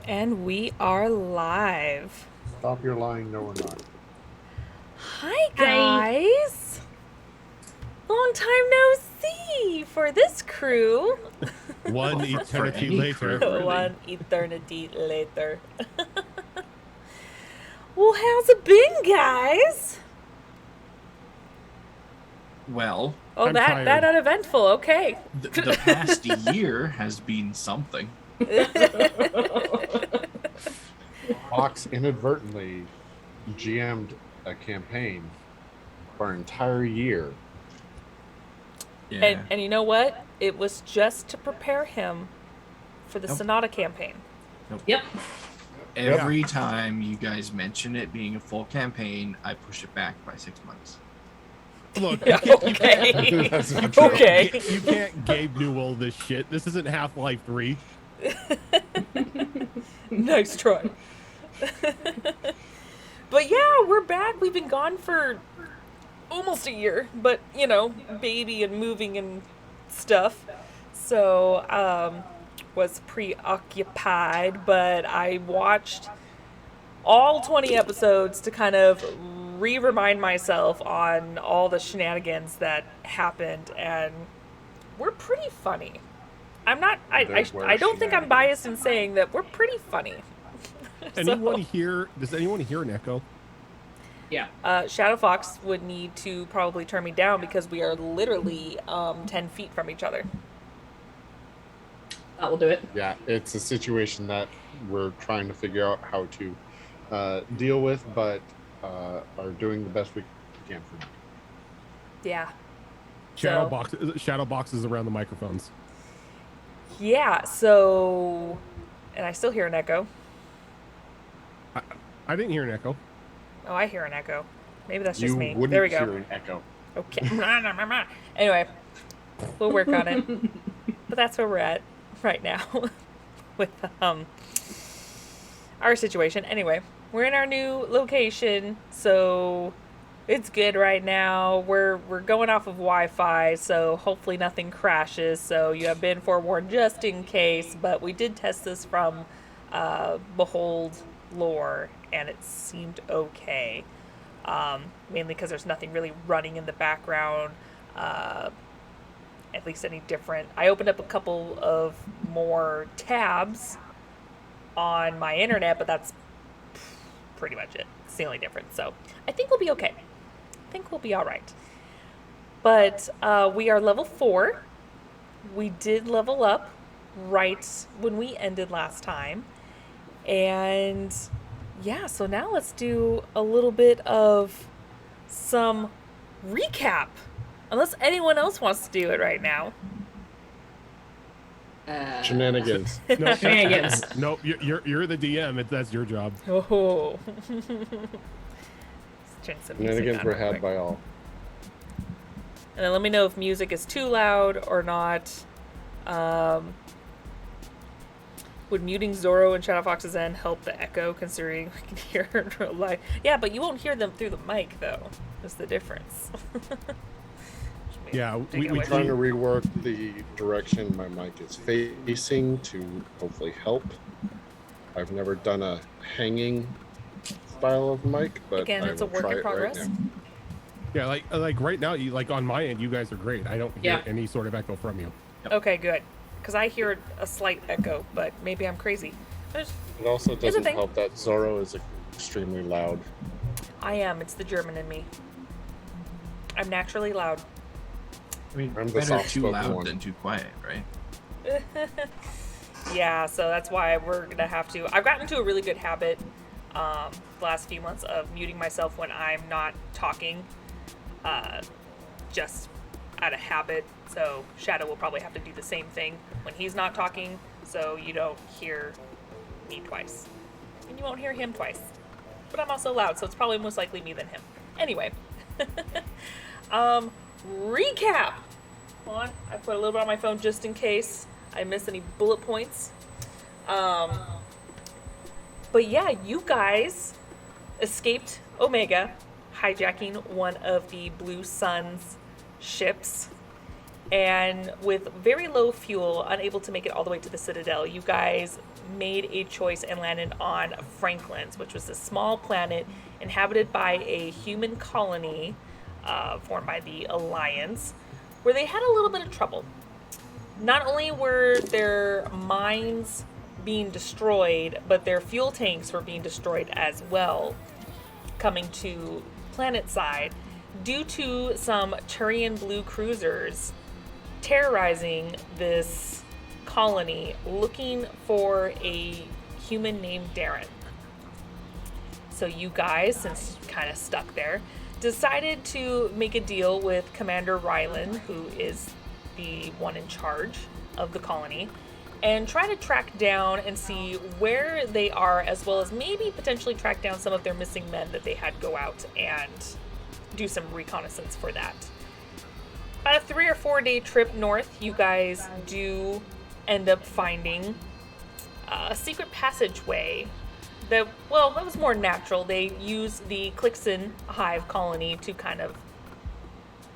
And we are live. Stop your lying, no we're not. Hi, Hi. guys. Long time no see for this crew. One eternity any later. crew. Really? One eternity later. Well, how's it been, guys? Well, Oh, I'm that tired. uneventful. Okay. the past year has been something. Fox inadvertently GM'd a campaign for an entire year. Yeah. And you know what? It was just to prepare him for the Nope. Sonata campaign. Yep. Every time you guys mention it being a full campaign, I push it back by 6 months. Look, Yeah, okay. That's not true. Okay. you can't Gabe Newell this shit. This isn't Half-Life 3. Nice try. But yeah, we're back. We've been gone for almost a year, but you know, baby and moving and stuff. So, was preoccupied, but I watched all 20 episodes to kind of remind myself on all the shenanigans that happened, and we're pretty funny. I'm not, There were I don't think I'm biased in saying that we're pretty funny. Anyone here? Does anyone hear an echo? Yeah. Shadow Fox would need to probably turn me down because we are literally 10 feet from each other. That will do it. Yeah, it's a situation that we're trying to figure out how to deal with, but are doing the best we can for now. Yeah. Shadow boxes around the microphones. Yeah, so... And I still hear an echo. I didn't hear an echo. Oh, I hear an echo. Maybe that's just You me. wouldn't There we hear go. an echo. Okay. Anyway, we'll work on it. But that's where we're at right now with our situation. Anyway, we're in our new location, so it's good right now. We're going off of Wi-Fi, so hopefully nothing crashes. So you have been forewarned just in case. But we did test this from Behold lore, and it seemed okay. Mainly because there's nothing really running in the background, at least any different. I opened up a couple of more tabs on my internet, but that's pretty much it. It's the only difference. So I think we'll be okay. I think we'll be all right. But we are level 4. We did level up right when we ended last time. And yeah, so now let's do a little bit of some recap. Unless anyone else wants to do it right now. Shenanigans. No, Shenanigans. no, you're the DM. That's your job. Oh. Let's turn some music Shenanigans on were real had quick. by all. And then let me know if music is too loud or not. Would muting Zorro and Shadow Fox's end help the echo, considering we can hear in real life? Yeah, but you won't hear them through the mic, though. That's the difference. Yeah, Take it we away. Trying to rework the direction my mic is facing to hopefully help. I've never done a hanging style of mic, but Again, I it's a will work try in it progress. right now. Yeah, like right now, like on my end, you guys are great. I don't hear Yeah. any sort of echo from you. Okay, good. Because I hear a slight echo, but maybe I'm crazy. There's, It also a doesn't thing. help that Zorro is extremely loud. I am. It's the German in me. I'm naturally loud. I mean, I'm the better too soft-spoken loud one. than too quiet, right? Yeah, so that's why we're gonna have to. I've gotten into a really good habit the last few months of muting myself when I'm not talking, just out of habit. So Shadow will probably have to do the same thing when he's not talking, so you don't hear me twice, and you won't hear him twice. But I'm also loud, so it's probably most likely me than him. Anyway, recap. Hold on, I put a little bit on my phone just in case I miss any bullet points. But yeah, you guys escaped Omega, hijacking one of the Blue Sun's ships, And with very low fuel, unable to make it all the way to the Citadel, you guys made a choice and landed on Franklin's, which was a small planet inhabited by a human colony formed by the Alliance, where they had a little bit of trouble. Not only were their mines being destroyed, but their fuel tanks were being destroyed as well, coming to planet side, due to some Turian blue cruisers terrorizing this colony, looking for a human named Darren. So you guys, since kind of stuck there, decided to make a deal with Commander Rylan, who is the one in charge of the colony, and try to track down and see where they are, as well as maybe potentially track down some of their missing men that they had go out and do some reconnaissance for that. About a 3 or 4 day trip north, you guys do end up finding a secret passageway that, well, that was more natural. They use the Clixon hive colony to kind of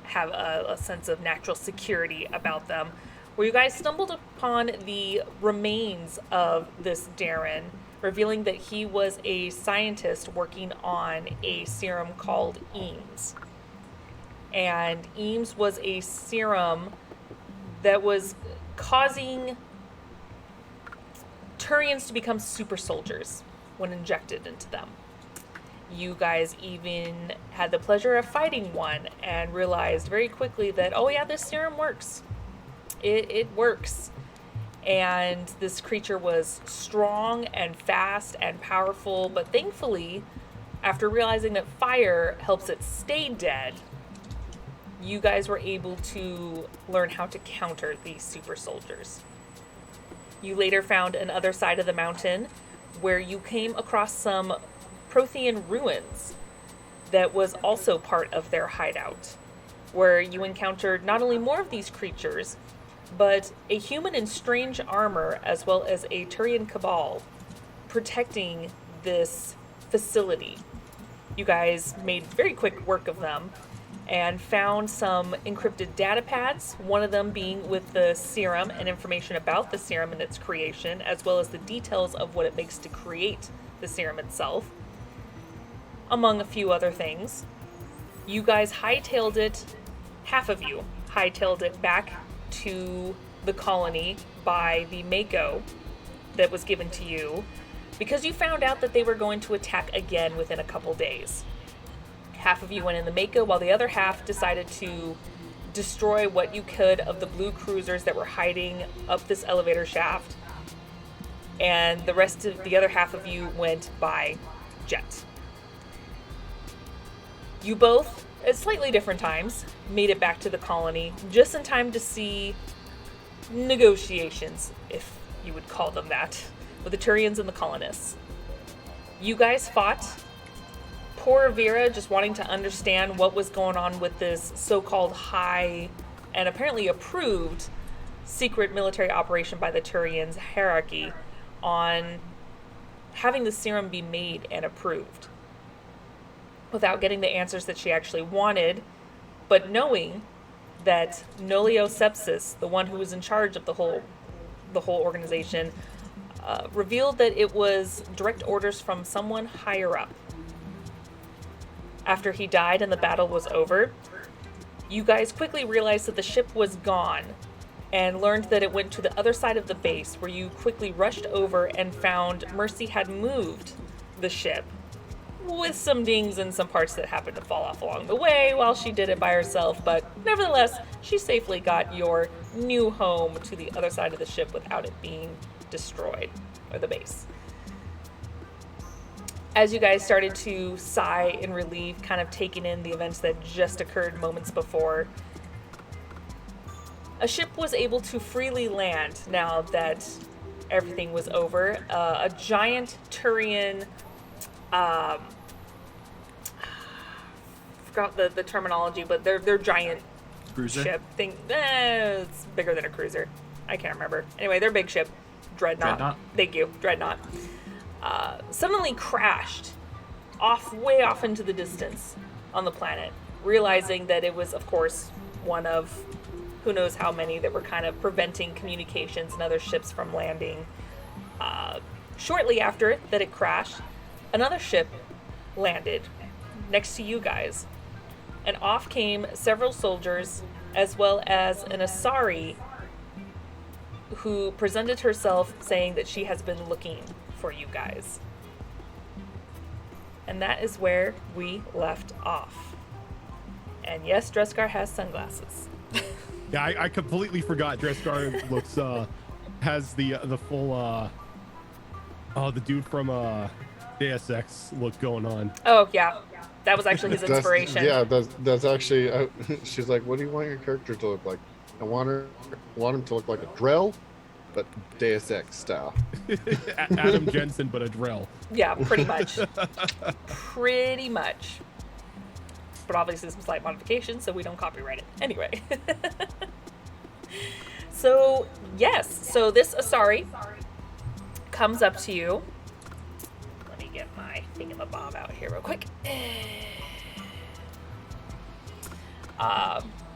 have a sense of natural security about them, where you guys stumbled upon the remains of this Darren, revealing that he was a scientist working on a serum called Eames. And Eames was a serum that was causing Turians to become super soldiers when injected into them. You guys even had the pleasure of fighting one and realized very quickly that, oh yeah, this serum works. It works. And this creature was strong and fast and powerful, but thankfully, after realizing that fire helps it stay dead, you guys were able to learn how to counter these super soldiers. You later found another side of the mountain where you came across some Prothean ruins that was also part of their hideout, where you encountered not only more of these creatures, but a human in strange armor, as well as a Turian cabal protecting this facility. You guys made very quick work of them and found some encrypted data pads, one of them being with the serum and information about the serum and its creation, as well as the details of what it makes to create the serum itself, among a few other things. You guys hightailed it, half of you hightailed it back to the colony by the Mako that was given to you, because you found out that they were going to attack again within a couple days. Half of you went in the Mako, while the other half decided to destroy what you could of the blue cruisers that were hiding up this elevator shaft. And the rest of the other half of you went by jet. You both, at slightly different times, made it back to the colony just in time to see negotiations, if you would call them that, with the Turians and the colonists. You guys fought. Poor Vera, just wanting to understand what was going on with this so-called high and apparently approved secret military operation by the Turians hierarchy on having the serum be made and approved, without getting the answers that she actually wanted, but knowing that Nolio Sepsis, the one who was in charge of the whole organization, revealed that it was direct orders from someone higher up. After he died and the battle was over, you guys quickly realized that the ship was gone and learned that it went to the other side of the base, where you quickly rushed over and found Mercy had moved the ship, with some dings and some parts that happened to fall off along the way while she did it by herself, but nevertheless, she safely got your new home to the other side of the ship without it being destroyed, or the base. As you guys started to sigh in relief, kind of taking in the events that just occurred moments before, a ship was able to freely land now that everything was over. A giant Turian, forgot the terminology, but they're giant Cruiser? ship thing. It's bigger than a cruiser. I can't remember. Anyway, their big ship, Dreadnought. Thank you, Dreadnought. Suddenly crashed way off into the distance on the planet, realizing that it was, of course, one of who knows how many that were kind of preventing communications and other ships from landing. Shortly after that it crashed, another ship landed next to you guys. And off came several soldiers, as well as an Asari who presented herself saying that she has been looking for you guys. And that is where we left off. And yes, Dreskar has sunglasses. Yeah, I completely forgot Dreskar looks has the full the dude from JSX look going on. Oh yeah, that was actually his inspiration. That's actually. She's like, "What do you want your character to look like?" I want him to look like a Drell, but Deus Ex style. Adam Jensen, but a Drell. Yeah, pretty much. Pretty much. But obviously some slight modifications, so we don't copyright it. Anyway. So, yes. So this Asari comes up to you. Let me get my thingamabob out here real quick.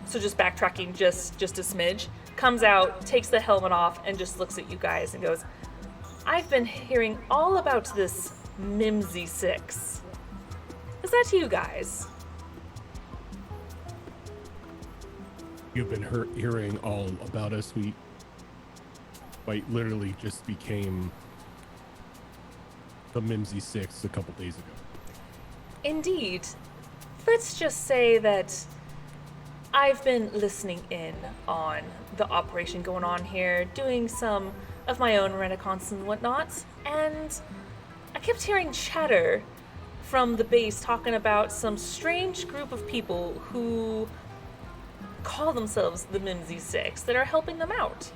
So just backtracking just a smidge. Comes out, takes the helmet off, and just looks at you guys and goes, I've been hearing all about this Mimsy 6. Is that you guys? You've been hearing all about us. We quite literally just became the Mimsy 6 a couple days ago. Indeed. Let's just say that I've been listening in on the operation going on here, doing some of my own renaissance and whatnot, and I kept hearing chatter from the base talking about some strange group of people who call themselves the Mimsy 6 that are helping them out.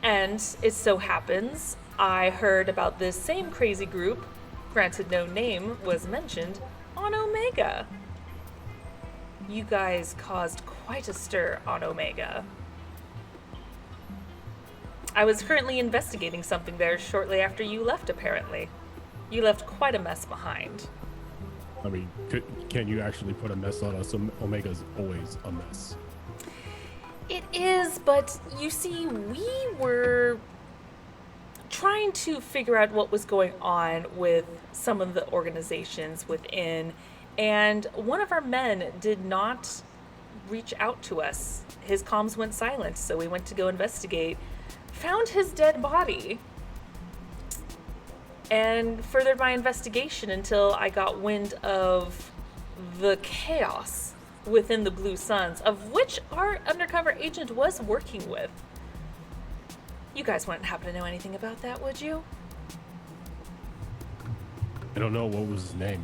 And it so happens I heard about this same crazy group, granted no name was mentioned, on Omega. You guys caused quite a stir on Omega. I was currently investigating something there shortly after you left, apparently. You left quite a mess behind. I mean, can you actually put a mess on us? Omega's always a mess. It is, but you see, we were trying to figure out what was going on with some of the organizations within, and one of our men did not reach out to us. His comms went silent, so we went to go investigate, found his dead body, and furthered my investigation until I got wind of the chaos within the Blue Suns, of which our undercover agent was working with. You guys wouldn't happen to know anything about that, would you? I don't know. What was his name?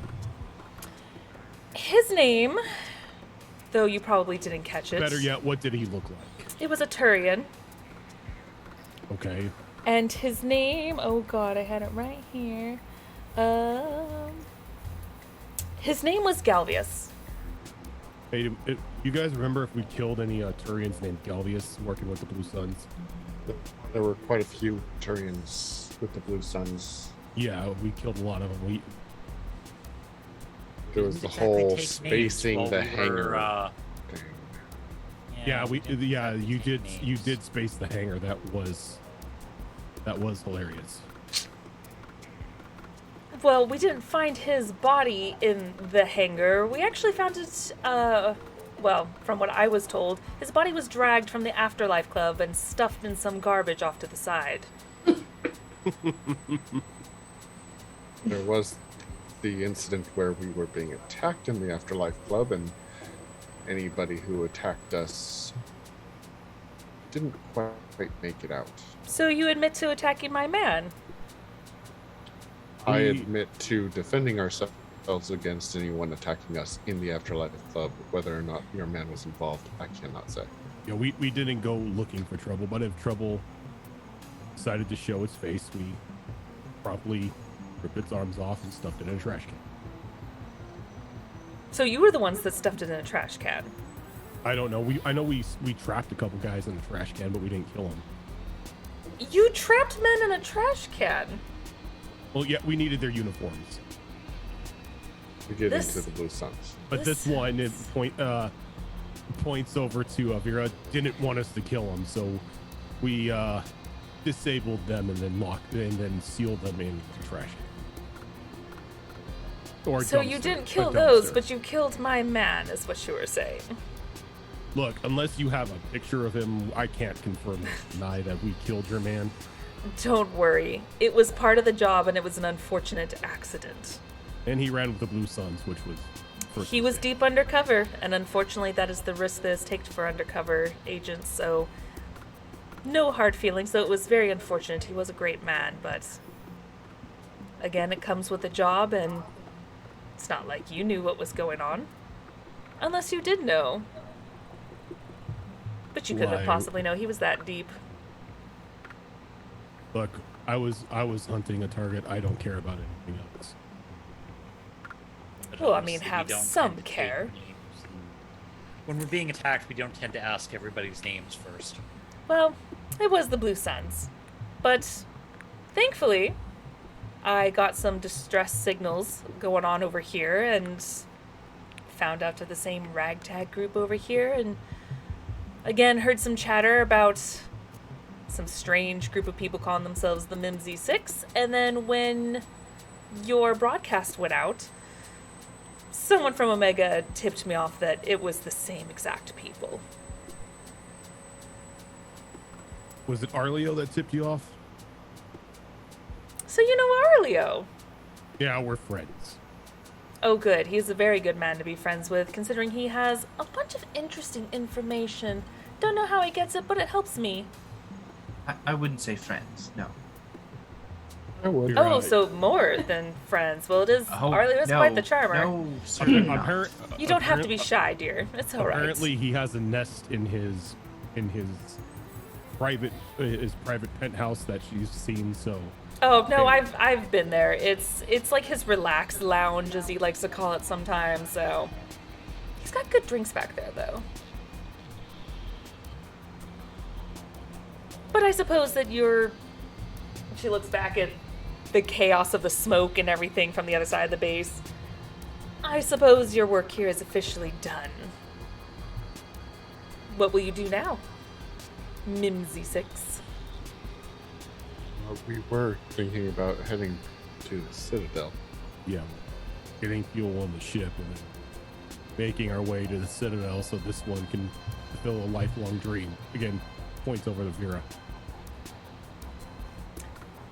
His name, though you probably didn't catch it. Better yet, what did he look like? It was a Turian. Okay. And his name, oh god, I had it right here. His name was Galvius. Hey, you guys remember if we killed any Turians named Galvius working with the Blue Suns? There were quite a few Turians with the Blue Suns. Yeah, we killed a lot of them. There was the Exactly, whole take names spacing while the we were, hangar thing. You did space the hangar. That was hilarious. Well, we didn't find his body in the hangar. We actually found it, well, from what I was told, his body was dragged from the Afterlife Club and stuffed in some garbage off to the side. There was the incident where we were being attacked in the Afterlife Club, and anybody who attacked us didn't quite make it out. So you admit to attacking my man? I admit to defending ourselves against anyone attacking us in the Afterlife Club. Whether or not your man was involved, I cannot say. Yeah, we didn't go looking for trouble, but if trouble decided to show its face, we promptly ripped its arms off and stuffed it in a trash can. So you were the ones that stuffed it in a trash can? I don't know. I know we trapped a couple guys in the trash can, but we didn't kill them. You trapped men in a trash can? Well, yeah, we needed their uniforms. To get This- into the Blue Suns. But this one, points over to Vera. Didn't want us to kill him, so we disabled them and then sealed them in the trash can. Or So dumpster, you didn't a kill those, dumpster. but you killed my man, is what you were saying. Look, unless you have a picture of him, I can't confirm or deny that we killed your man. Don't worry. It was part of the job, and it was an unfortunate accident. And he ran with the Blue Suns, which was first. He was mistake. deep undercover, and unfortunately, that is the risk that is taken for undercover agents. So, no hard feelings. Though it was very unfortunate. He was a great man, but again, it comes with the job, and it's not like you knew what was going on, unless you did know. But you couldn't have Why- possibly know he was that deep. Look, I was hunting a target. I don't care about anything else. But Well, I honestly, mean, we have don't some tend to take care. names. When we're being attacked, we don't tend to ask everybody's names first. Well, it was the Blue Suns. But thankfully, I got some distress signals going on over here and found out to the same ragtag group over here and again heard some chatter about some strange group of people calling themselves the Mimsy Six. And then when your broadcast went out, someone from Omega tipped me off that it was the same exact people. Was it Arleo that tipped you off? So you know Arleo. Yeah, we're friends. Oh, good. He's a very good man to be friends with, considering he has a bunch of interesting information. Don't know how he gets it, but it helps me. I wouldn't say friends, no. I would. You're Oh, right. so more than friends. Well, it is. Oh, Arleo is no, quite the charmer. No, certainly not. You don't have to be shy, dear. It's all right. Apparently, he has a nest in his private penthouse that she's seen. So Oh no, I've been there. It's like his relaxed lounge, as he likes to call it sometimes. So he's got good drinks back there, though. But I suppose that you're. She looks back at the chaos of the smoke and everything from the other side of the base. I suppose your work here is officially done. What will you do now, Mimsy Six? We were thinking about heading to the Citadel. yeah, getting fuel on the ship and then making our way to the Citadel so this one can fulfill a lifelong dream. Again, points over to Vera.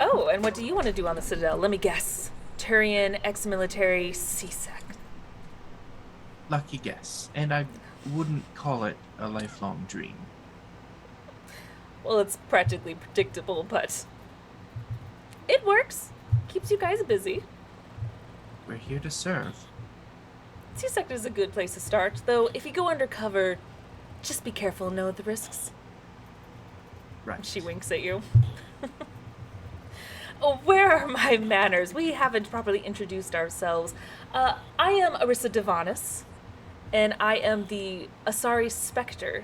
Oh, and what do you want to do on the Citadel? Let me guess. Turian, ex-military, CSEC. Lucky guess. And I wouldn't call it a lifelong dream. Well, it's practically predictable, but it works. Keeps you guys busy. We're here to serve. CSEC is a good place to start, though if you go undercover, just be careful and know the risks. Right. She winks at you. Oh, where are my manners? We haven't properly introduced ourselves. I am Arissa Devanis, and I am the Asari Spectre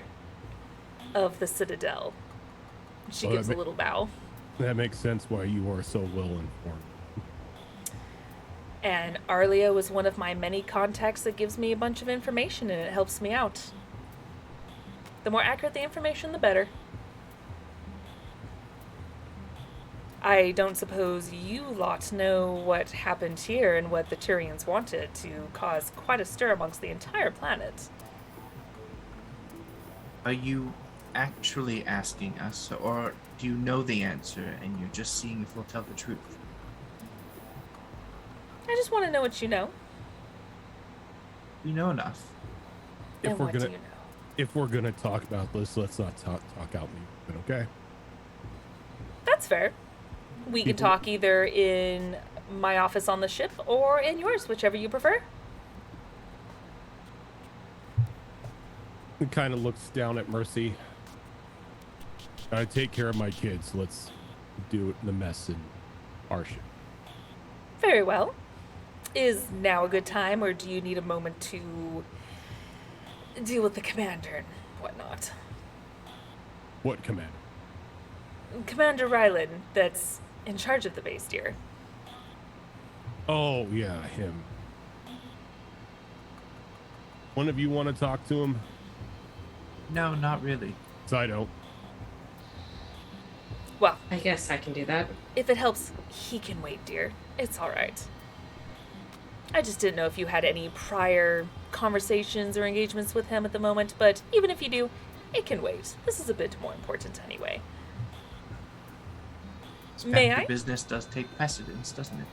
of the Citadel. She Oh, gives that a little bow. That makes sense why you are so well informed. And Arleo is one of my many contacts that gives me a bunch of information, and it helps me out. The more accurate the information, the better. I don't suppose you lot know what happened here and what the Turians wanted to cause quite a stir amongst the entire planet. Are you actually asking us, or do you know the answer and you're just seeing if we'll tell the truth? I just want to know what you know. We know enough. If And we're what gonna do you know? if we're gonna talk about this, let's not talk out loud, okay? That's fair. We can People- talk either in my office on the ship or in yours, whichever you prefer. He kind of looks down at Mercy. I take care of my kids. Let's do it in the mess in our ship. Very well. Is now a good time, or do you need a moment to deal with the commander and whatnot? What command? Commander Rylan, that's in charge of the base, dear. Oh yeah, him. One of you want to talk to him? No, not really. So I don't. Well, I guess I can do that. if it helps, he can wait, dear. It's all right. I just didn't know if you had any prior conversations or engagements with him at the moment, but even if you do, it can wait. This is a bit more important anyway. May Fact I? of business does take precedence, doesn't it?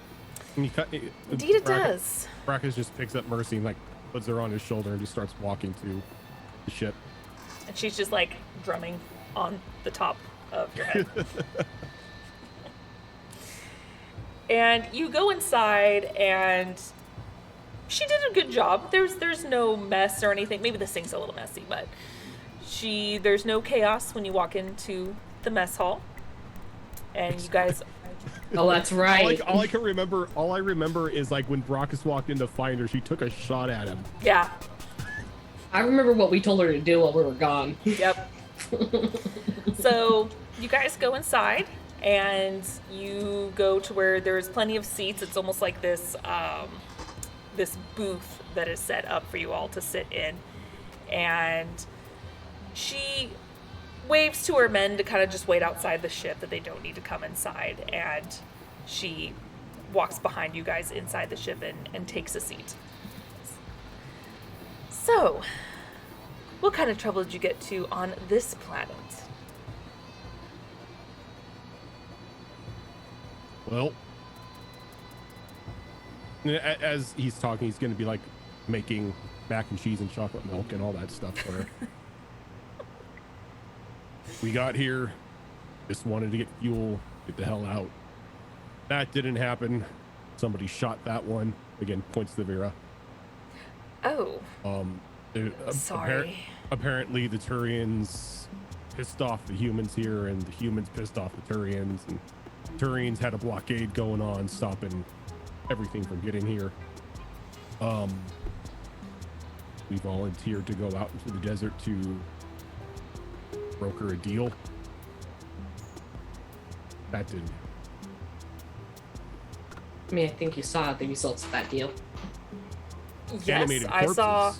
Indeed it does. Brackus just picks up Mercy and like puts her on his shoulder and just starts walking to the ship. And she's just like drumming on the top of your head. And you go inside, and she did a good job. There's no mess or anything. Maybe the sink's a little messy, but there's no chaos when you walk into the mess hall. And you guys, Oh, that's right. All I remember is like when Brackus walked in to find her, she took a shot at him. yeah, I remember what we told her to do while we were gone. yep. So you guys go inside, and you go to where there's plenty of seats. It's almost like this this booth that is set up for you all to sit in. And she waves to her men to kind of just wait outside the ship, that they don't need to come inside. And she walks behind you guys inside the ship and takes a seat. So, what kind of trouble did you get to on this planet? Well, as he's talking, he's going to be like making mac and cheese and chocolate milk and all that stuff for her. We got here, just wanted to get fuel, get the hell out. That didn't happen. Somebody shot that one. Again, points to Vera. Oh, sorry. Apparently the Turians pissed off the humans here, and the humans pissed off the Turians, and Turians had a blockade going on, stopping everything from getting here. We volunteered to go out into the desert to broker a deal. That didn't. I mean, I think you saw the results of that deal. Yes, Animated I corpses. saw.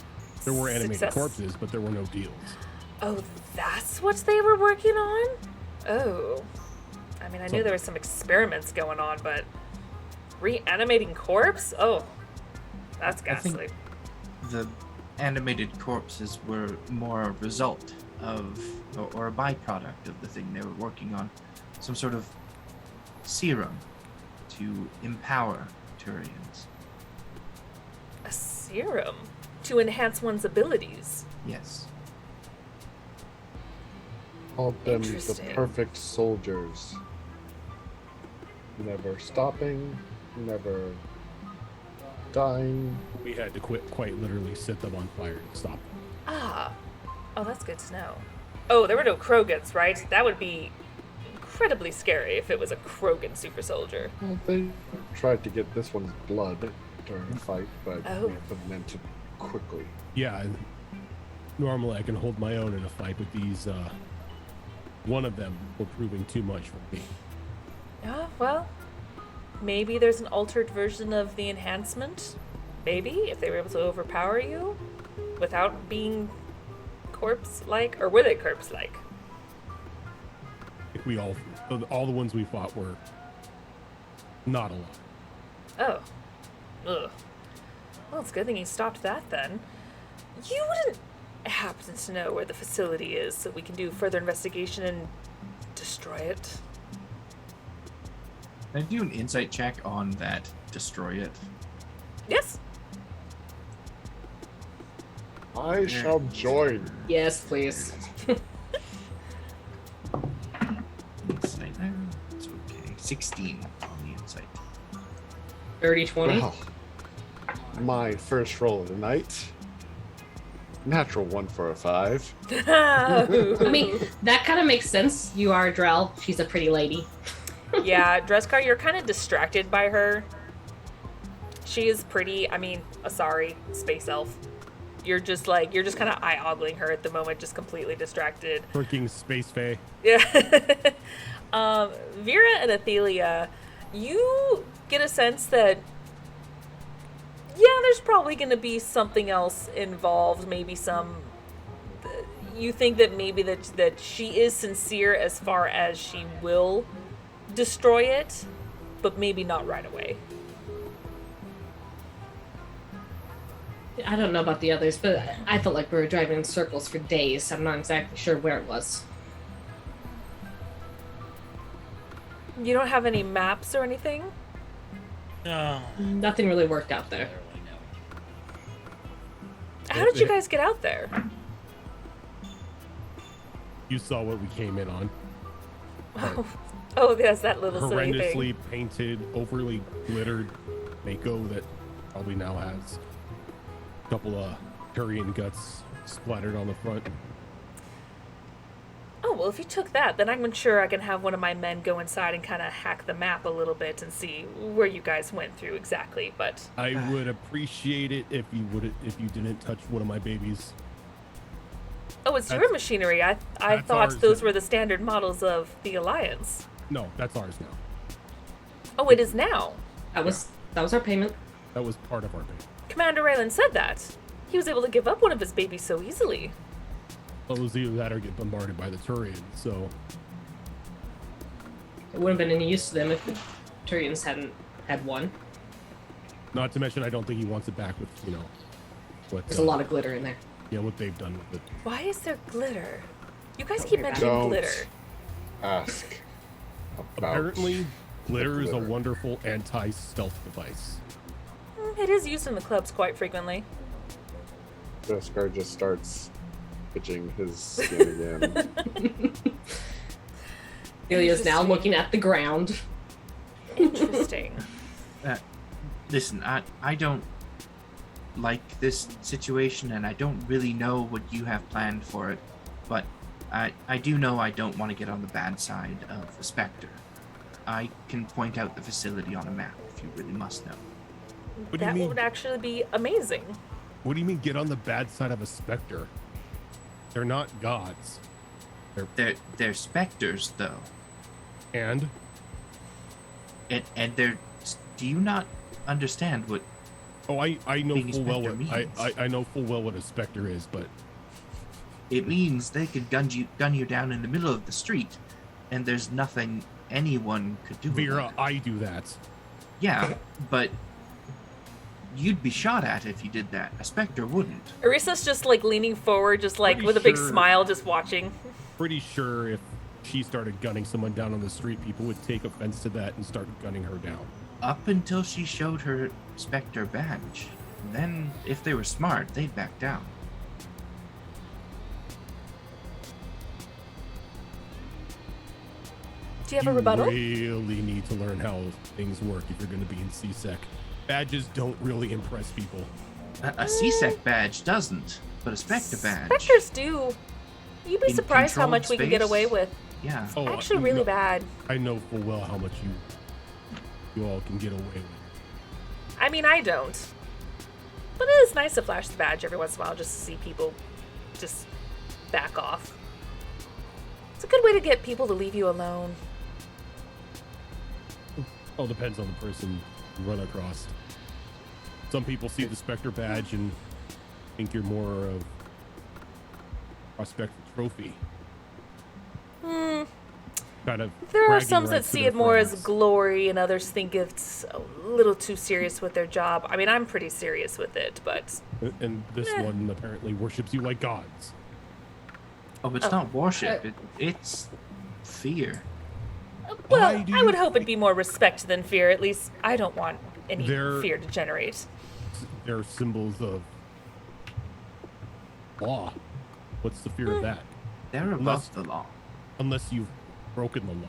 There were animated success. corpses, but there were no deals. Oh, that's what they were working on? Oh. I mean, I knew there was some experiments going on, but reanimating corpse? Oh, that's I think- ghastly. The animated corpses were more a result of, or a byproduct of the thing they were working on. Some sort of serum to empower Turians. A serum to enhance one's abilities. Yes. Called them the Interesting. perfect soldiers. Never stopping, never dying. We had to quite literally set them on fire to stop them. Ah. Oh, that's good to know. Oh, there were no Krogans, right? That would be incredibly scary if it was a Krogan super soldier. Well, they tried to get this one's blood during a fight, but Oh. we put an end to quickly. Yeah, and normally I can hold my own in a fight, but these, one of them were proving too much for me. Oh, well, maybe there's an altered version of the enhancement. Maybe, if they were able to overpower you without being corpse-like. Or were they corpse-like? I think we all the ones we fought were not alive. Oh. Ugh. Well, it's a good thing you stopped that then. You wouldn't happen to know where the facility is so we can do further investigation and destroy it? Can I do an insight check on that destroy it? Yes. I shall join. Yes, please. Insight. It's okay. 16 on the insight. 30-20. Well, my first roll of the night. Natural 1 for a 5. I mean, that kind of makes sense. You are Drell. She's a pretty lady. Yeah, Dreskar, you're kind of distracted by her. She is pretty. I mean, sorry, space elf. You're just kind of eye-ogling her at the moment, just completely distracted. Freaking space fae. Yeah. Vera and Athelia, you get a sense that, yeah, there's probably going to be something else involved. Maybe some, you think that maybe that she is sincere as far as she will destroy it, but maybe not right away. I don't know about the others, but I felt like we were driving in circles for days. I'm not exactly sure where it was. You don't have any maps or anything? No. Nothing really worked out there. Literally no. How did you guys get out there? You saw what we came in on. Oh, there's that little silly Horrendously thing. painted, overly glittered Mako that probably now has a couple of Turian guts splattered on the front. Oh, well, if you took that, then I'm sure I can have one of my men go inside and kind of hack the map a little bit and see where you guys went through exactly, but... I would appreciate it if you didn't touch one of my babies. Oh, it's your That's- machinery. I that's thought ours those now. were the standard models of the Alliance. No, that's ours now. Oh, it is now. That was our payment. That was part of our thing. Commander Raylan said that. He was able to give up one of his babies so easily. Well, it was either that or get bombarded by the Turians, so It wouldn't have been any use to them if the Turians hadn't had one. not to mention I don't think he wants it back with, what There's a lot of glitter in there. what they've done with it. Why is there glitter? You guys Don't keep worry about mentioning Don't glitter. ask about Apparently, glitter is a glitter. wonderful anti-stealth device. It is used in the clubs quite frequently. Jeskar just starts pitching his skin again. Ilya's now Interesting. looking at the ground. Interesting. Listen, I don't like this situation, and I don't really know what you have planned for it, but I do know I don't want to get on the bad side of the Spectre. I can point out the facility on a map if you really must know. What do you That mean? would actually be amazing. What do you mean get on the bad side of a specter? They're not gods. They're specters, though, And and they're. Do you not understand what? oh, I know Being a full well specter what means. I know full well what a specter is, but It means they could gun you down in the middle of the street, and there's nothing anyone could do. Vera, about it. I do that. Yeah, but you'd be shot at if you did that. A Spectre wouldn't. Arisa's just like leaning forward, just like Pretty with a big sure- smile, just watching. Pretty sure if she started gunning someone down on the street, people would take offense to that and start gunning her down. Up until she showed her Spectre badge. Then, if they were smart, they'd back down. Do you have a rebuttal? really need to learn how things work if you're going to be in CSEC. Badges don't really impress people. A CSEC badge doesn't, but a Spectre badge. Spectres do. You'd be In surprised how controlled much we can get space? away with. Yeah. Oh, Actually, I really know, bad. I know full well how much you all can get away with. I mean, I don't. But it is nice to flash the badge every once in a while just to see people just back off. It's a good way to get people to leave you alone. All depends on the person you run across. Some people see the Spectre badge and think you're more of a Spectre trophy. Kind of. There are bragging some that rights to see their it more as friends. glory, and others think it's a little too serious with their job. I mean, I'm pretty serious with it, but And this one apparently worships you like gods. Oh, it's not worship. It's fear. well, Why do I you would hope it'd be more respect than fear. At least I don't want any There- fear to generate. They're symbols of law. What's the fear of that? They're above Unless- the law. Unless you've broken the law.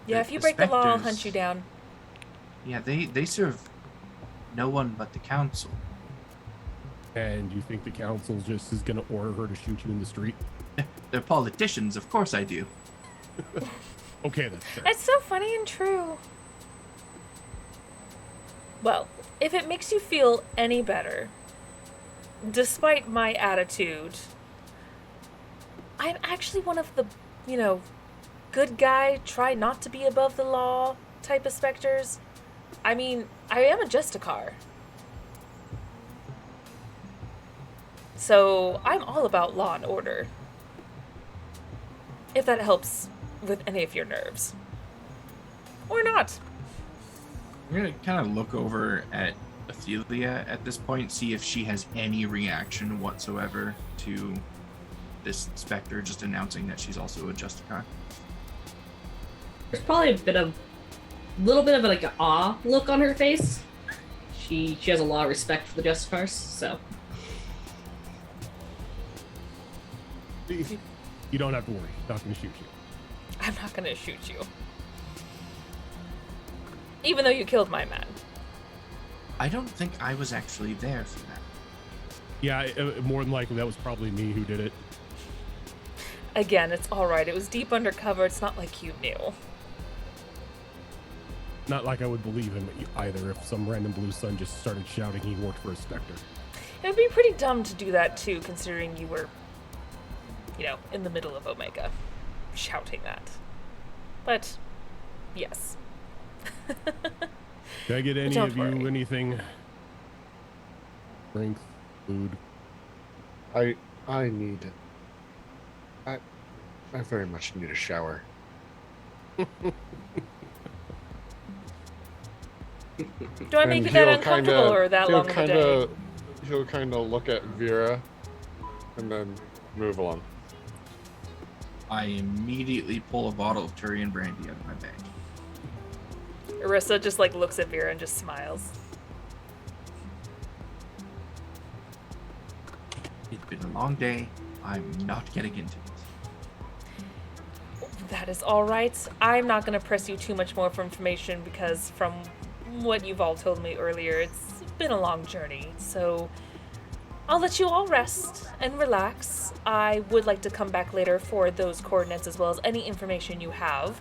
Yeah, The- if you the break the law, I'll specters- hunt you down. Yeah, they serve no one but the council. And you think the council just is going to order her to shoot you in the street? They're politicians, of course I do. Okay, that's fair. It's so funny and true. Well, if it makes you feel any better, despite my attitude, I'm actually one of the, good guy, try not to be above the law type of specters. I mean, I am a Justicar. So I'm all about law and order. If that helps with any of your nerves. Or not. I'm gonna kind of look over at Ophelia at this point, see if she has any reaction whatsoever to this specter just announcing that she's also a Justicar. There's probably a little bit of like an awe look on her face. She has a lot of respect for the Justicars, so. You don't have to worry. She's not going to shoot you. I'm not gonna shoot you. Even though you killed my man. I don't think I was actually there for that. Yeah, more than likely that was probably me who did it. Again, it's alright. It was deep undercover. It's not like you knew. Not like I would believe him either if some random blue sun just started shouting he worked for a Spectre. It would be pretty dumb to do that too, considering you were, in the middle of Omega. Shouting that. But, yes. Can I get any Don't of you worry. anything? Drink, food. I very much need a shower. Do I make it that he'll uncomfortable or that long of a day? He'll kind of look at Vera and then move on. I immediately pull a bottle of Turian brandy out of my bag. Arissa just looks at Vera and just smiles. It's been a long day. I'm not getting into it. That is alright. I'm not going to press you too much more for information because from what you've all told me earlier, it's been a long journey. So I'll let you all rest and relax. I would like to come back later for those coordinates as well as any information you have.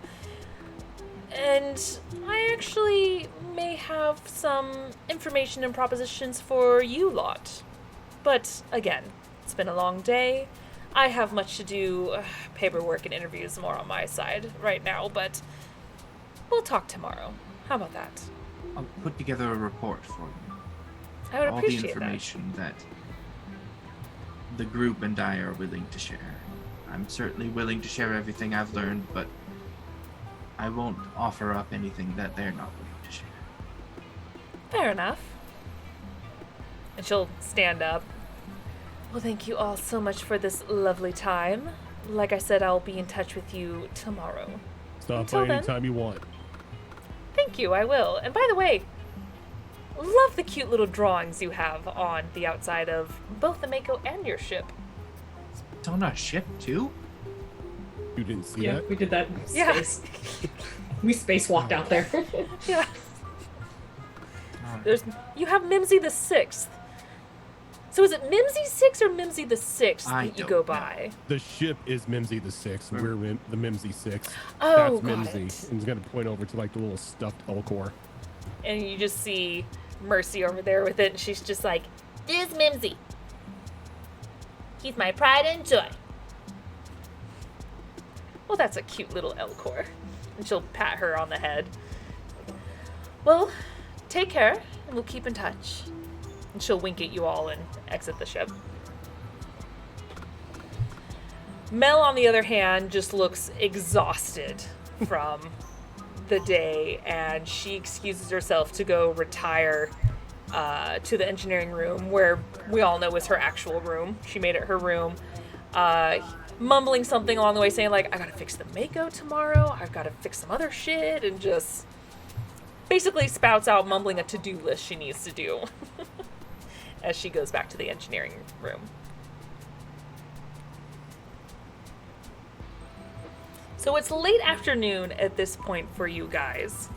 And I actually may have some information and propositions for you lot. But again, it's been a long day. I have much to do, paperwork and interviews more on my side right now, but we'll talk tomorrow. How about that? I'll put together a report for you. I would All the appreciate that. information that the group and I are willing to share. I'm certainly willing to share everything I've learned, but I won't offer up anything that they're not willing to share. Fair enough. And she'll stand up. Well, thank you all so much for this lovely time. Like I said, I'll be in touch with you tomorrow. Stop Until by then. anytime you want. Thank you, I will. And by the way, love the cute little drawings you have on the outside of both the Mako and your ship. It's on a ship too? You didn't see Yeah, that? we did that in Yeah. space. We spacewalked out there. Yeah. You have Mimsy the 6th. So is it Mimsy 6 or Mimsy the 6th I that you don't go know. by? The ship is Mimsy the Sixth. We're the Mimsy Six. Oh, That's got Mimsy. it. And he's gonna point over to like the little stuffed Elcor. And you just see Mercy over there with it, and she's just like, "This is Mimsy. He's my pride and joy." Well, that's a cute little Elcor. And she'll pat her on the head. Well, take care, and we'll keep in touch. And she'll wink at you all and exit the ship. Mel, on the other hand, just looks exhausted from the day, and she excuses herself to go retire to the engineering room, where we all know is her actual room. She made it her room, mumbling something along the way, saying like, "I gotta fix the Mako tomorrow. I've gotta fix some other shit," and just basically spouts out mumbling a to-do list she needs to do as she goes back to the engineering room. So it's late afternoon at this point for you guys.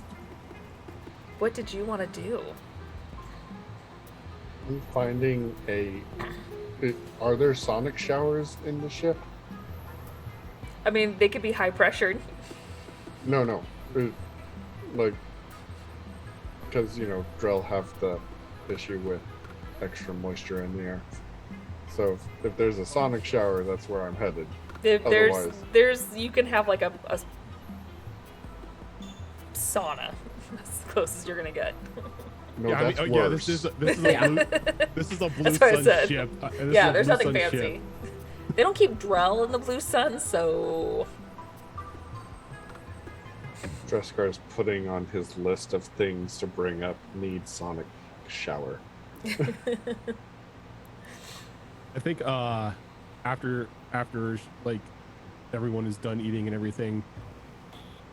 What did you want to do? I'm finding are there sonic showers in the ship? I mean, they could be high pressured. No. Because, Drell have the issue with extra moisture in the air. So if there's a sonic shower, that's where I'm headed. Otherwise- There's you can have like a sauna. That's as close as you're gonna get. No, Yeah, that's yeah, worse. this is Yeah. a blue, this is a blue That's what I sun said. ship. This is Yeah, a there's Blue nothing Sun ship. fancy. They don't keep Drell in the Blue Sun, so Dreskar is putting on his list of things to bring up. Need sonic shower. I think after like everyone is done eating and everything,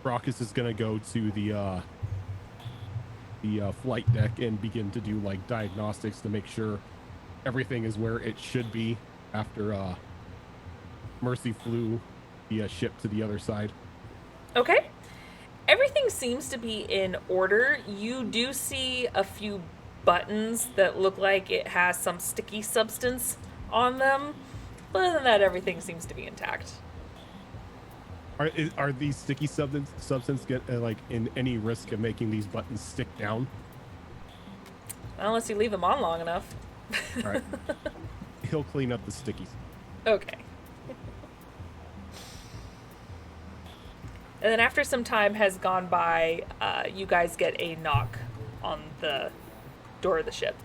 Brockus is gonna go to the flight deck and begin to do like diagnostics to make sure everything is where it should be after Mercy flew the ship to the other side. okay. Everything seems to be in order. You do see a few buttons that look like it has some sticky substance on them. But other than that, everything seems to be intact. Are these sticky substance get like in any risk of making these buttons stick down? Unless you leave them on long enough. All right. He'll clean up the stickies. Okay. And then after some time has gone by, you guys get a knock on the door of the ship.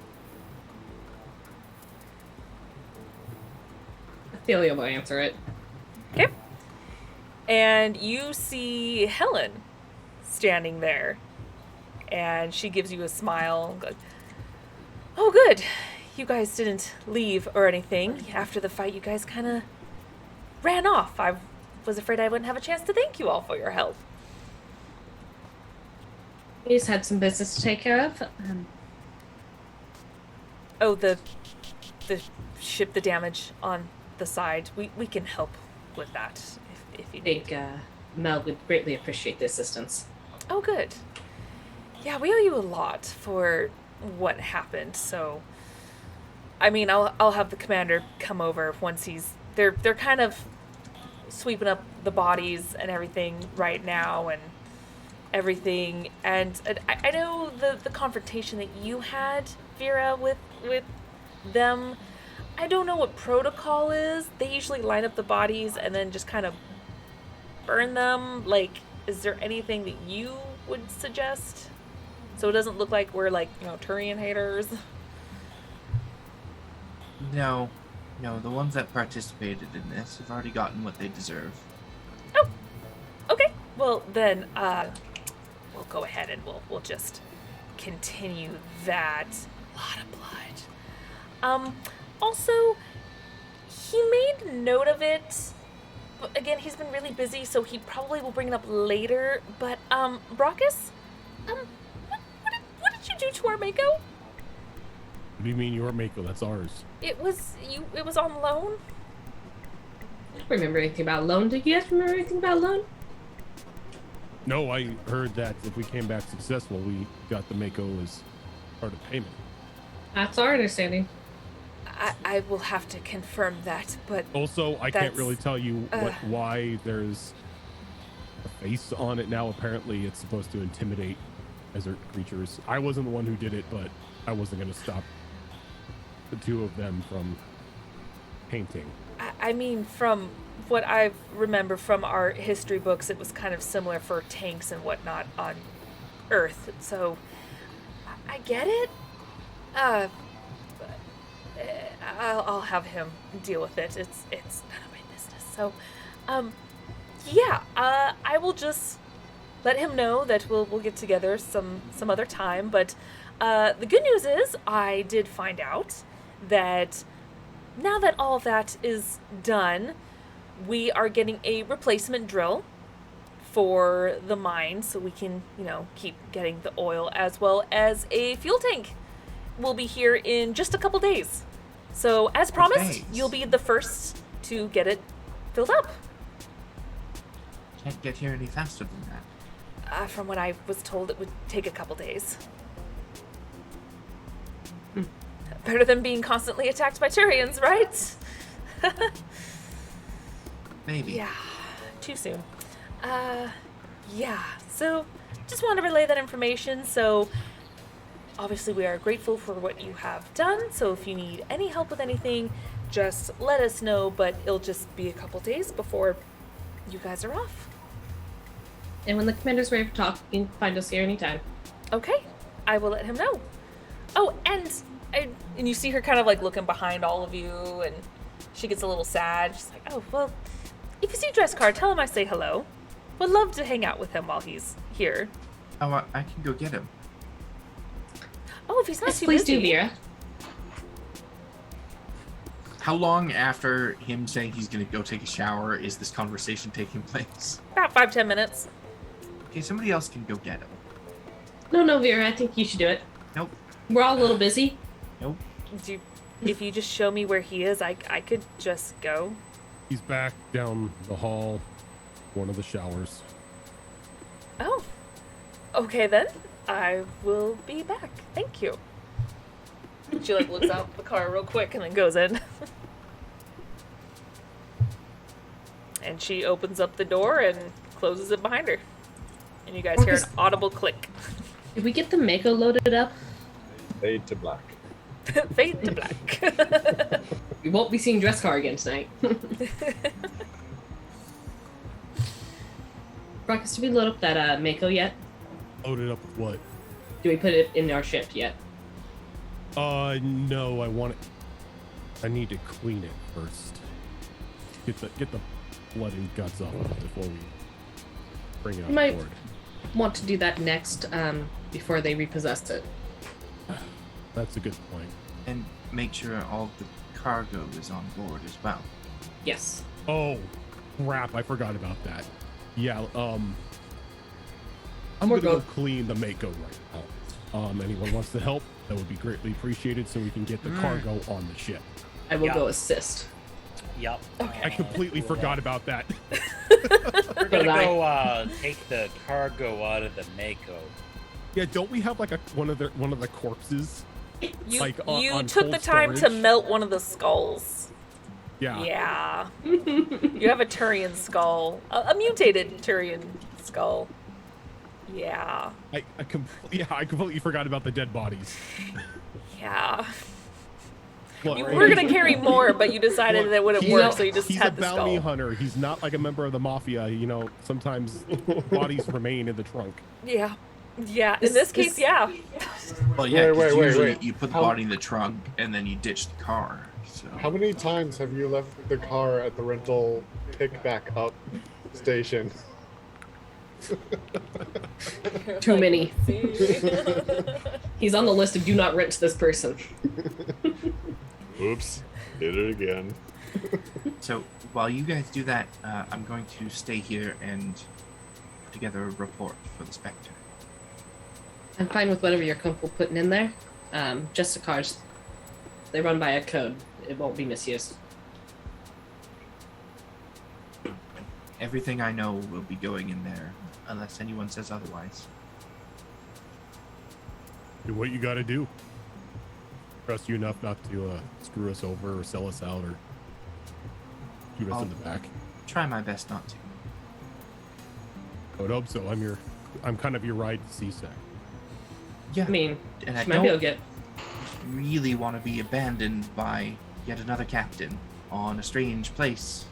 Athelia will answer it. Okay. And you see Helen standing there. And she gives you a smile. And goes, oh, good. You guys didn't leave or anything. After the fight, you guys kind of ran off. I was afraid I wouldn't have a chance to thank you all for your help. We just had some business to take care of. Oh, the ship, the damage on the side. We can help with that if you I need. think Mel would greatly appreciate the assistance. Oh, good. Yeah, we owe you a lot for what happened. So, I mean, I'll have the commander come over once he's. They're kind of sweeping up the bodies and everything right now and everything. And I know the confrontation that you had, Vera, with them. I don't know what protocol is. They usually line up the bodies and then just kind of burn them. Like, is there anything that you would suggest? So it doesn't look like we're like, Turian haters. No, the ones that participated in this have already gotten what they deserve. Oh, okay. Well, then, we'll go ahead and we'll just continue that. A lot of blood. Also, he made note of it. But again, he's been really busy, so he probably will bring it up later. But, Brockus, what did you do to our Mako? What do you mean your Mako? That's ours. It was on loan? I don't remember anything about loan. Do you guys remember anything about loan? No, I heard that if we came back successful, we got the Mako as part of payment. That's our understanding. I will have to confirm that, but Also, I can't That's- really tell you why there's a face on it now. Apparently, it's supposed to intimidate desert creatures. I wasn't the one who did it, but I wasn't going to stop the two of them from painting. I mean, from what I remember from our history books, it was kind of similar for tanks and whatnot on Earth. So I get it. I'll have him deal with it. It's none of my business. So, yeah. I will just let him know that we'll get together some other time. But the good news is, I did find out that now that all of that is done, we are getting a replacement drill for the mine so we can, keep getting the oil, as well as a fuel tank will be here in just a couple days. So, as promised, Thanks. you'll be the first to get it filled up. Can't get here any faster than that. From what I was told, it would take a couple days. Better than being constantly attacked by Turians, right? Maybe. Yeah, too soon. Yeah, so just want to relay that information. So, obviously, we are grateful for what you have done. So, if you need any help with anything, just let us know. But it'll just be a couple days before you guys are off. And when the commander's ready to talk, you can find us here anytime. Okay, I will let him know. Oh, and you see her kind of like looking behind all of you, and she gets a little sad. She's like, "Oh, well, if you see Dresscar, tell him I say hello. Would love to hang out with him while he's here." Oh, I can go get him. Oh, if he's not Yes, too please busy. do, Vera. How long after him saying he's gonna go take a shower is this conversation taking place? About 5-10 minutes. Okay, somebody else can go get him. No, Vera, I think you should do it. Nope. We're all a little busy. Nope. If you just show me where he is, I could just go. He's back down the hall, one of the showers. Oh. Okay then. I will be back. Thank you. She like looks out the car real quick and then goes in. And she opens up the door and closes it behind her. And you guys hear an audible click. Did we get the Mako loaded up? Fade to black. Fade to black. We won't be seeing Dresscar again tonight. Brockus, did we load up that Mako yet? Loaded up with what? Do we put it in our shift yet? No, I need to clean it first. Get the blood and guts off of it before we bring it on Might- board. Want to do that next, before they repossess it. That's a good point. And make sure all the cargo is on board as well. Yes. Oh, crap, I forgot about that. Yeah, I'm We're gonna go good. clean the Mako right now. Anyone wants to help, that would be greatly appreciated so we can get the cargo on the ship. I will Yeah. go assist. Yep. I completely forgot about that. We're gonna But I- go take the cargo out of the Mako. Yeah, don't we have like one of the corpses? You, Like, on- you on took cold the time to storage? melt one of the skulls. Yeah. Yeah. You have a Turian skull. A mutated Turian skull. Yeah. I completely forgot about the dead bodies. Yeah. Look, You were gonna carry more, but you decided Look, that wouldn't he's work, a- so you just he's a had the bounty skull. hunter. He's not like a member of the mafia. You know, sometimes bodies remain in the trunk. Yeah. Yeah. In This- this case, this- yeah. Well, yeah, 'cause Wait, usually wait. you put the How- body in the trunk and then you ditch the car. So How many times have you left the car at the rental pick back up station? Too many. See? He's on the list of do not rent to this person. Oops, did it again. So while you guys do that, I'm going to stay here and put together a report for the Spectre. I'm fine with whatever you're comfortable putting in there. Just the cars. They run by a code. It won't be misused. Everything I know will be going in there, unless anyone says otherwise. Do what you gotta do. Trust you enough not to screw us over or sell us out or shoot us in the back. Try my best not to. I would hope so. I'm kind of your ride to CSEC. Yeah, I mean, and I she might be able don't to get. really want to be abandoned by yet another captain on a strange place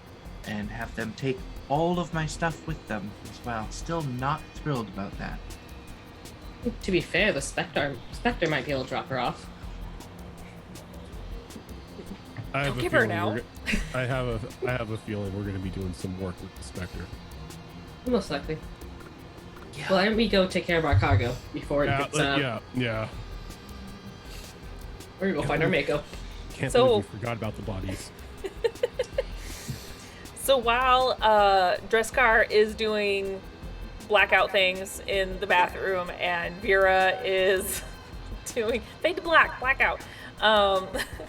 and have them take all of my stuff with them as well. Still not thrilled about that. To be fair, the Spectre might be able to drop her off. I have Don't a give her feeling an out. I have a feeling we're gonna be doing some work with the Spectre. Most likely. Yeah. Well, why don't we go take care of our cargo before it Yeah, gets. yeah. We're gonna go find our Mako. Can't So- believe we forgot about the bodies. So while Dresscar is doing blackout things in the bathroom and Vera is doing fade to blackout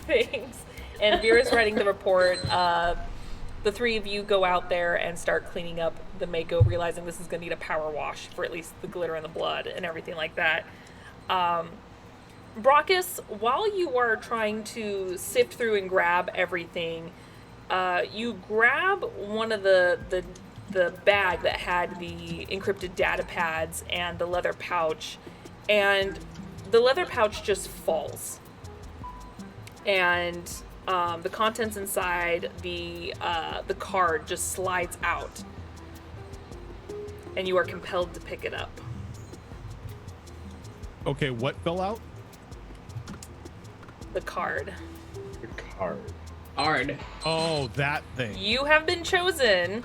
things, and Vera's writing the report, the three of you go out there and start cleaning up the Mako, realizing this is going to need a power wash for at least the glitter and the blood and everything like that. Brockus, while you are trying to sift through and grab everything, you grab one of the bag that had the encrypted data pads and the leather pouch, and the leather pouch just falls. And the contents inside the card just slides out, and you are compelled to pick it up. Okay, what fell out? the card. The card. Hard. Oh, that thing. You have been chosen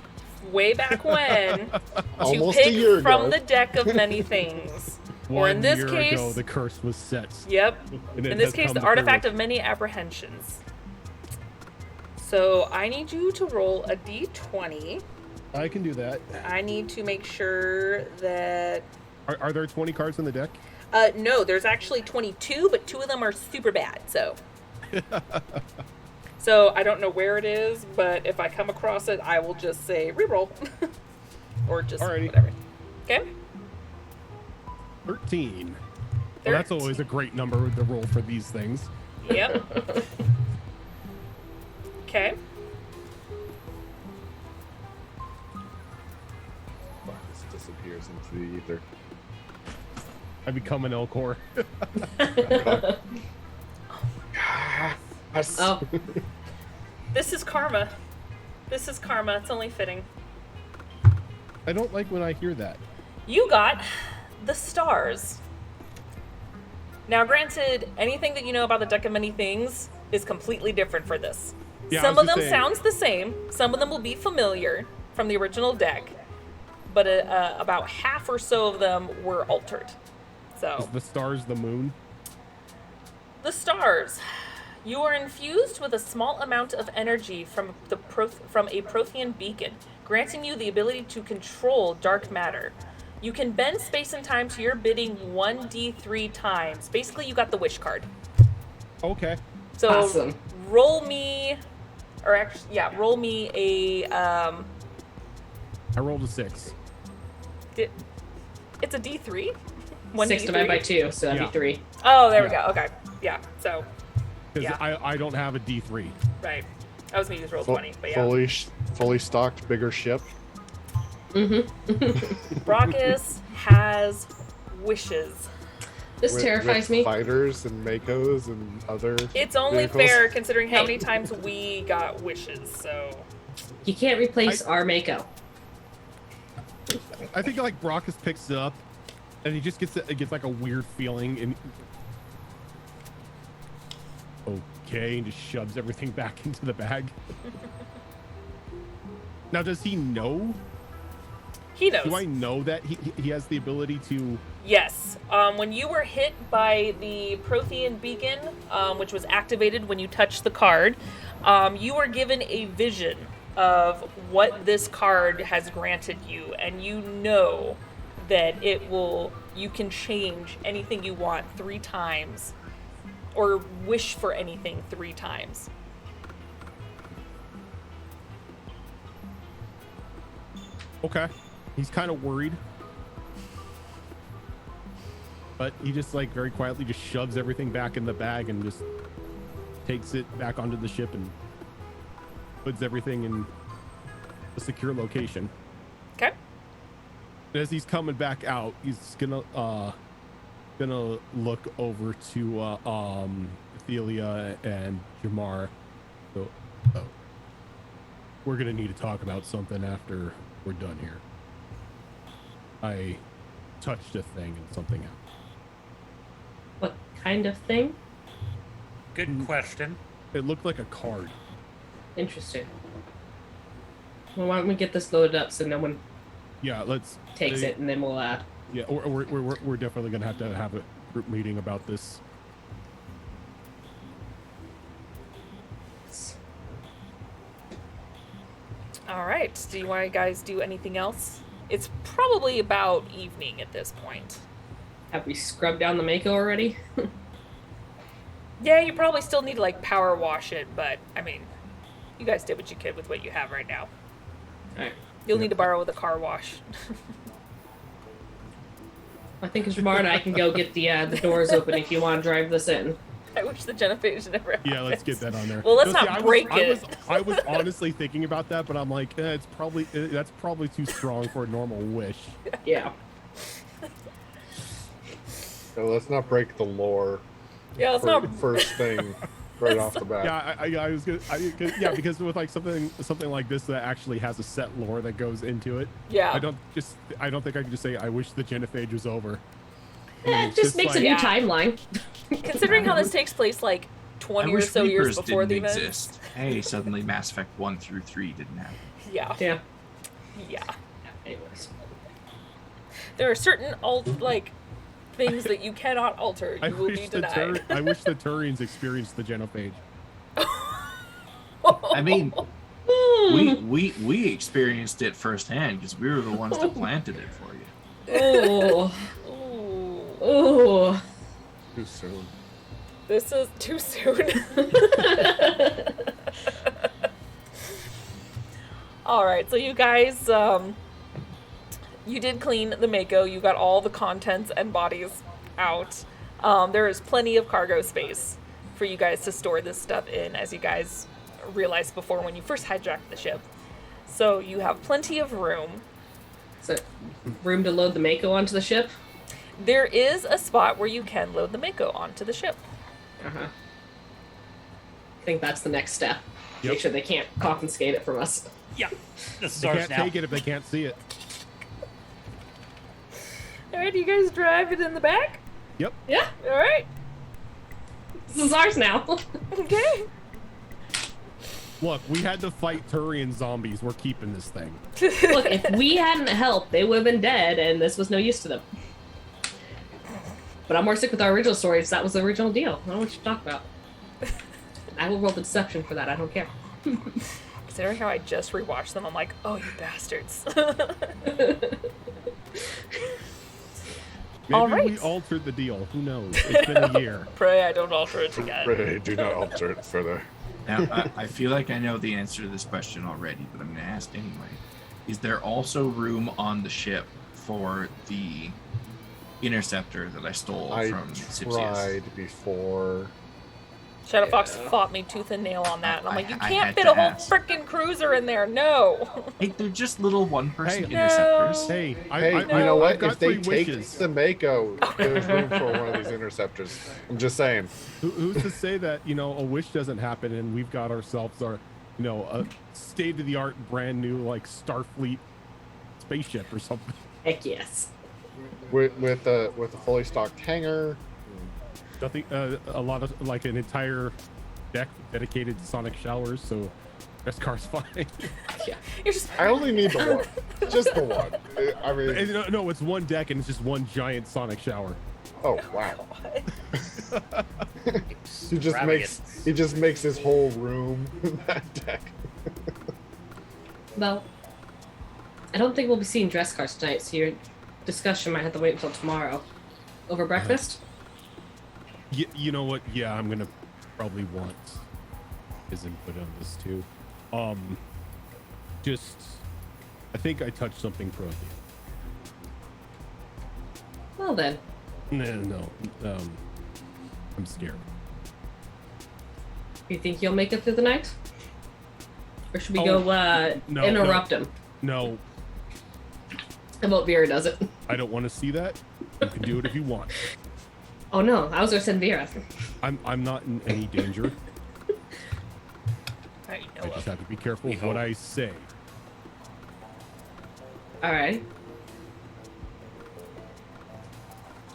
way back when to Almost a pick year from ago. the deck of many things. Or One in this year case, ago, the curse was set. yep. And it In this has case, come the to artifact of fruition. many apprehensions. So I need you to roll a d20. I can do that. I need to make sure that. Are there 20 cards in the deck? No, there's actually 22, but 2 of them are super bad. So. So I don't know where it is, but if I come across it, I will just say reroll, or just Alrighty. whatever. Okay. 13. Well, that's always a great number to roll for these things. Yep. Okay. This disappears into the ether. I become an Elcor. Yes. Oh, This is karma. This is karma. It's only fitting. I don't like when I hear that. You got the stars. Now, granted, anything that you know about the deck of many things is completely different for this. Yeah, I Some was of them just saying- sounds the same. Some of them will be familiar from the original deck, but about half or so of them were altered. Is So the stars the moon? the stars. You are infused with a small amount of energy from a Prothean beacon, granting you the ability to control dark matter. You can bend space and time to your bidding 1d3 times. Basically, you got the wish card. Okay. So Awesome. roll me, or actually, yeah, roll me a. I rolled a 6. It's a d3. One 6 D3? divided by 2, so that'd Yeah. be 3. Oh, there we Yeah. go. Okay, yeah. So Because Yeah. I don't have a D3. right, I was gonna use roll Fu- 20, but yeah. fully stocked, bigger ship. Brockus has wishes. This terrifies me. Fighters and Makos and other. It's only vehicles. fair considering how Hey. many times we got wishes. So You can't replace our Mako. I think like Brockus picks it up, and he just gets like a weird feeling, and okay, and just shoves everything back into the bag. Now, does he know? he knows. Do I know that he has the ability to? Yes. When you were hit by the Prothean beacon, which was activated when you touched the card, you were given a vision of what this card has granted you, and you know that you can change anything you want 3 times, or wish for anything 3 times. Okay, he's kind of worried, but he just like very quietly just shoves everything back in the bag and just takes it back onto the ship and puts everything in a secure location. Okay. And as he's coming back out, he's gonna look over to Thelia and Jamar. So, we're gonna need to talk about something after we're done here. I touched a thing and something happened. What kind of thing? Good question. It looked like a card. Interesting. Well, why don't we get this loaded up so no one Yeah, let's takes it, and then we'll add. Yeah, or we're definitely gonna have to have a group meeting about this. All right. Do you want to guys do anything else? It's probably about evening at this point. Have we scrubbed down the Mako already? Yeah, you probably still need to like power wash it, but I mean, you guys did what you could with what you have right now. Alright. You'll need to borrow the car wash. I think Jamar and I can go get the doors open if you want to drive this in. I wish the Genophage never happened. Yeah, let's get that on there. Well, let's No, see, not break it. I was honestly thinking about that, but I'm like, it's probably that's probably too strong for a normal wish. Yeah. So let's not break the lore. Yeah, it's not. First thing, right off the bat. Yeah, I was gonna, yeah, because with like something like this that actually has a set lore that goes into it. Yeah. I don't think I can just say I wish the Genophage was over. Eh, it It's just makes like- a new Yeah. timeline. Considering how this takes place like 20 I or wish so years Reapers before the didn't events. exist. Hey, suddenly Mass Effect 1 through 3 didn't happen. Yeah, Yeah. yeah. Anyways. There are certain things that you cannot alter. I You will wish be the denied. I wish the Turians experienced the genophage. I mean, we experienced it firsthand because we were the ones that planted it for you. Oh. Ooh, Oh. Too soon. this is too soon. All right, so you guys, you did clean the Mako. You got all the contents and bodies out. There is plenty of cargo space for you guys to store this stuff in, as you guys realized before when you first hijacked the ship. So you have plenty of room. So, room to load the Mako onto the ship? There is a spot where you can load the Mako onto the ship. Uh-huh. I think that's the next step. Make Yep. sure they can't confiscate it from us. Yeah, this is They ours can't now. take it if they can't see it. All right, you guys drive it in the back? Yep. Yeah, All right. this is ours now. Okay. Look, we had to fight Turian zombies. We're keeping this thing. Look, if we hadn't helped, they would have been dead, and this was no use to them. But I'm more sick with our original stories. That was the original deal. I don't know what you're talking about. I will roll the deception for that. I don't care. Considering how I just rewatched them, I'm like, oh, you bastards. Maybe All right. we altered the deal. Who knows? It's been a year. Pray I don't alter it again. Pray, do not alter it further. Now, I feel like I know the answer to this question already, but I'm going to ask anyway. Is there also room on the ship for the interceptor that I stole I from Sipsius? tried before. Shadow Fox Yeah. fought me tooth and nail on that, and I'm like, you I can't had fit to a whole ask. frickin' cruiser in there. No. Hey, they're just little one-person Hey. interceptors. Hey, Hey, you know no, what? I've got If they 3 take wishes. the Mako, there's room for one of these interceptors. I'm just saying. Who's to say that, a wish doesn't happen and we've got ourselves a state-of-the-art, brand new, Starfleet spaceship or something. Heck yes. With a fully stocked hangar. Nothing, a lot of, an entire deck dedicated to sonic showers, so Rescar's fine. You're just. I only need the one. Just the one. I mean, And no, it's one deck and it's just one giant sonic shower. oh wow. He just Extravagance. makes his whole room that deck. Well, I don't think we'll be seeing dress cars tonight, so your discussion might have to wait until tomorrow. Over breakfast? You know what? Yeah, I'm gonna probably want his input on this too. I think I touched something probing. Well then. No. I'm scared. You think you'll make it through the night? Or should we Oh, go no, interrupt him? No, How about Vera does it? I don't want to see that. You can do it if you want. Oh no, I was gonna send Vera. I'm not in any danger. I I know just of. have to be careful We of what hope. I say. Alright.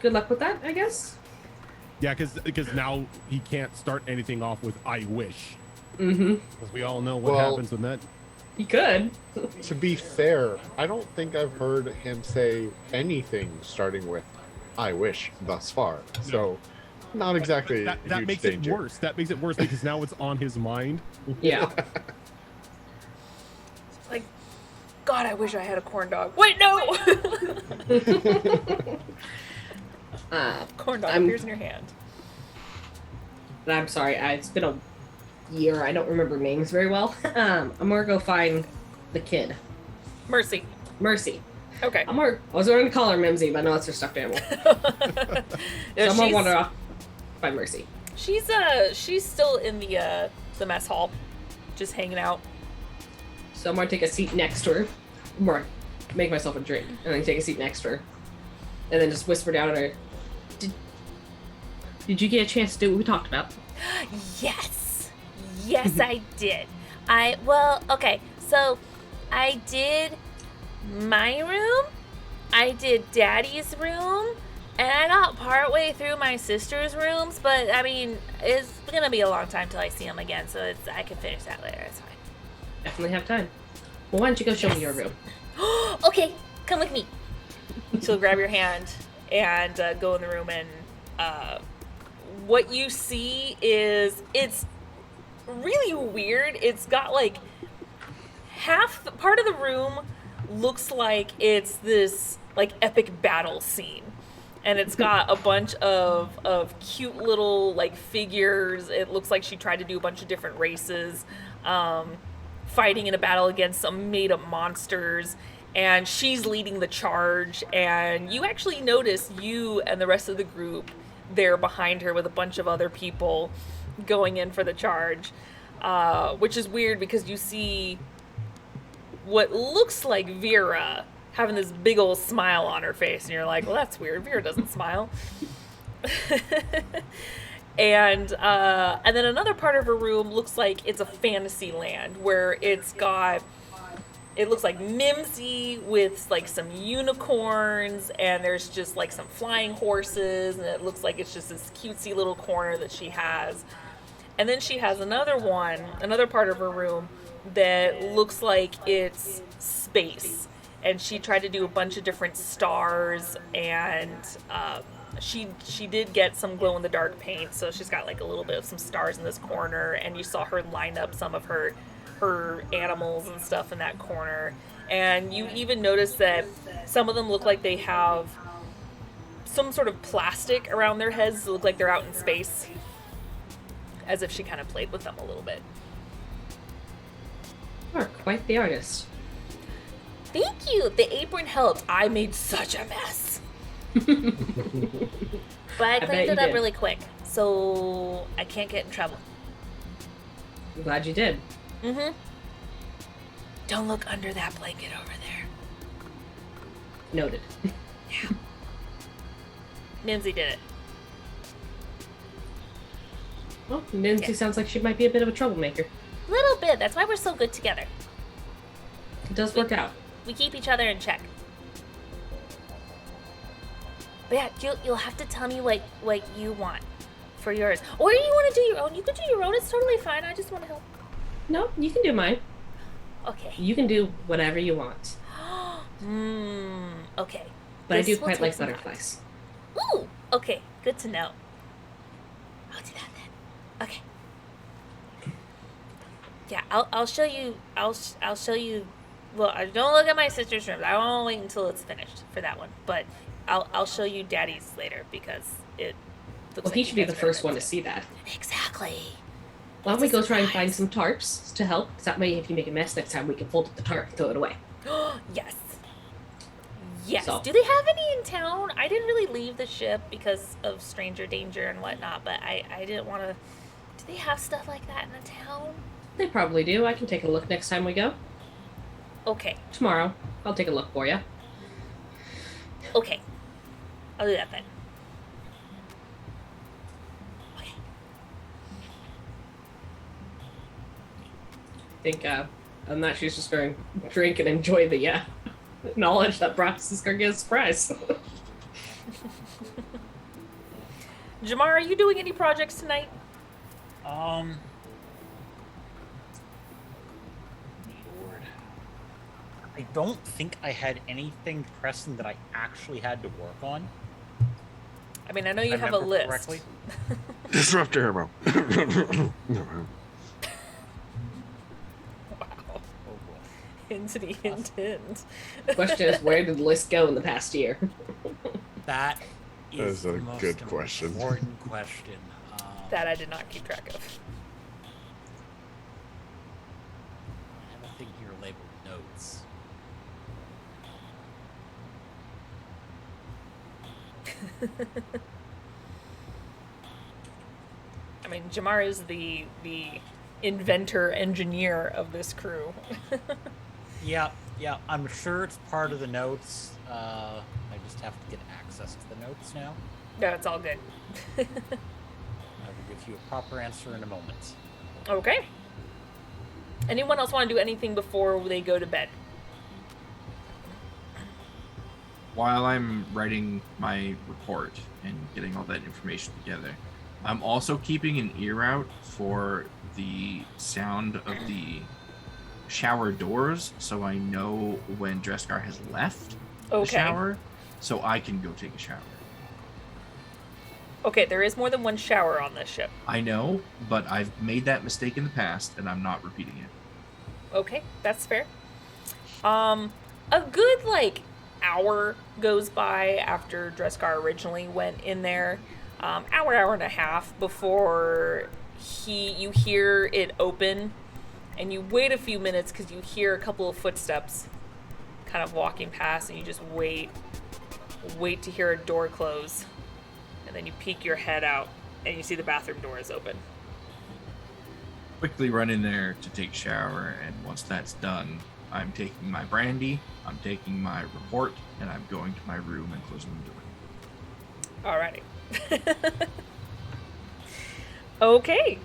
Good luck with that, I guess. Yeah, because now he can't start anything off with "I wish," Mm-hmm. because we all know what Well- happens when that. You could. To be fair, I don't think I've heard him say anything starting with "I wish" thus far. So, not exactly That a huge makes danger. it worse. That makes it worse because now it's on his mind. Yeah. Like, God, I wish I had a corn dog. Wait, no! Corn dog I'm- appears in your hand. But I'm sorry, it's been a year. I don't remember names very well. I'm gonna go find the kid. Mercy. Mercy. Okay. I was going to call her Mimsy, but no, it's her stuffed animal. Yeah, So I'm gonna wander off by Mercy. she's still in the mess hall, just hanging out. So I'm gonna take a seat next to her. Or make myself a drink, and then take a seat next to her. And then just whisper down at her. Did you get a chance to do what we talked about? Yes. Yes, I did. Okay. So I did my room. I did Daddy's room. And I got partway through my sister's rooms, but I mean, it's gonna be a long time till I see them again, so I can finish that later. It's fine. Definitely have time. Well, why don't you go show me your room? Okay, come with me. She'll grab your hand and go in the room, and what you see is it's really weird. It's got like part of the room looks like it's this like epic battle scene, and it's got a bunch of cute little like figures. It looks like she tried to do a bunch of different races, fighting in a battle against some made up monsters, and she's leading the charge. And you actually notice you and the rest of the group there behind her with a bunch of other people going in for the charge, which is weird because you see what looks like Vera having this big old smile on her face, and you're like, well, that's weird. Vera doesn't smile. And then another part of her room looks like it's a fantasy land where it looks like Mimsy with like some unicorns, and there's just like some flying horses, and it looks like it's just this cutesy little corner that she has. And then she has another part of her room that looks like it's space, and she tried to do a bunch of different stars, and she did get some glow in the dark paint, so she's got like a little bit of some stars in this corner, and you saw her line up some of her animals and stuff in that corner. And you even notice that some of them look like they have some sort of plastic around their heads to look like they're out in space, as if she kind of played with them a little bit. You are quite the artist. Thank you. The apron helped. I made such a mess. But I bet cleaned you it up did. really quick, so I can't get in trouble. I'm glad you did. Mm-hmm. Don't look under that blanket over there. Noted. Mimsy did it. Well, Nancy sounds like she might be a bit of a troublemaker. Little bit. That's why we're so good together. It does work out. We keep each other in check. But yeah, you'll have to tell me what you want for yours. Or you want to do your own. You can do your own. It's totally fine. I just want to help. No, you can do mine. Okay. You can do whatever you want. Okay. But I This do will quite take like some butterflies. time. Ooh. Okay. Good to know. I'll do that then. Okay. Yeah, I'll show you. I'll show you. Well, don't look at my sister's room. I won't wait until it's finished for that one. But I'll show you Daddy's later because it. Looks Well, like he you should be guys the are first one to into see that. it. Exactly. Why don't we It's a go try and find surprise. some tarps to help? Because that way, if you make a mess next time, we can fold up the tarp and throw it away. Yes. Yes. So- Do they have any in town? I didn't really leave the ship because of stranger danger and whatnot, but I didn't want to. Do they have stuff like that in the town? They probably do. I can take a look next time we go. Okay. Tomorrow. I'll take a look for you. Okay. I'll do that then. Okay. I think, on that, she's just going to drink and enjoy the, knowledge that Brox is going to get a surprise. Jamar, are you doing any projects tonight? Lord. I don't think I had anything pressing that I actually had to work on. I mean, I know if you I have a remember list. correctly. Disruptor ammo. Wow. Oh boy. Into the intent. Question is, where did the list go in the past year? That is the a most good question. Important question. That I did not keep track of. I have a thing here labeled notes. I mean, Jamar is the inventor engineer of this crew. Yeah, I'm sure it's part of the notes. I just have to get access to the notes now. No, it's all good. I will give you a proper answer in a moment. Okay. Anyone else want to do anything before they go to bed? while I'm writing my report and getting all that information together, I'm also keeping an ear out for the sound of the shower doors, so I know when Dreskar has left the shower, so I can go take a shower. Okay, there is more than one shower on this ship. I know, but I've made that mistake in the past, and I'm not repeating it. Okay, that's fair. A good, like, hour goes by after Dreskar originally went in there. Hour and a half before you hear it open, and you wait a few minutes because you hear a couple of footsteps kind of walking past, and you just wait to hear a door close. And then you peek your head out, and you see the bathroom door is open. Quickly run in there to take a shower, and once that's done, I'm taking my brandy, I'm taking my report, and I'm going to my room and closing the door. Alrighty. Okay.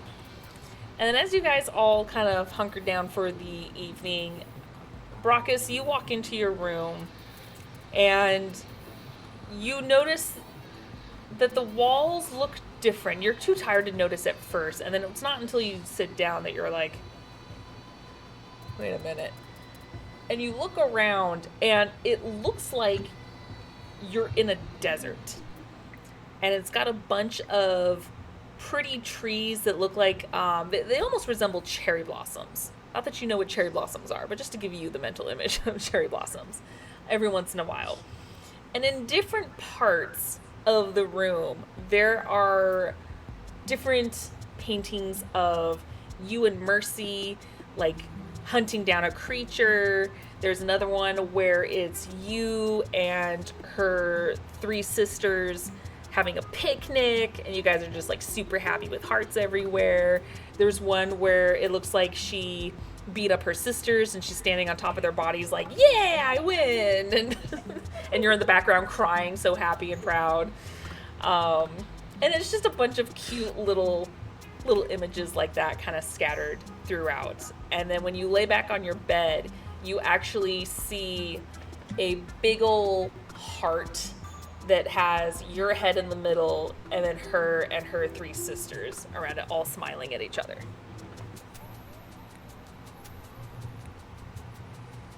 And then as you guys all kind of hunker down for the evening, Brockus, you walk into your room, and you notice that the walls look different. You're too tired to notice at first, and then it's not until you sit down that you're like, wait a minute. And you look around, and it looks like you're in a desert. And it's got a bunch of pretty trees that look like, they almost resemble cherry blossoms. Not that you know what cherry blossoms are, but just to give you the mental image of cherry blossoms every once in a while. And in different parts of the room, there are different paintings of you and Mercy, like, hunting down a creature. There's another one where it's you and her 3 sisters having a picnic, and you guys are just, like, super happy with hearts everywhere. There's one where it looks like she beat up her sisters, and she's standing on top of their bodies like, yeah, I win! And, and you're in the background crying, so happy and proud. And it's just a bunch of cute little images like that kind of scattered throughout. And then when you lay back on your bed, you actually see a big ol' heart that has your head in the middle, and then her and her 3 sisters around it, all smiling at each other.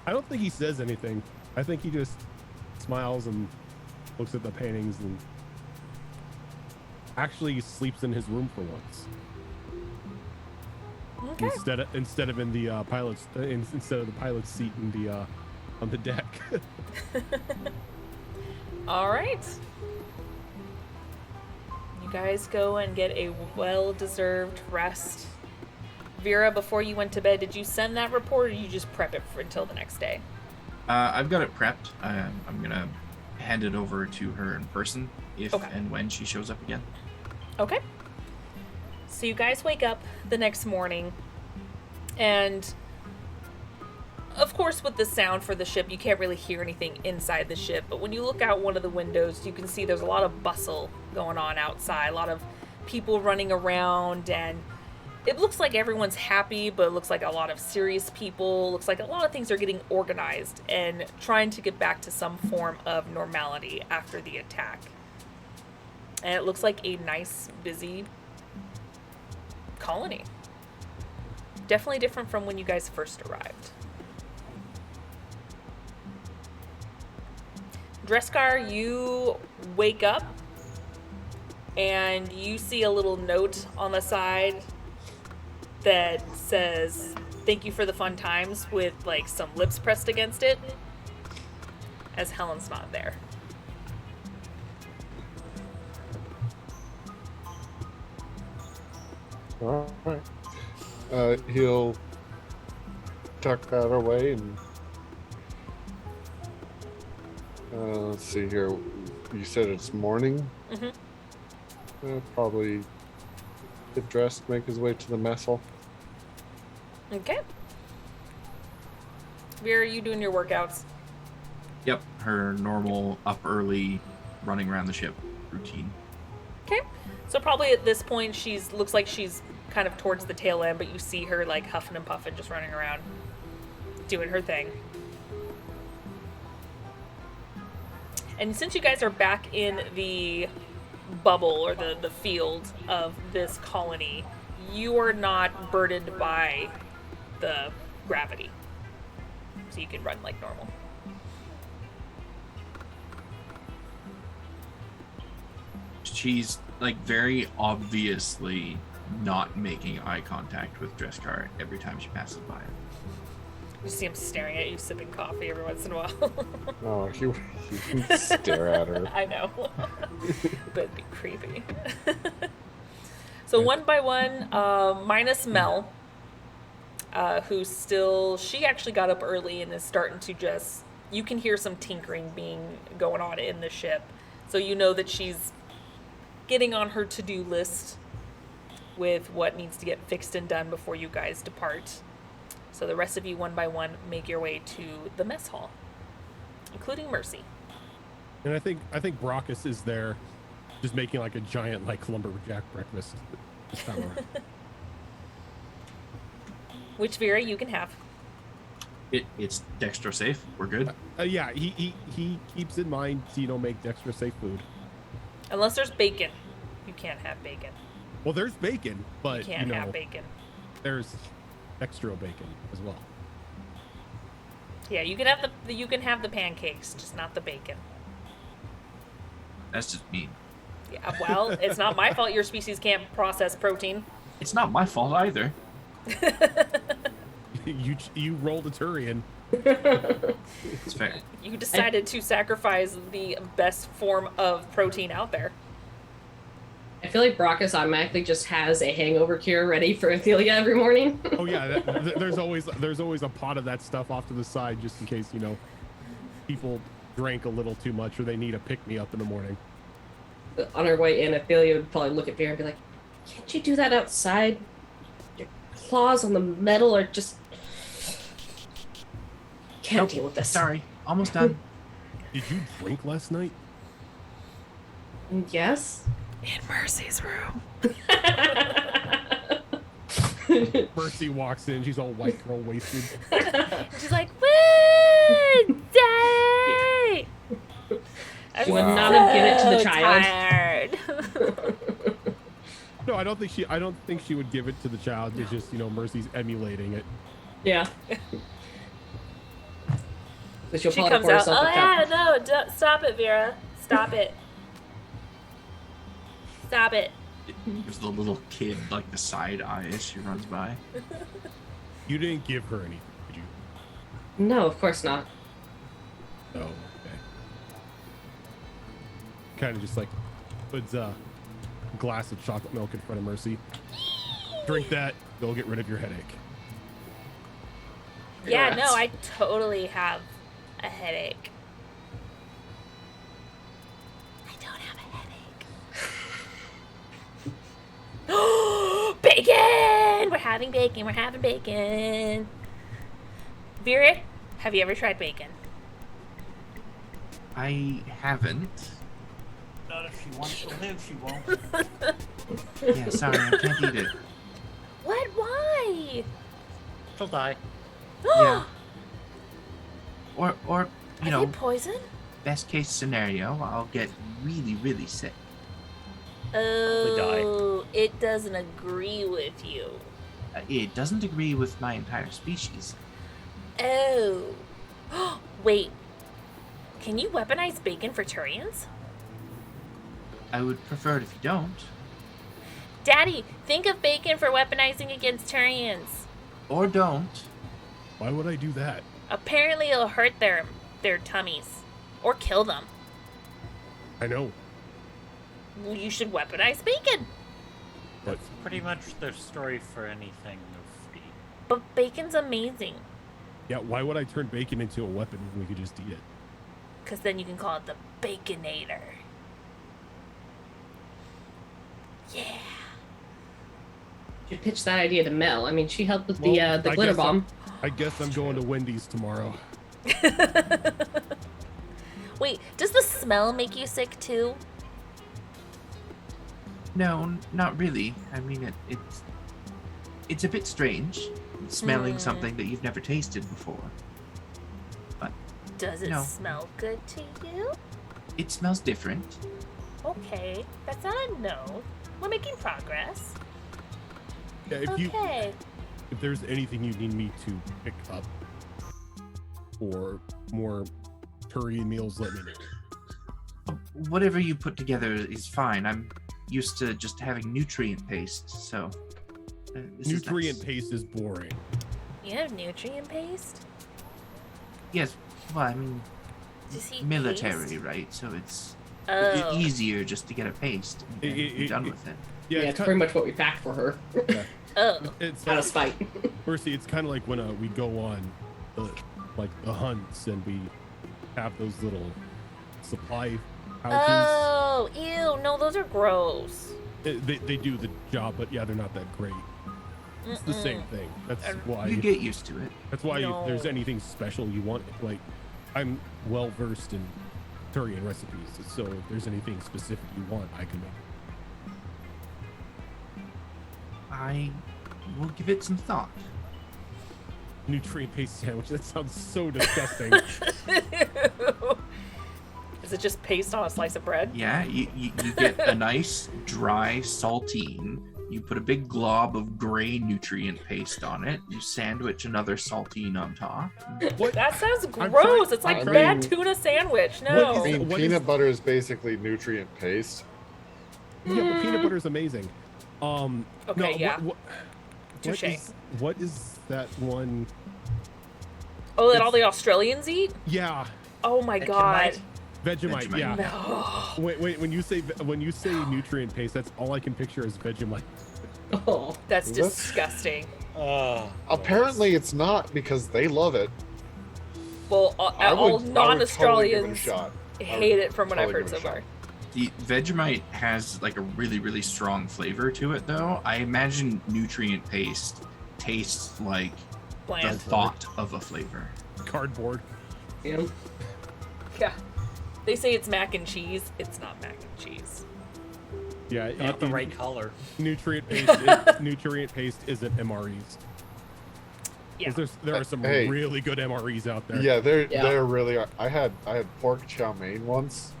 I don't think he says anything. I think he just smiles and looks at the paintings and actually sleeps in his room for once. Okay. Instead of in the pilot's instead of the pilot's seat in the on the deck. All right. You guys go and get a well-deserved rest. Vera, before you went to bed, did you send that report, or you just prep it until the next day? I've got it prepped. I'm gonna hand it over to her in person if and when she shows up again. Okay. So you guys wake up the next morning, and of course with the sound for the ship, you can't really hear anything inside the ship, but when you look out one of the windows, you can see there's a lot of bustle going on outside, a lot of people running around, and it looks like everyone's happy, but it looks like a lot of serious people. It looks like a lot of things are getting organized and trying to get back to some form of normality after the attack. And it looks like a nice, busy colony. Definitely different from when you guys first arrived. Dreskar, you wake up and you see a little note on the side that says, "Thank you for the fun times," with like some lips pressed against it, as Helen's not there. All right. He'll tuck that away and let's see here. You said it's morning? Mm-hmm. Probably get dressed, make his way to the mess hall. Okay. Vera, are you doing your workouts? Yep, her normal up early, running around the ship routine. Okay. So probably at this point, looks like she's kind of towards the tail end, but you see her like huffing and puffing, just running around, doing her thing. And since you guys are back in the bubble or the field of this colony, you are not burdened by the gravity. So you can run like normal. She's like very obviously not making eye contact with Dreskar every time she passes by. You see him staring at you, sipping coffee every once in a while. Oh, he can stare at her. I know. But it'd be creepy. So one by one, minus Mel, who's still, she actually got up early and is starting to just, you can hear some tinkering going on in the ship. So you know that she's getting on her to-do list with what needs to get fixed and done before you guys depart. So the rest of you, one by one, make your way to the mess hall, including Mercy. And I think Brockus is there, just making like a giant like lumberjack breakfast this time around. Which Vera you can have. It's Dextro safe. We're good. Yeah, he keeps in mind to make Dexter safe food. Unless there's bacon. You can't have bacon. Well, there's bacon, but You can't have bacon. there's extra bacon as well. Yeah, you can have the pancakes, just not the bacon. That's just mean. Yeah, well, it's not my fault your species can't process protein. It's not my fault either. You rolled a Turian. It's fair. You decided to sacrifice the best form of protein out there. I feel like Brockus automatically just has a hangover cure ready for Athelia every morning. Oh yeah, there's always a pot of that stuff off to the side just in case people drank a little too much or they need a pick me up in the morning. On her way in, Athelia would probably look at Vera and be like, "Can't you do that outside? Your claws on the metal are just can't deal with this." Sorry, almost done. Did you drink last night? Yes. In Mercy's room. Mercy walks in. She's all white girl wasted. She's like, "Woo! Day!" She would not have given it to the child. Tired. No, I don't think she would give it to the child. It's just Mercy's emulating it. Yeah. So she'll She probably comes pour out. herself Oh a yeah, cup. no, stop it, Vera. Stop it. Stop it. Gives the little kid like the side eye as she runs by. You didn't give her anything, did you? No, of course not. Oh, okay. Kind of just like puts a glass of chocolate milk in front of Mercy. Drink that. They'll get rid of your headache. Yeah, Congrats. no, I totally have a headache. I don't have a headache. Bacon! We're having bacon. We're having bacon. Vera, have you ever tried bacon? I haven't. Not if she wants to live, she won't. Yeah, sorry, I can't eat it. What? Why? She'll die. Yeah. Or Are they poison? best case scenario, I'll get really, really sick. Oh, it doesn't agree with you. It doesn't agree with my entire species. Oh. Wait. Can you weaponize bacon for Turians? I would prefer it if you don't. Daddy, think of bacon for weaponizing against Turians. Or don't. Why would I do that? Apparently it'll hurt their tummies. Or kill them. I know. Well, you should weaponize bacon. But Pretty much their story for anything of speed. But bacon's amazing. yeah, why would I turn bacon into a weapon when we could just eat it? Because then you can call it the Baconator. Yeah. You should pitch that idea to Mel. I mean, she helped with Well, the I glitter guess bomb. I guess I'm going to Wendy's tomorrow. Wait, does the smell make you sick too? No, not really. I mean, it's a bit strange, smelling something that you've never tasted before. Does it No. smell good to you? It smells different. Okay, that's not a no. We're making progress. Yeah, Okay. if there's anything you need me to pick up or more Turian meals, let me know. Whatever you put together is fine. I'm used to just having nutrient paste, so this is Nutrient nice. paste is boring. You have nutrient paste? Yes, well, I mean, Does he military, paste? right? So it's Oh. easier just to get a paste and be done with it. Yeah, Yeah, it's pretty much what we packed for her. Oh. it's Out of spite. Mercy, it's kind of like when we go on the hunts and we have those little supply pouches. Oh, ew. No, those are gross. They do the job, but yeah, they're not that great. It's the same thing. That's why. You get used to it. That's why No. if there's anything special you want, like I'm well versed in Turian recipes, so if there's anything specific you want, I can make it. I will give it some thought. Nutrient paste sandwich. That sounds so disgusting. Is it just paste on a slice of bread? Yeah, you get a nice dry saltine. You put a big glob of gray nutrient paste on it. You sandwich another saltine on top. That sounds I'm gross. trying- It's like I bad mean- tuna sandwich. I No. mean, What peanut is- butter is basically nutrient paste. Yeah, but peanut butter is amazing. Okay, no, yeah. What Touche. what is that one? Oh, that all the Australians eat? Yeah, Oh my god. Vegemite. Vegemite. Yeah. No. Wait, when you say nutrient paste, that's all I can picture is Vegemite. Oh, That's Is that- disgusting. Apparently, it's not because they love it. Well, I would all totally give it a non-Australians shot. hate it from what I've totally heard give so it a far. The Vegemite has like a really, really strong flavor to it, though. I imagine nutrient paste tastes like the Bland. thought of a flavor. Cardboard. yeah. Yeah. They say it's mac and cheese. It's not mac and cheese. Yeah, Not the right color. nutrient paste. Nutrient paste isn't MREs. Yeah. There are some Hey. really good MREs out there. Yeah, Yeah. they're really. I had pork chow mein once.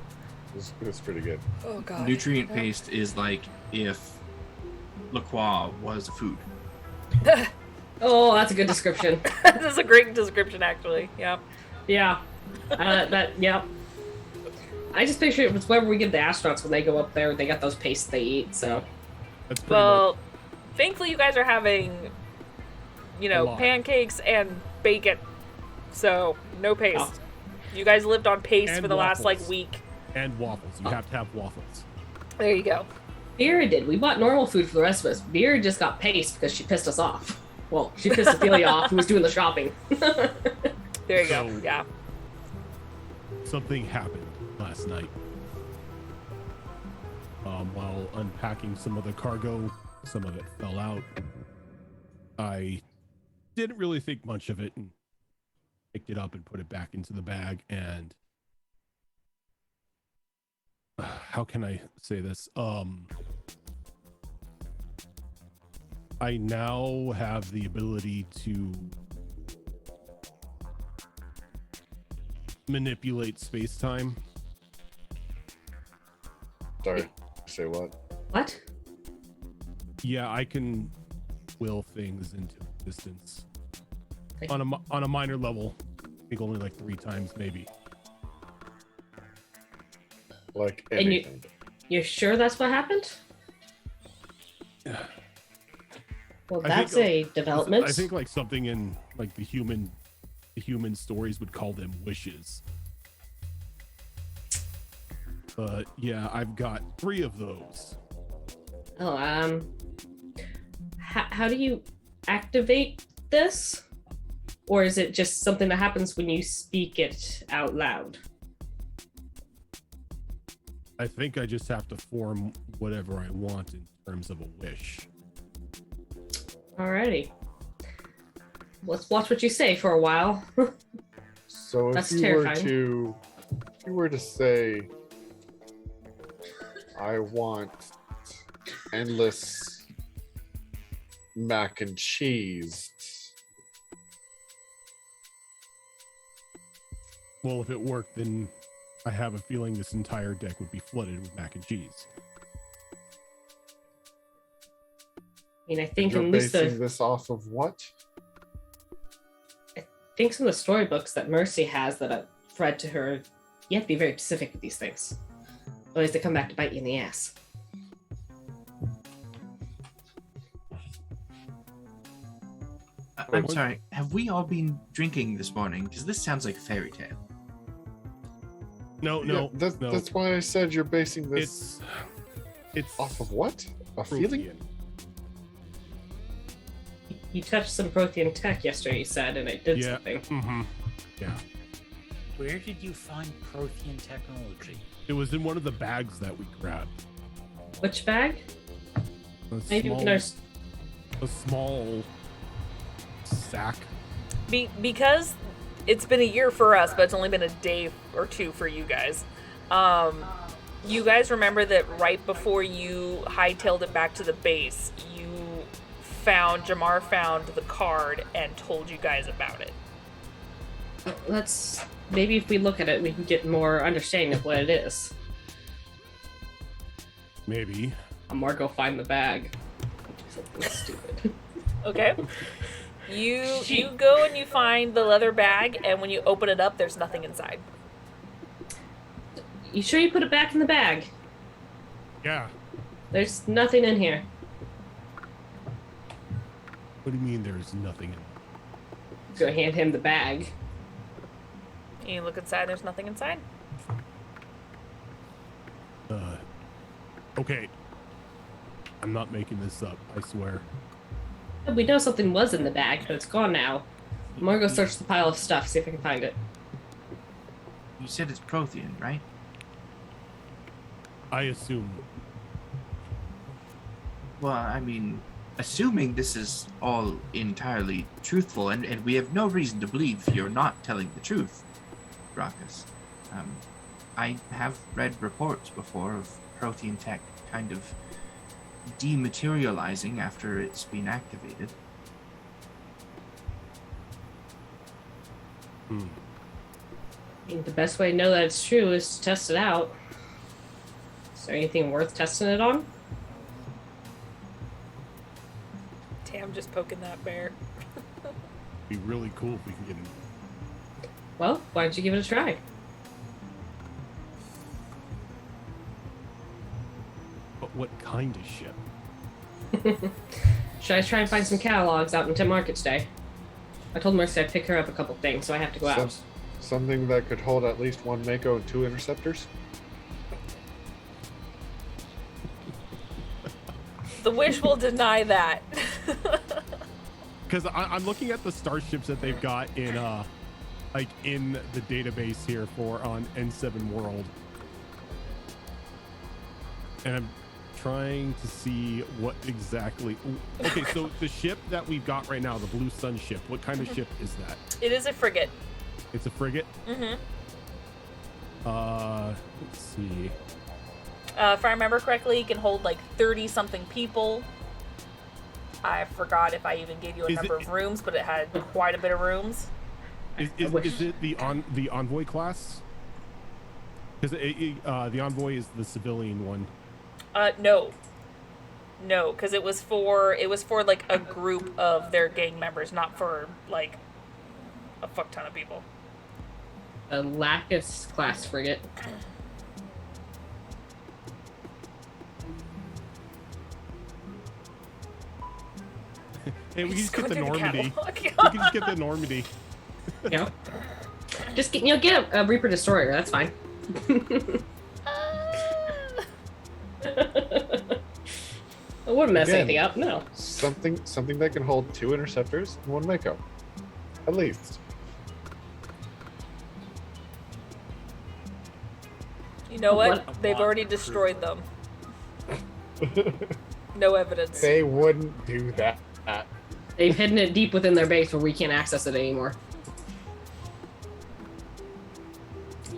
It was pretty good. Oh god. Nutrient paste is like if La Croix was a food. Oh, that's a good description. That's a great description, actually. Yeah. Yeah. Yeah. I just picture it was wherever we give the astronauts when they go up there, they got those pastes they eat, so. That's pretty Well, thankfully you guys are having, A lot. pancakes and bacon, so no paste. Oh. You guys lived on paste And for the last waffles. week. much. And waffles. You have to have waffles. There you go. Vera did. We bought normal food for the rest of us. Vera just got paste because she pissed us off. Well, she pissed Ophelia off, who was doing the shopping. There you go. So- Yeah. Something happened last night. While unpacking some of the cargo, some of it fell out. I didn't really think much of it and picked it up and put it back into the bag. And how can I say this? I now have the ability to manipulate space-time. Sorry, say what? What? Yeah, I can will things into existence Okay. on a minor level. I think only like 3 times, maybe. Like And you- anything. You sure that's what happened? Well, I that's think- a development. I think like something in like the human stories would call them wishes. But yeah, I've got 3 of those. Oh, how do you activate this? Or is it just something that happens when you speak it out loud? I think I just have to form whatever I want in terms of a wish. Alrighty. Let's watch what you say for a while. So That's if terrifying. you were to say, I want endless mac and cheese. Well, if it worked, then I have a feeling this entire deck would be flooded with mac and cheese. I mean, I think You're at least basing this off of what? think some of the storybooks that Mercy has that I've read to her, you have to be very specific with these things. Otherwise, they come back to bite you in the ass. I'm sorry, have we all been drinking this morning? Because this sounds like a fairy tale. No, Yeah, no. that's why I said you're basing this It's off of what? A feeling? Prothean. You touched some Prothean tech yesterday, you said, and it did Yeah. something. Mm-hmm. Yeah. Where did you find Prothean technology? It was in one of the bags that we grabbed. Which bag? A Maybe we small, can a small sack. Because it's been a year for us, but it's only been a day or two for you guys. You guys remember that right before you hightailed it back to the base, Jamar found the card and told you guys about it. Let's maybe if we look at it, we can get more understanding of what it is. Maybe. I'm more go find the bag. Do something stupid. Okay. You go and you find the leather bag, and when you open it up, there's nothing inside. You sure you put it back in the bag? Yeah. There's nothing in here. What do you mean there's nothing in Go hand him the bag. You look inside, there's nothing inside. Okay. I'm not making this up, I swear. We know something was in the bag, but it's gone now. I'm gonna go search the pile of stuff, see if I can find it. You said it's Prothean, right? I assume. Well, I mean, assuming this is all entirely truthful, and we have no reason to believe you're not telling the truth, Gracchus. I have read reports before of Prothean tech kind of dematerializing after it's been activated. I think the best way to know that it's true is to test it out. Is there anything worth testing it on? Tam just poking that bear. Be really cool if we can get in. Well, why don't you give it a try? But what kind of ship? Should I try and find some catalogs out in Tim Market today? I told Mercy I'd pick her up a couple things, so I have to go out. Something that could hold at least one Mako and 2 interceptors? The wish will deny that. Because I'm looking at the starships that they've got in in the database here for on N7 World, and I'm trying to see what exactly. Okay, so the ship that we've got right now, the Blue Sun ship, what kind of ship is that? It is a frigate. It's a frigate. Mm-hmm. Let's see. If I remember correctly, it can hold like 30-something people. I forgot if I even gave you a Is number it- of rooms, but it had quite a bit of rooms. Is it the Envoy class? Because the Envoy is the civilian one. No, because it was for like a group of their gang members, not for like a fuck ton of people. A Lacus class frigate. Hey, we can just get Going the through Normandy. catalog. We can just get the Normandy. You know? Just get a Reaper Destroyer, that's fine. I wouldn't mess Again. anything up, no. Something that can hold 2 interceptors and 1 Mako. At least. You know what? What? They've already destroyed them. No evidence. They wouldn't do that. They've hidden it deep within their base where we can't access it anymore.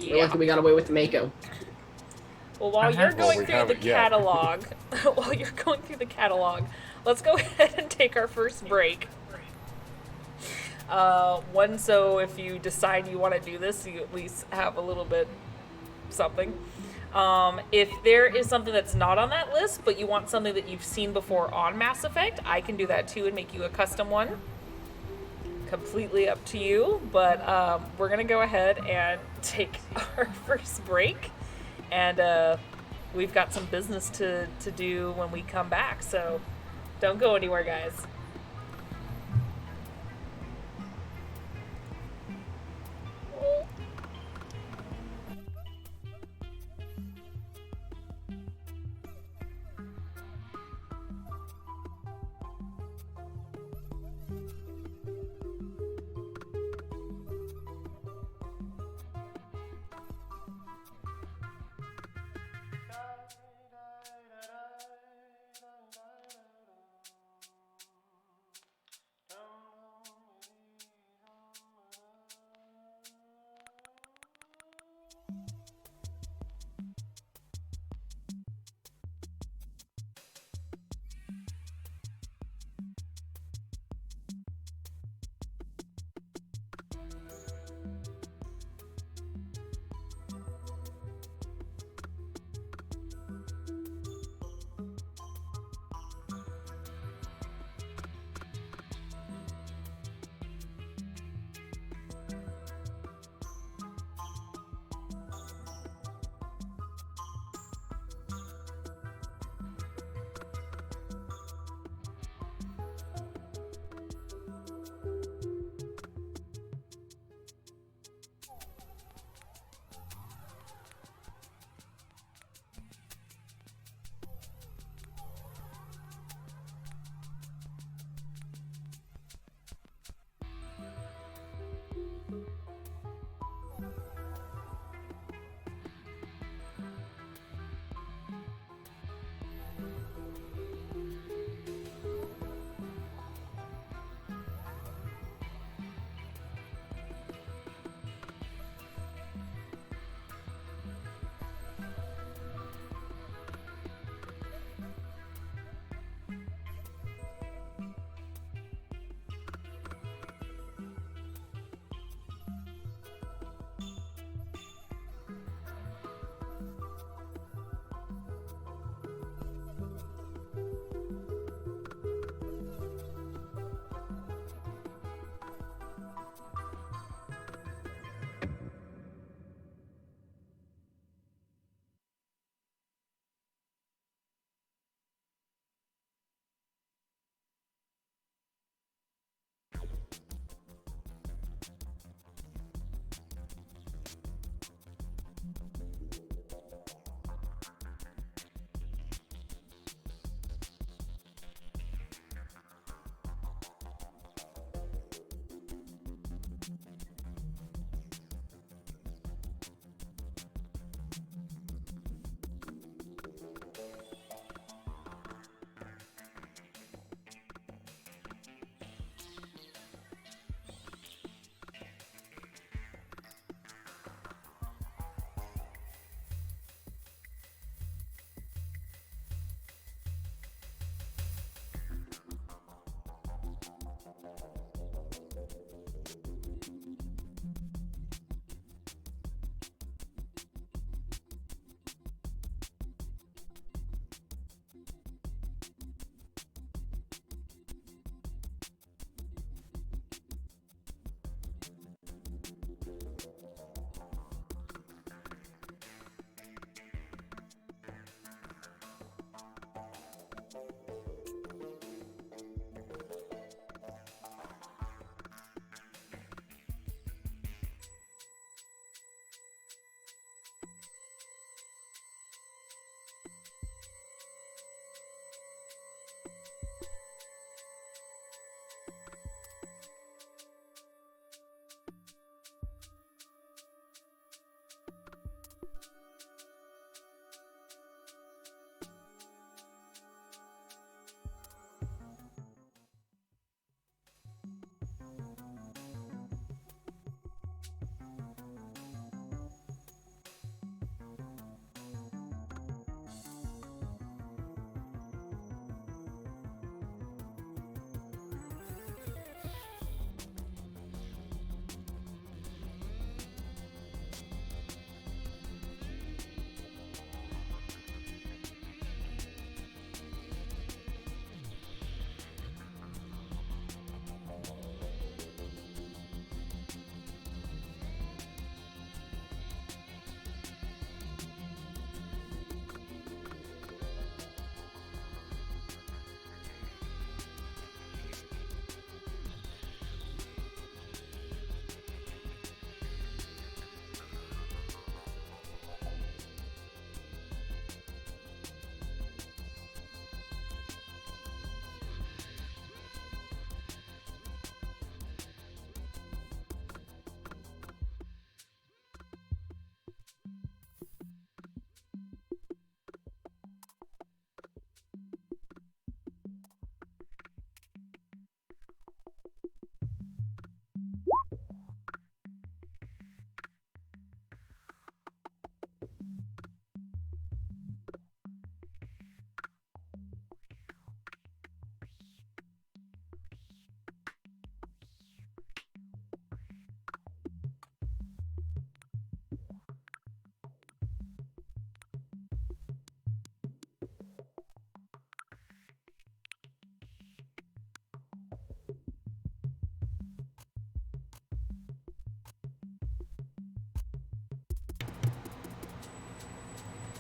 We're lucky we got away with the Mako. Well, while you're going we through the haven't yet. catalog, let's go ahead and take our first break. So if you decide you want to do this, you at least have a little bit something. If there is something that's not on that list, but you want something that you've seen before on Mass Effect, I can do that too and make you a custom one. Completely up to you, but we're gonna go ahead and take our first break, and we've got some business to do when we come back, so don't go anywhere, guys.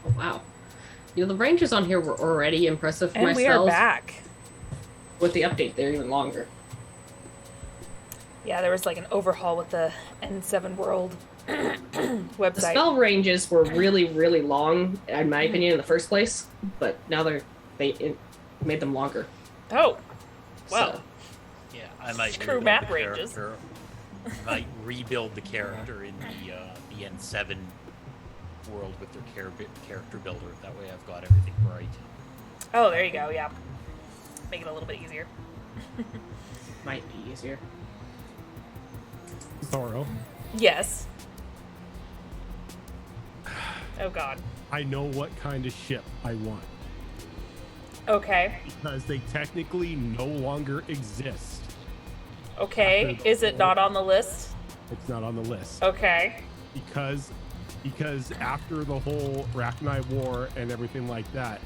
Oh, wow. You know, the ranges on here were already impressive for And my we are spells. back. With the update, they're even longer. Yeah, there was like an overhaul with the N7 World The website. spell ranges were really, really long, in my opinion, in the first place. But now it made them longer. Oh, well. So, Yeah, I might Screw rebuild map the ranges. character. I might rebuild the character in the N7 world with their character builder. That way I've got everything right. Oh, there you go. Yeah, make it a little bit easier. might be easier. Thorough. Yes. Oh God. I know what kind of ship I want Okay. because they technically no longer exist. Okay. Is it not on the list? It's not on the list Okay. because after the whole Rachni War and everything like that,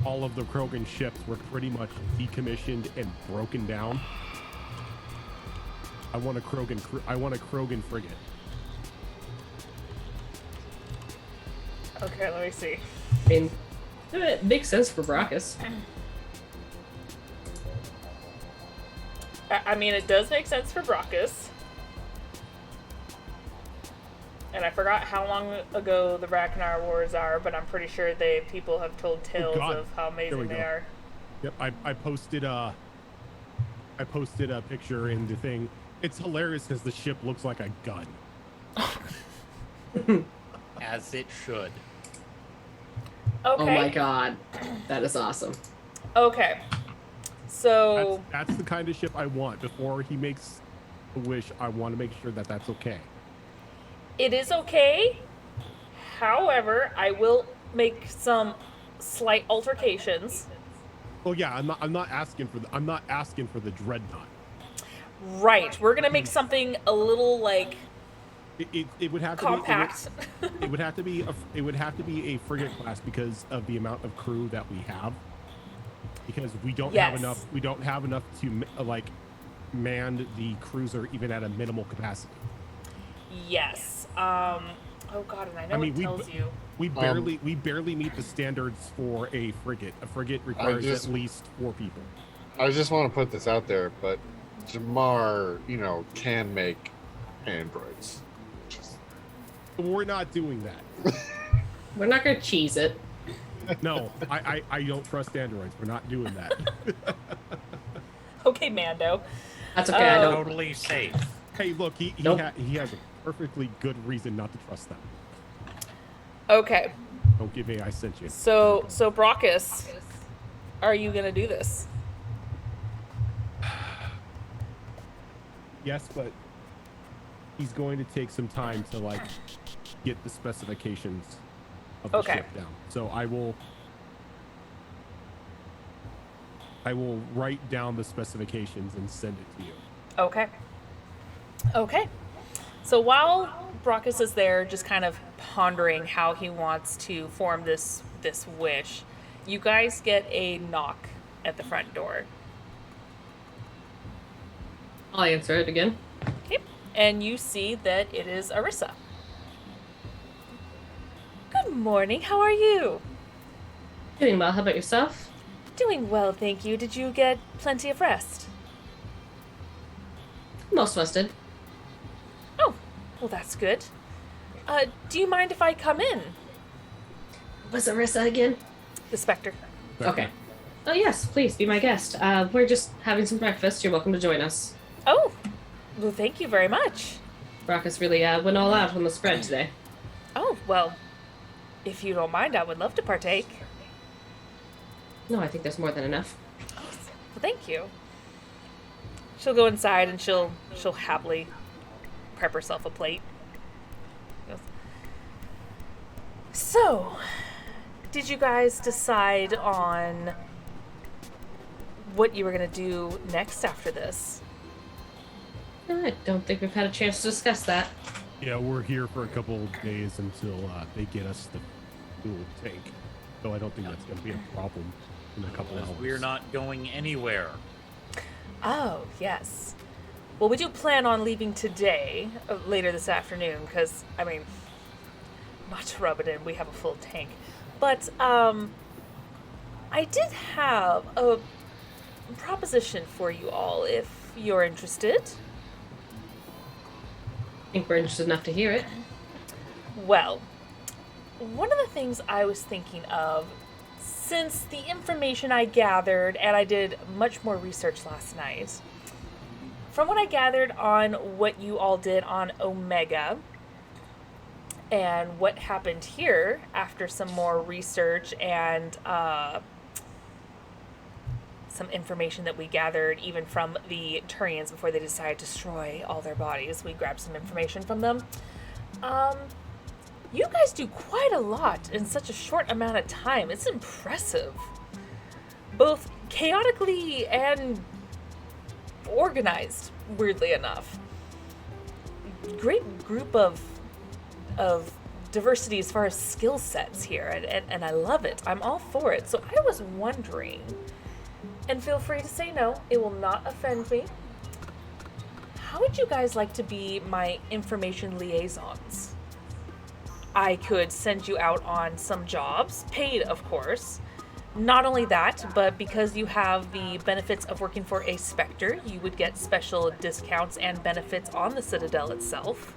all of the Krogan ships were pretty much decommissioned and broken down. I want a Krogan frigate. Okay. Let me see. I mean, it makes sense for Brachus. I mean, it does make sense for Brachus. And I forgot how long ago the Ragnar Wars are, but I'm pretty sure people have told tales God. of how There amazing we they go. are. Yep, I posted a picture in the thing. It's hilarious because the ship looks like a gun. As it should. Okay. Oh my god. That is awesome. Okay. So That's the kind of ship I want. Before he makes a wish, I want to make sure that that's okay. it is okay. However, I will make some slight altercations. Oh yeah, I'm not asking for the dreadnought. Right. We're gonna make something a little like It would have to compact. be it would have to be a frigate class because of the amount of crew that we have. Because we don't Yes. have enough to like man the cruiser even at a minimal capacity. Yes. Oh God, and I know it tells you. We barely meet the standards for a frigate. A frigate requires just- at least 4 people. I just want to put this out there, but Jamar, can make androids. Just- We're not doing that. We're not gonna cheese it. No, I don't trust androids. We're not doing that. Okay, Mando. That's okay. I don't. Totally safe. Hey, look, he Nope. he has a perfectly good reason not to trust them. Okay. Don't give me I sent you. So Brachus, are you gonna do this? Yes, but he's going to take some time to like get the specifications of the Okay. ship down. So I will write down the specifications and send it to you. Okay. Okay. So while Brachus is there, just kind of pondering how he wants to form this wish, you guys get a knock at the front door. I'll answer it again. Okay. And you see that it is Arissa. Good morning. How are you? Doing well. How about yourself? Doing well, thank you. Did you get plenty of rest? Most of us did. Oh, well, that's good. Do you mind if I come in? Was Arissa again? The Spectre. Okay. Oh yes, please be my guest. We're just having some breakfast. You're welcome to join us. Oh, well, thank you very much. Brachus really went all out on the spread today. Oh, well, if you don't mind, I would love to partake. No, I think there's more than enough. Well, thank you. She'll go inside and she'll happily prep herself a plate. Goes, so, did you guys decide on what you were gonna do next after this? I don't think we've had a chance to discuss that. Yeah, we're here for a couple of days until they get us the fuel tank. So I don't think that's going to be a problem in a couple of hours. We're not going anywhere. Oh, yes. Well, we do plan on leaving today, later this afternoon, because, I mean, not rub it in. We have a full tank. But I did have a proposition for you all if you're interested. I think we're interested enough to hear it. Well, one of the things I was thinking of, since the information I gathered, and I did much more research last night, from what I gathered on what you all did on Omega, and what happened here after some more research and some information that we gathered even from the Turians before they decided to destroy all their bodies. We grabbed some information from them. You guys do quite a lot in such a short amount of time. It's impressive. Both chaotically and organized, weirdly enough. Great group of diversity as far as skill sets here, and I love it. I'm all for it. So I was wondering, and feel free to say no, it will not offend me. How would you guys like to be my information liaisons? I could send you out on some jobs, paid of course. Not only that, but because you have the benefits of working for a Spectre, you would get special discounts and benefits on the Citadel itself.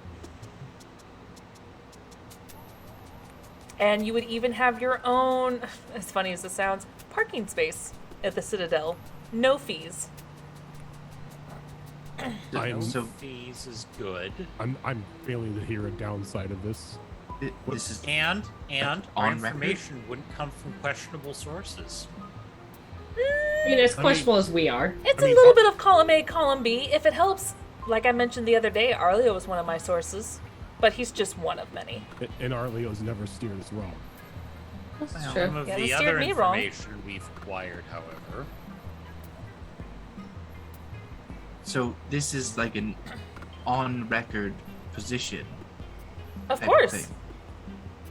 And you would even have your own, as funny as it sounds, parking space at the Citadel. No fees. So Fees is good. I'm failing to hear a downside of this. this is And our on record? information wouldn't come from questionable sources. I mean, as questionable as we are. It's I mean, a little bit of column A, column B. If it helps, like I mentioned the other day, Arleo was one of my sources. But he's just one of many. And Arleo's never steered us wrong. That's Well, true. Some of Yeah, they the steered other me wrong. information we've acquired, however. So this is like an on-record position. Of type course. thing.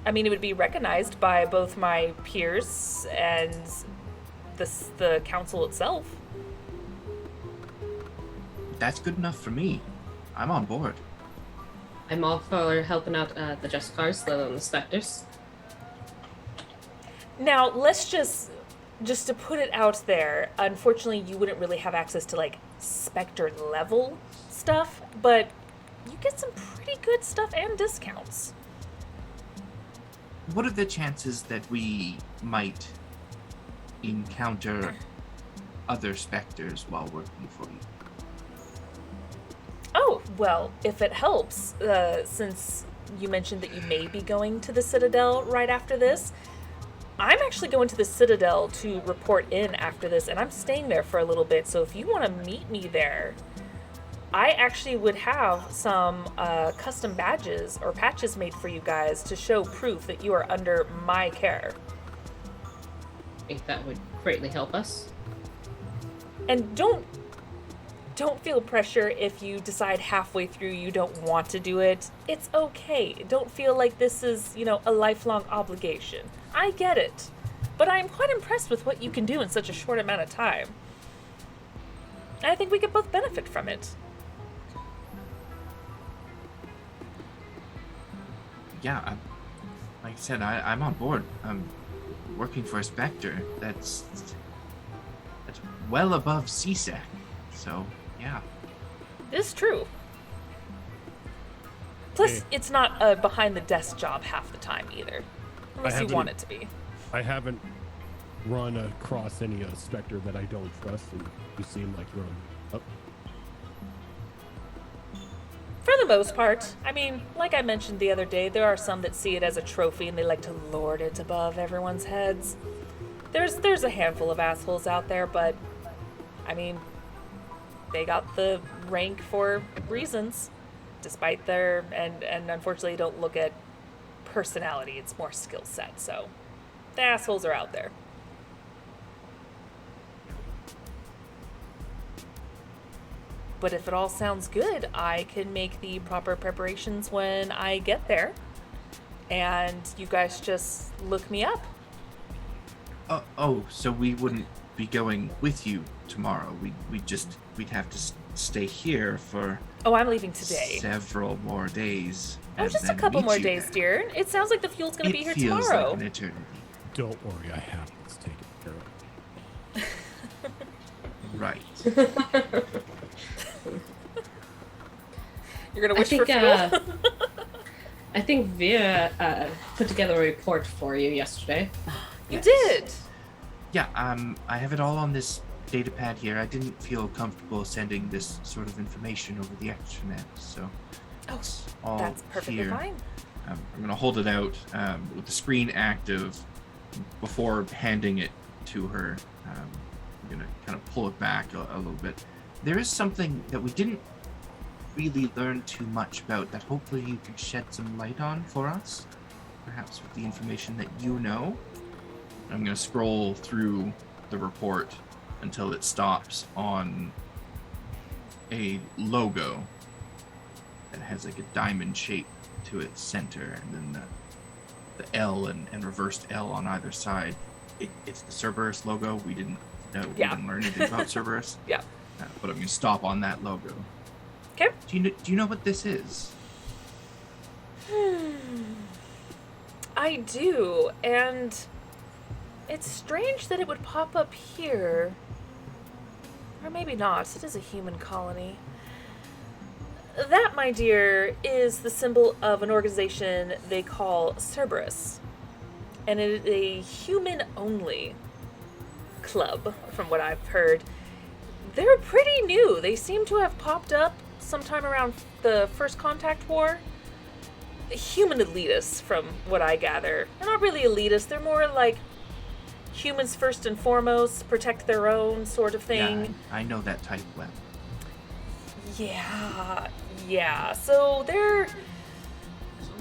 I mean, it would be recognized by both my peers and the council itself. That's good enough for me. I'm on board. I'm all for helping out the Justicar's, the Spectres. Now, let's just to put it out there, unfortunately, you wouldn't really have access to, like, Spectre level stuff, but you get some pretty good stuff and discounts. What are the chances that we might encounter other specters while working for you? Oh, well, if it helps, since you mentioned that you may be going to the Citadel right after this, I'm actually going to the Citadel to report in after this, and I'm staying there for a little bit, so if you want to meet me there, I actually would have some custom badges or patches made for you guys to show proof that you are under my care. I think that would greatly help us. And don't feel pressure if you decide halfway through you don't want to do it. It's okay. Don't feel like this is, a lifelong obligation. I get it. But I'm quite impressed with what you can do in such a short amount of time. And I think we could both benefit from it. Yeah, like I said, I'm on board. I'm working for a Spectre. That's well above CSEC. So, yeah. It's true. Plus, Hey. it's not a behind-the-desk job half the time either. Unless you haven't- want it to be. I haven't run across any Spectre that I don't trust, and you seem like you're on up. For the most part. I mean, like I mentioned the other day, there are some that see it as a trophy and they like to lord it above everyone's heads. There's a handful of assholes out there, but I mean, they got the rank for reasons, despite their and unfortunately don't look at personality, it's more skill set, so the assholes are out there. But if it all sounds good, I can make the proper preparations when I get there. And you guys just look me up. So we wouldn't be going with you tomorrow. We'd have to stay here for. Oh, I'm leaving today. several more days. Oh, and just a then couple meet more you days, there. dear. It sounds like the fuel's gonna It be here feels tomorrow. like an eternity. Don't worry, I have this taken care of. Right. You're gonna I wish for think, fuel. I think Vera put together a report for you yesterday. You Yes. did. Yeah, I have it all on this data pad here. I didn't feel comfortable sending this sort of information over the extranet, so Oh, it's all that's perfectly here. fine. I'm going to hold it out with the screen active before handing it to her. I'm going to kind of pull it back a little bit. There is something that we didn't really learn too much about that hopefully you can shed some light on for us, perhaps with the information that you know. I'm going to scroll through the report until it stops on a logo that has like a diamond shape to its center, and then the L and reversed L on either side. It's the Cerberus logo. We didn't know. Yeah. We didn't learn anything about Cerberus. Yeah. But I'm going to stop on that logo. Okay. Do you know what this is? I do, and it's strange that it would pop up here. Or maybe not. It is a human colony. That, my dear, is the symbol of an organization they call Cerberus. And it is a human-only club, from what I've heard. They're pretty new. They seem to have popped up sometime around the First Contact War. Human elitists, from what I gather. They're not really elitists. They're more like humans first and foremost, protect their own sort of thing. Yeah, I know that type well. Yeah. So they're...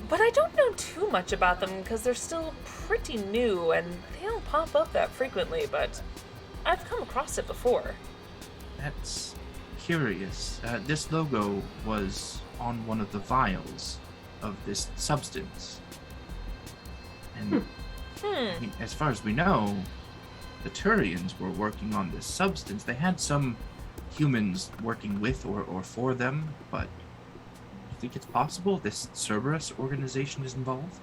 But I don't know too much about them because they're still pretty new and they don't pop up that frequently, but I've come across it before. That's curious. This logo was on one of the vials of this substance. And I mean, as far as we know, the Turians were working on this substance. They had some humans working with or for them, but do you think it's possible this Cerberus organization is involved?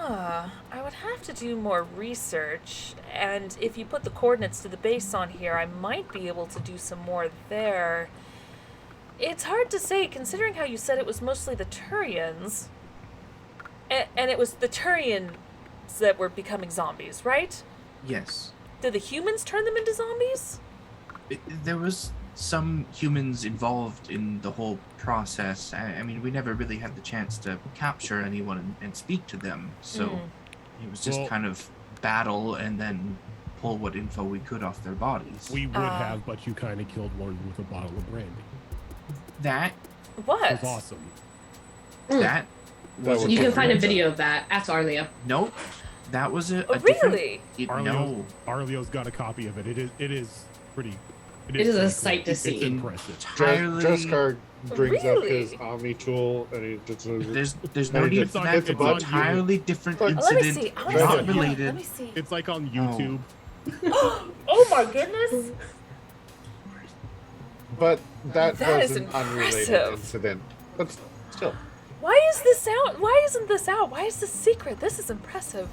I would have to do more research, and if you put the coordinates to the base on here, I might be able to do some more there. It's hard to say, considering how you said it was mostly the Turians. And it was the Turians that were becoming zombies, right? Yes. Did the humans turn them into zombies? There was some humans involved in the whole process. I mean, we never really had the chance to capture anyone and speak to them, so it was just Well- kind of battle and then pull what info we could off their bodies. We would have, but you kind of killed one with a bottle of brandy. That What? It was awesome. that was was You can different. find a video of that. Ask Arlia. Nope. That was a Oh, different... really? No. Arleo's got a copy of it. It is pretty. It is a pretty sight to It's see. impressive. Entirely... Jeskar brings up his Really? Omni tool and he just There's no And need it's for on- that. it's It's about entirely different Let me Let me incident. see. I wanna Not see. Let related. me see. It's like on YouTube. Oh my goodness! But that That was is an unrelated impressive. incident. But still. Why is this out? Why isn't this out? Why is this secret? This is impressive.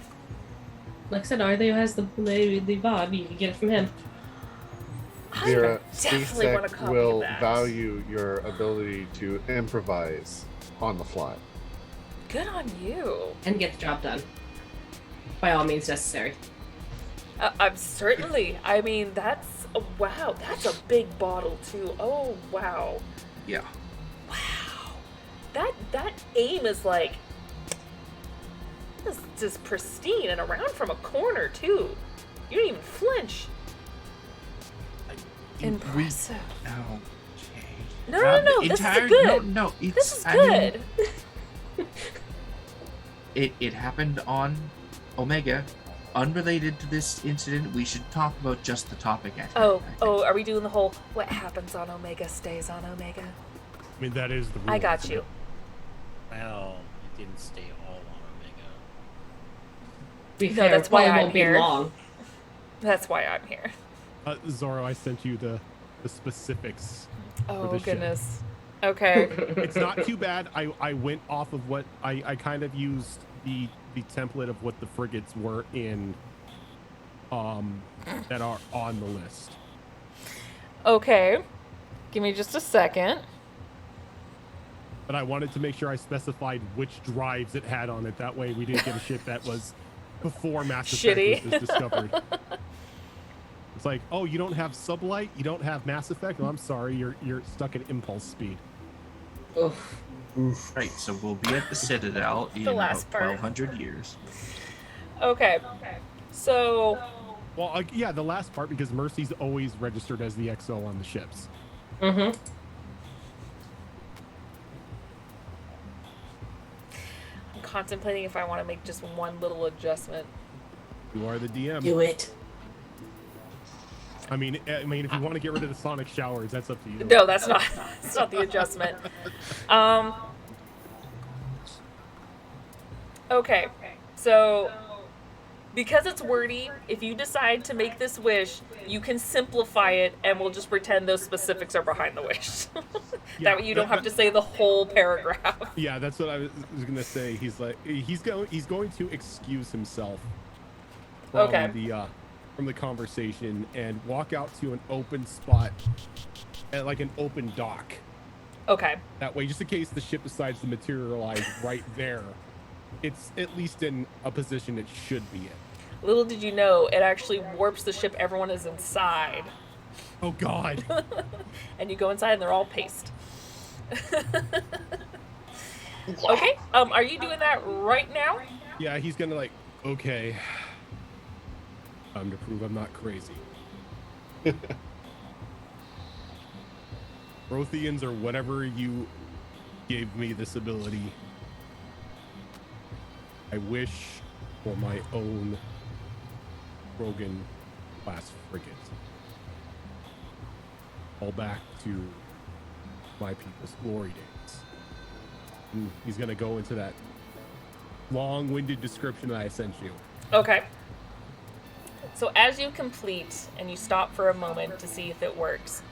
Like I said, Arlia has the VOD. You can get it from him. Vera, definitely want a CSEC copy will of that. value your ability to improvise on the fly. Good on you. And get the job done. By all means necessary. I'm certainly. I mean, that's wow. That's a big bottle too. Oh wow. Yeah. Wow. That aim is like this is just pristine and around from a corner too. You didn't even flinch. Impressive. Okay. No. The This is entire- good. No, it's, This is I mean, good. it happened on Omega, unrelated to this incident. We should talk about just the topic at hand. I think. Are we doing the whole what happens on Omega stays on Omega? I mean, that is the rule. I got isn't you. it? Well, it didn't stay all on Omega. To be No, fair, that's why probably I'm won't be here. long. That's why I'm here. Zorro, I sent you the specifics Oh the ship. goodness. Okay. It's not too bad. I went off of what I kind of used the template of what the frigates were in that are on the list. Okay. Give me just a second. But I wanted to make sure I specified which drives it had on it. That way we didn't get a ship that was before Mass Effect Shitty. was discovered. It's like, oh, you don't have Sublight? You don't have Mass Effect? No, I'm sorry. You're stuck at impulse speed. Oof. Right, so we'll be at the Citadel in The about last part. 1,200 years. Okay. So, Well, yeah, the last part, because Mercy's always registered as the XO on the ships. Mm-hmm. I'm contemplating if I want to make just one little adjustment. You are the DM. Do it. I mean, if you want to get rid of the sonic showers, that's up to you. No, that's not. That's not the adjustment. Okay. So, because it's wordy, if you decide to make this wish, you can simplify it, and we'll just pretend those specifics are behind the wish. That way, you don't have to say the whole paragraph. Yeah, that's what I was gonna say. He's like, he's going to excuse himself from Okay. From the conversation and walk out to an open spot, at like an open dock. Okay. That way, just in case the ship decides to materialize right there, it's at least in a position it should be in. Little did you know, it actually warps the ship everyone is inside. Oh God! And you go inside and they're all paste. Okay, are you doing that right now? Yeah, he's gonna like, okay, time to prove I'm not crazy. Protheans or whatever you gave me this ability, I wish for my own Krogan class frigate. All back to my people's glory days. And he's gonna go into that long-winded description that I sent you. Okay. So as you complete and you stop for a moment to see if it works,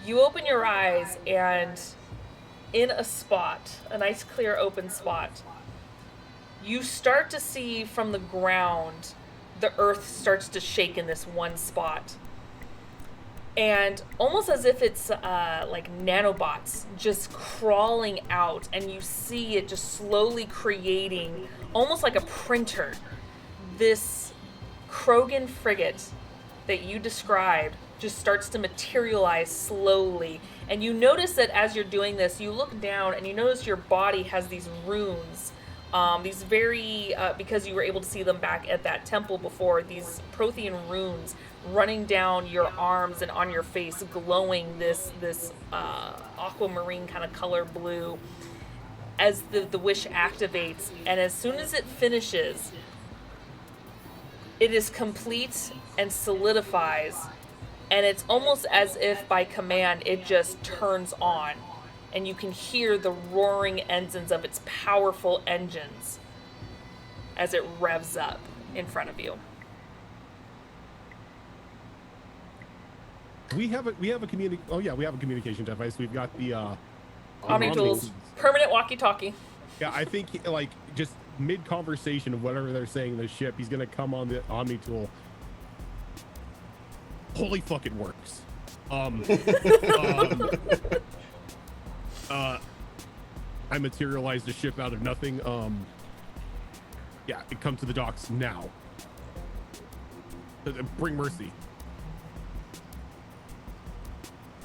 you open your eyes and in a spot, a nice clear open spot, you start to see from the ground the earth starts to shake in this one spot. And almost as if it's like nanobots just crawling out, and you see it just slowly creating, almost like a printer, this Krogan frigate that you described just starts to materialize slowly. And you notice that as you're doing this, you look down and you notice your body has these runes. These very, because you were able to see them back at that temple before, these Prothean runes running down your arms and on your face, glowing this aquamarine kind of color blue as the wish activates. And as soon as it finishes, it is complete and solidifies. And it's almost as if by command it just turns on. And you can hear the roaring engines of its powerful engines as it revs up in front of you. We have a communication device. We've got the Omnitools, permanent walkie-talkie. Yeah, I think like just mid conversation of whatever they're saying in the ship, he's gonna come on the Omnitool. Holy fuck, it works. I materialized the ship out of nothing. Yeah, it comes to the docks now. Bring Mercy.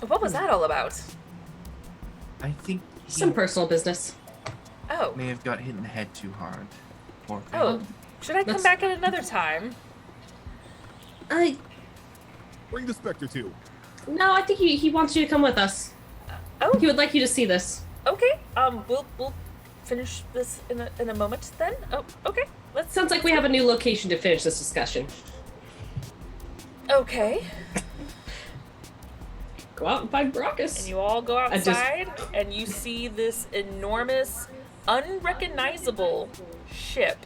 What was that all about? I think he Some personal business. Oh. may have got hit in the head too hard. Poor thing. Oh. Should I come Let's- back at another time? Bring the Spectre too. No, I think he wants you to come with us. Oh. He would like you to see this. Okay. We'll finish this in a moment then. Oh, okay. Let's. Sounds like we have a new location to finish this discussion. Okay. Go out and find Brockus. And you all go I just- outside, and you see this enormous, unrecognizable ship.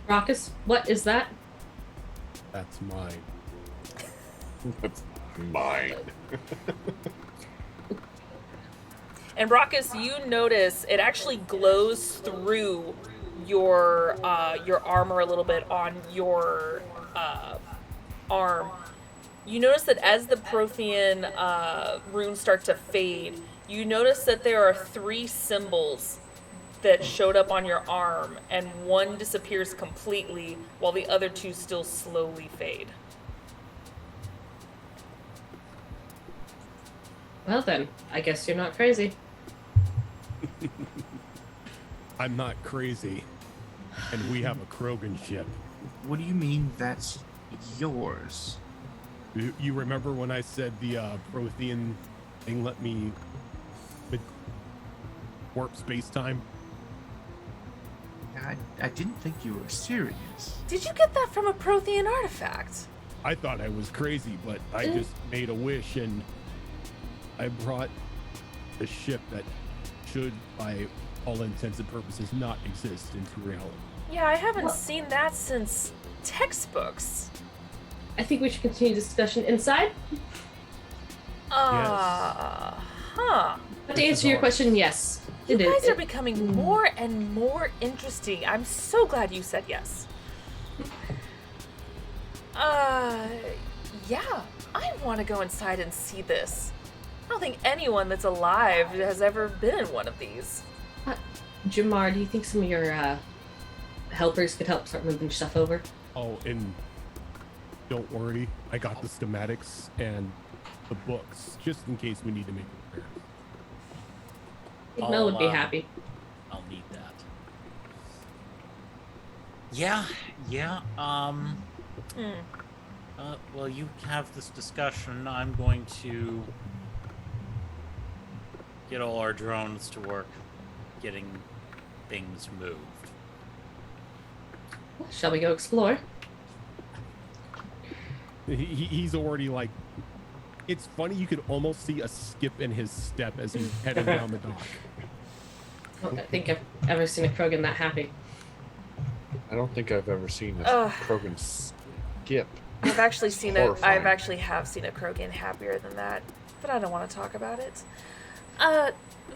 Brockus, what is that? That's mine. That's Mine. And Brockus, you notice it actually glows through your armor a little bit on your arm. You notice that as the Prothean runes start to fade, you notice that there are 3 symbols that showed up on your arm, and one disappears completely while the other 2 still slowly fade. Well then, I guess you're not crazy. I'm not crazy. And we have a Krogan ship. What do you mean that's yours? You remember when I said the Prothean thing let me warp space-time? I didn't think you were serious. Did you get that from a Prothean artifact? I thought I was crazy, but I just made a wish and I brought a ship that should, by all intents and purposes, not exist into reality. Yeah, I haven't seen that since textbooks. I think we should continue discussion inside. Huh. But to answer your question, yes. You guys are becoming more and more interesting. I'm so glad you said yes. Yeah, I want to go inside and see this. I don't think anyone that's alive has ever been in one of these. Jamar, do you think some of your helpers could help start moving stuff over? Oh, and don't worry, I got the schematics and the books, just in case we need to make repairs. I think Mel would be happy. I'll need that. Yeah. Well, you have this discussion. I'm going to get all our drones to work getting things moved. Shall we go explore? He's already like, it's funny, you could almost see a skip in his step as he's heading down the dock. I don't think I've ever seen a Krogan that happy. I don't think I've ever seen a Krogan skip. I've actually seen Horrifying. I've actually have seen a Krogan happier than that, but I don't want to talk about it.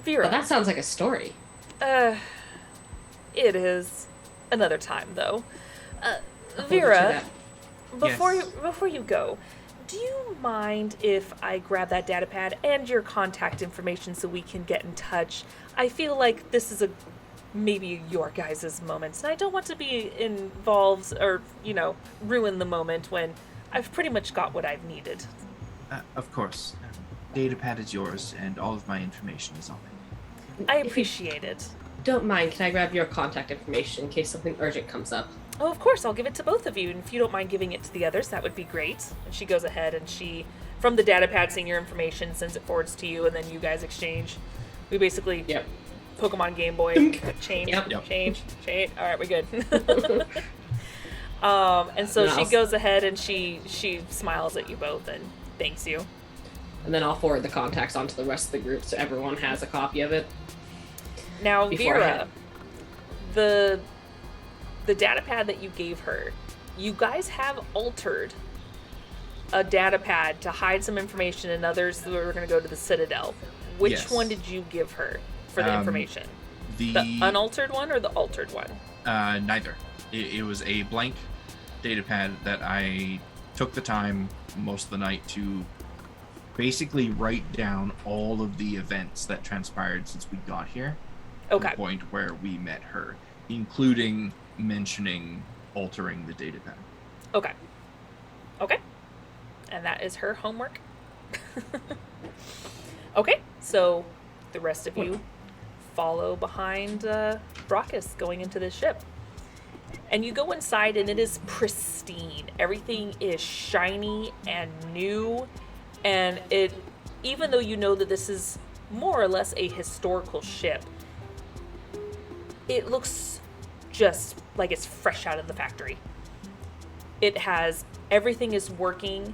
Vera. Well, that sounds like a story. It is. Another time, though. I'll hold you to Vera, that. before you go, do you mind if I grab that data pad and your contact information so we can get in touch? I feel like this is maybe your guys' moments, and I don't want to be involved or, ruin the moment when I've pretty much got what I've needed. Of course. Datapad is yours, and all of my information is on it. I appreciate it. Don't mind, can I grab your contact information in case something urgent comes up? Oh, of course, I'll give it to both of you, and if you don't mind giving it to the others, that would be great. And she goes ahead and she, from the data pad, seeing your information, sends it forwards to you, and then you guys exchange. We basically, Pokemon Game Boy, change. All right, we're good. And so she goes ahead and she smiles at you both and thanks you. And then I'll forward the contacts onto the rest of the group so everyone has a copy of it. Now, Before I Vera, head. the data pad that you gave her, you guys have altered a data pad to hide some information and others that were going to go to the Citadel. Which Yes. one did you give her for the information? The The unaltered one or the altered one? neither. It was a blank datapad that I took the time most of the night to basically write down all of the events that transpired since we got here. To Okay. the point where we met her, including mentioning altering the datapad. Okay. And that is her homework. Okay, so the rest of you follow behind Brockus going into the ship. And you go inside and it is pristine. Everything is shiny and new. And even though you know that this is more or less a historical ship, it looks just like it's fresh out of the factory. It has, everything is working.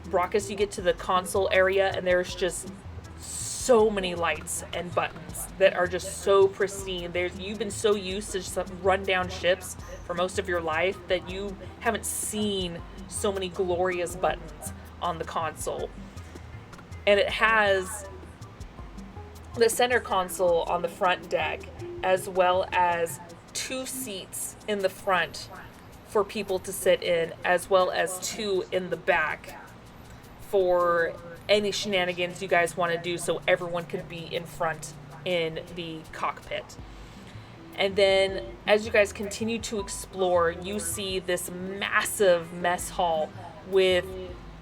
Brockus, you get to the console area and there's just so many lights and buttons that are just so pristine. You've been so used to some rundown ships for most of your life that you haven't seen so many glorious buttons on the console. And it has the center console on the front deck, as well as 2 seats in the front for people to sit in, as well as 2 in the back for any shenanigans you guys want to do, so everyone could be in front in the cockpit. And then as you guys continue to explore, you see this massive mess hall with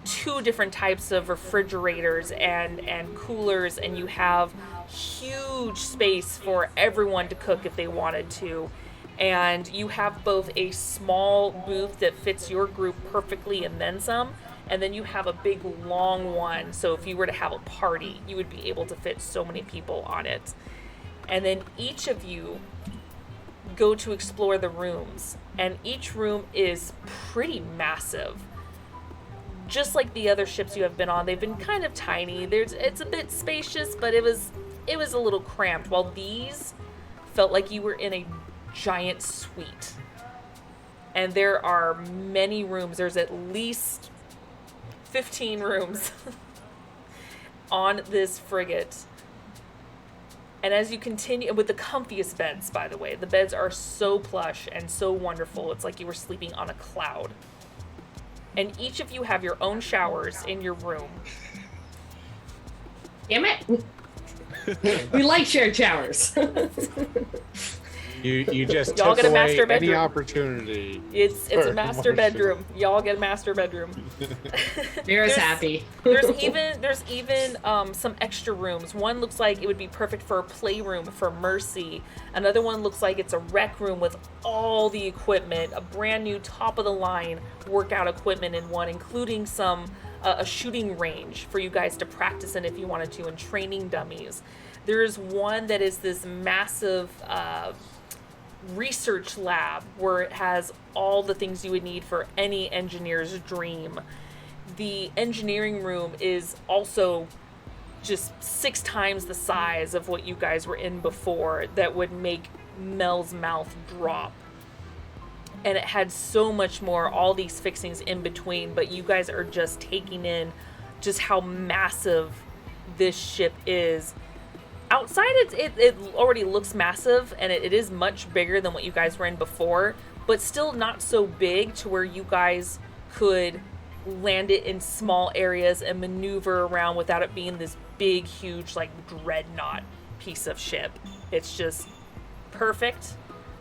2 different types of refrigerators and coolers, and you have huge space for everyone to cook if they wanted to. And you have both a small booth that fits your group perfectly and then some, and then you have a big long one, so if you were to have a party, you would be able to fit so many people on it. And then each of you go to explore the rooms, and each room is pretty massive. Just like the other ships you have been on, they've been kind of tiny. It's a bit spacious, but it was a little cramped, while these felt like you were in a giant suite. And there are many rooms. There's at least 15 rooms on this frigate. And as you continue, with the comfiest beds, by the way, the beds are so plush and so wonderful. It's like you were sleeping on a cloud. And each of you have your own showers in your room. Damn it! We like shared showers. You just Y'all took get a away master any bedroom. opportunity. It's for a master emotion. bedroom. Y'all get a master bedroom. Vera's happy. There's even some extra rooms. One looks like it would be perfect for a playroom for Mercy. Another one looks like it's a rec room with all the equipment, a brand new top of the line workout equipment in one, including some a shooting range for you guys to practice in if you wanted to, and training dummies. There's one that is this massive research lab where it has all the things you would need for any engineer's dream. The engineering room is also just 6 times the size of what you guys were in before. That would make Mel's mouth drop. And it had so much more, all these fixings in between, but you guys are just taking in just how massive this ship is. Outside, it already looks massive, and it is much bigger than what you guys were in before, but still not so big to where you guys could land it in small areas and maneuver around without it being this big, huge, like, dreadnought piece of ship. It's just perfect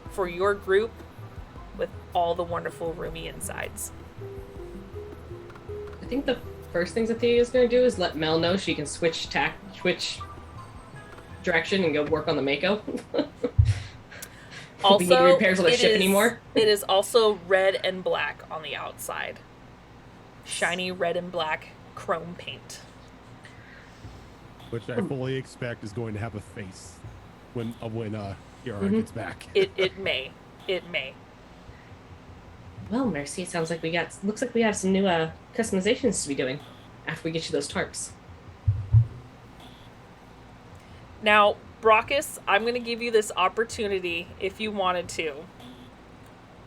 for your group with all the wonderful roomy insides. I think the first thing Zathia is going to do is let Mel know she can switch direction and go work on the Mako. Also, we need repairs on the ship anymore. It is also red and black on the outside. Shiny red and black chrome paint. Which I fully expect is going to have a face when Kiara gets back. It may. Well, Mercy, it sounds like looks like we have some new customizations to be doing after we get you those tarps. Now, Brockus, I'm going to give you this opportunity if you wanted to.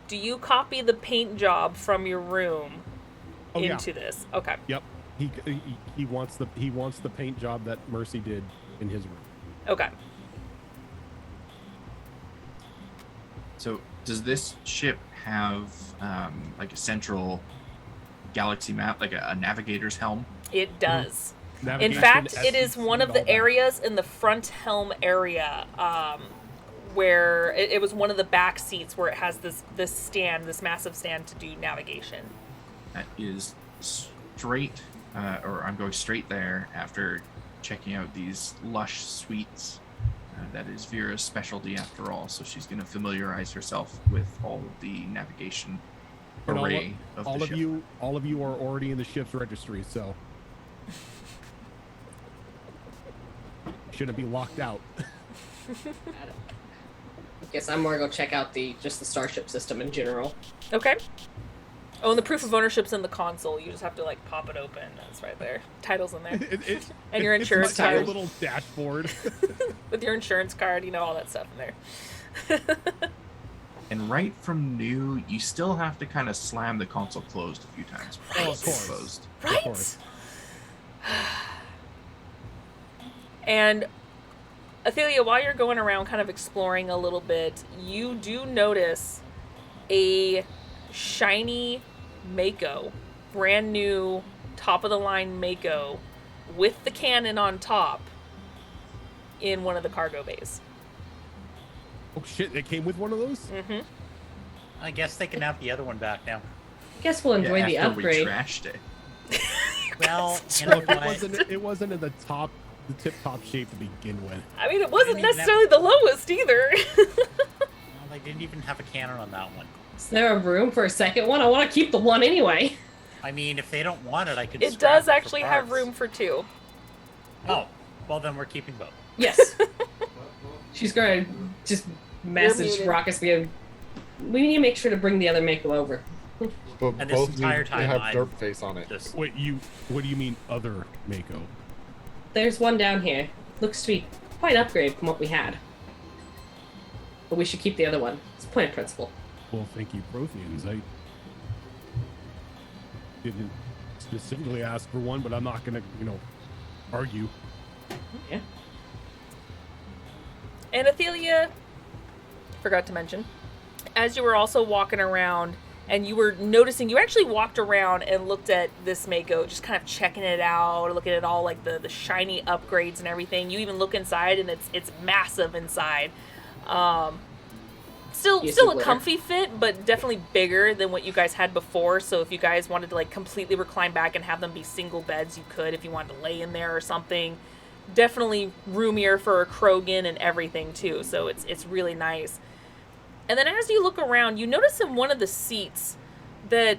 Do you copy the paint job from your room into this? Okay. Yep. He wants the paint job that Mercy did in his room. Okay. So, does this ship have like a central galaxy map, like a navigator's helm? It does. In Navigation, fact, it SCC, is one of all the that. areas in the front helm area where it was one of the back seats where it has this massive stand to do navigation. That is straight, or I'm going straight there after checking out these lush suites. That is Vera's specialty after all, so she's going to familiarize herself with all of the navigation And array of the ship. all of you are already in the ship's registry, so shouldn't be locked out. Guess I'm more gonna go check out just the Starship system in general. Okay. Oh, and the proof of ownership's in the console. You just have to like pop it open. That's right there. Title's in there. And your insurance it's like a card. little dashboard. With your insurance card, all that stuff in there. And right from new, you still have to kind of slam the console closed a few times. before Right. it's closed. Of Right? course. And Athelia, while you're going around kind of exploring a little bit, you do notice a shiny Mako, brand new, top of the line Mako, with the cannon on top in one of the cargo bays. Oh shit! It came with one of those. Mm-hmm. I guess they can have the other one back now. Guess we'll enjoy the after upgrade. we trashed it. Well, you know Look, what? it wasn't in the tip-top shape to begin with. I mean, it wasn't didn't even necessarily the lowest either. Well, they didn't even have a cannon on that one. Is there a room for a second one? I want to keep the one anyway. I mean, if they don't want it, I could. It scrap does for actually have parts. room for 2. Oh, well then we're keeping both. Yes. She's going to just message muted. Raucus. We need to make sure to bring the other Mako over. But And this both entire need to time have I'm dirt face on it. Just Wait, what do you mean other Mako? There's one down here. Looks to be quite an upgrade from what we had. But we should keep the other one. It's point of principle. Well, thank you, Protheans. I didn't specifically ask for one, but I'm not gonna, argue. Yeah. And Athelia, forgot to mention, as you were also walking around and you were noticing, you actually walked around and looked at this Mako, just kind of checking it out, looking at all like the shiny upgrades and everything. You even look inside and it's massive inside. Still a glitter. comfy fit, but definitely bigger than what you guys had before. So if you guys wanted to like completely recline back and have them be single beds, you could if you wanted to lay in there or something. Definitely roomier for a Krogan and everything too. So it's really nice. And then as you look around, you notice in one of the seats that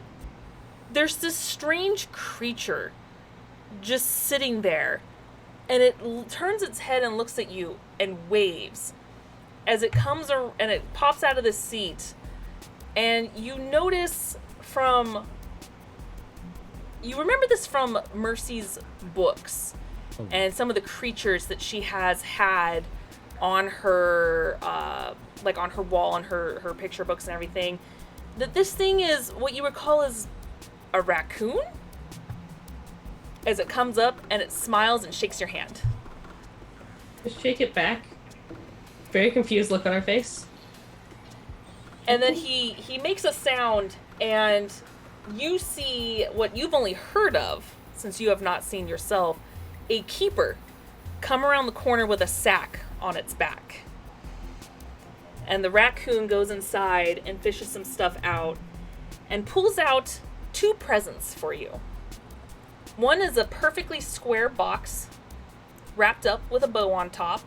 there's this strange creature just sitting there. And it turns its head and looks at you and waves as it comes and it pops out of the seat. And you notice you remember this from Mercy's books and some of the creatures that she has had on her like on her wall, on her picture books and everything, that this thing is what you would call as a raccoon, as it comes up and it smiles and shakes your hand. Just shake it back. Very confused look on her face. And then he makes a sound, and you see what you've only heard of, since you have not seen yourself, a keeper come around the corner with a sack on its back. And the raccoon goes inside and fishes some stuff out and pulls out 2 presents for you. One is a perfectly square box wrapped up with a bow on top.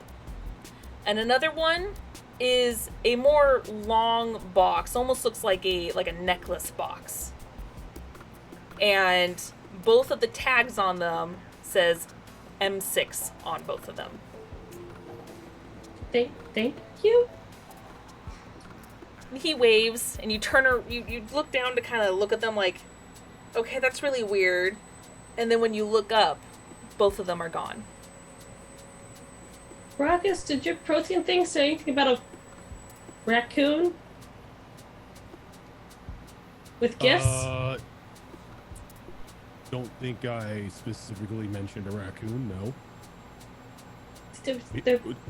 And another one is a more long box, almost looks like a necklace box. And both of the tags on them says M6 on both of them. Thank you. He waves, and you you look down to kind of look at them like, okay, that's really weird. And then when you look up, both of them are gone. Raucus, did your protein thing say anything about a raccoon? With gifts? Don't think I specifically mentioned a raccoon, no.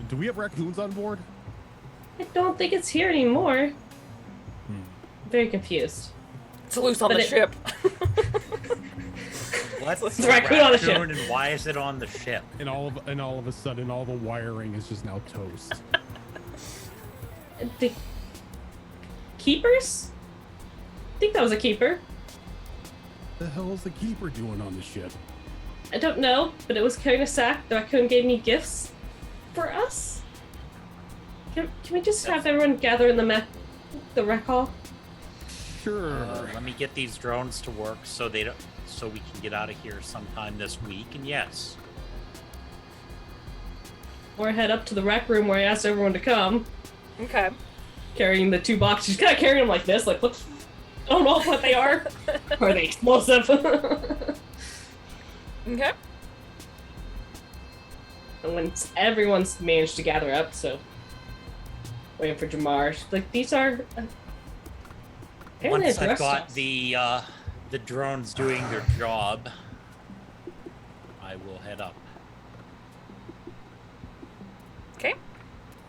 Do we have raccoons on board? I don't think it's here anymore. Very confused. It's loose on But the it- ship. What's It's the a raccoon on the ship. raccoon and why is it on the ship? And all of a sudden, all the wiring is just now toast. The keepers? I think that was a keeper. The hell is the keeper doing on the ship? I don't know, but it was carrying a sack. The raccoon gave me gifts for us. Can we just have everyone gather in the rec hall? Sure. Let me get these drones to work so we can get out of here sometime this week. And yes, Or head up to the rec room where I asked everyone to come, Okay. carrying the 2 boxes. She's kind of carrying them like this, like, look, I don't know what they are. Are they explosive? Okay. And when everyone's managed to gather up, so waiting for Jamar, she's like, these are. Apparently once they I've addressed got us. the drones doing their job, I will head up.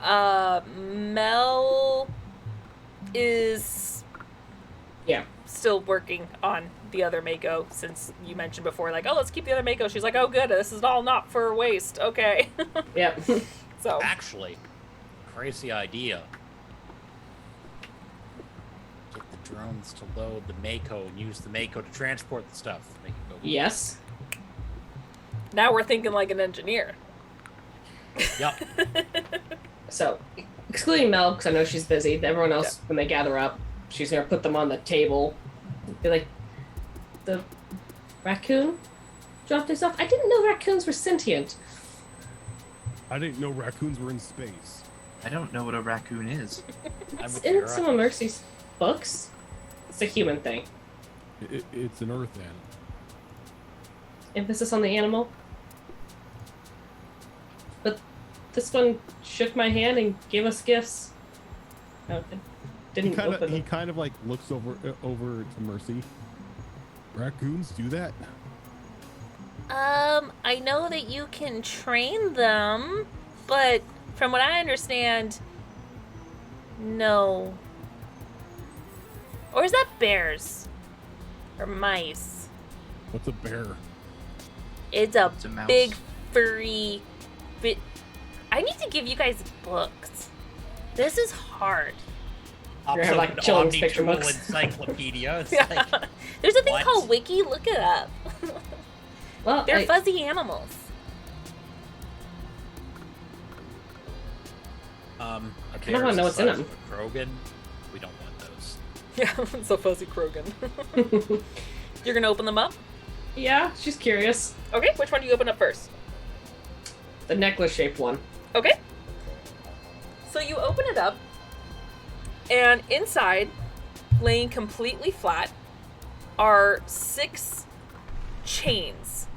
Mel is Yeah. still working on the other Mako, since you mentioned before, like, oh, let's keep the other Mako. She's like, oh, good, this is all not for waste. Okay. Yep. So, Actually, crazy idea. Get the drones to load the Mako and use the Mako to transport the stuff. Make it go. Yes. now we're thinking like an engineer. Yep. So, excluding Mel, because I know she's busy. Everyone else, when they gather up, she's gonna put them on the table. Be like, the raccoon dropped this off. I didn't know raccoons were sentient. I didn't know raccoons were in space. I don't know what a raccoon is. I'm It's with in Vera. some of Mercy's books. It's a human thing. It's an earth animal. Emphasis on the animal. But this one shook my hand and gave us gifts. Oh, it didn't open He them. kind of like looks over to Mercy. Raccoons do that? I know that you can train them, but from what I understand, no. Or is that bears? Or mice? What's a bear? It's a It's a mouse. big, furry bit. I need to give you guys books. This is hard. You're Also like an children's picture omni-tool books. encyclopedia. It's Yeah. like, There's a thing What? called Wiki. Look it up. Well, They're fuzzy animals. a I don't wanna know what's in bear's the them. size of a Krogan. We don't want those. Yeah, so fuzzy Krogan. You're gonna open them up? yeah, she's curious. Okay, which one do you open up first? The necklace-shaped one. Okay. So you open it up, and inside, laying completely flat, are 6 chains.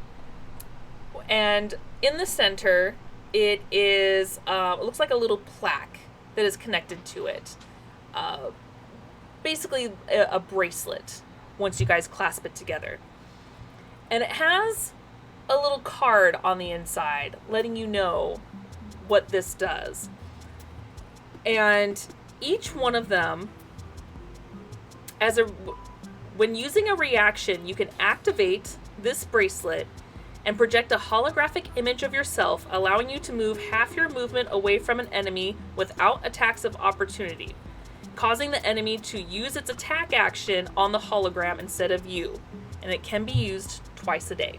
And in the center, it is, it looks like a little plaque that is connected to it. Basically, a bracelet once you guys clasp it together. And it has a little card on the inside letting you know what this does. And each one of them, when using a reaction, you can activate this bracelet and project a holographic image of yourself, allowing you to move half your movement away from an enemy without attacks of opportunity, causing the enemy to use its attack action on the hologram instead of you. And it can be used twice a day.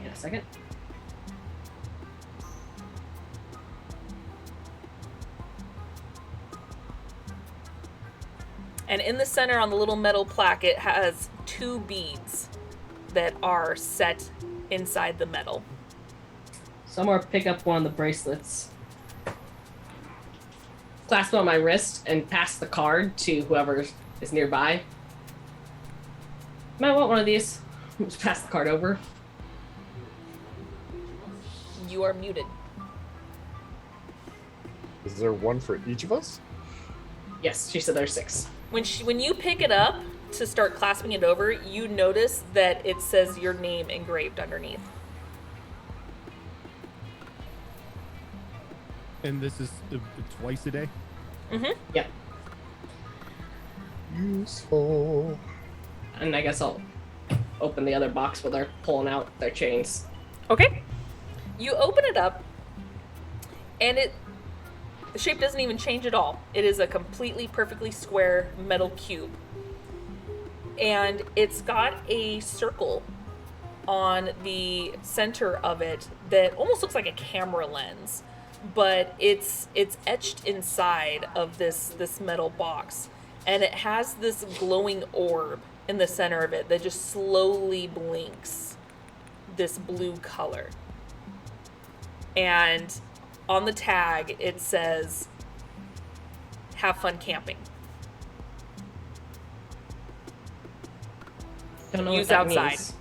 Wait a second. And in the center on the little metal plaque, it has 2 beads that are set inside the metal. So I'm gonna pick up one of the bracelets, clasp it on my wrist, and pass the card to whoever is nearby. Might want one of these. Just pass the card over. You are muted. Is there one for each of us? Yes, she said there's 6. When you pick it up to start clasping it over, you notice that it says your name engraved underneath. And this is twice a day? Yep. Useful. And I guess I'll open the other box while they're pulling out their chains. Okay. You open it up, and the shape doesn't even change at all. It is a completely perfectly square metal cube. And it's got a circle on the center of it that almost looks like a camera lens, but it's etched inside of this metal box, and it has this glowing orb in the center of it that just slowly blinks this blue color. And on the tag it says, "Have fun camping." Don't know Use what that outside. means.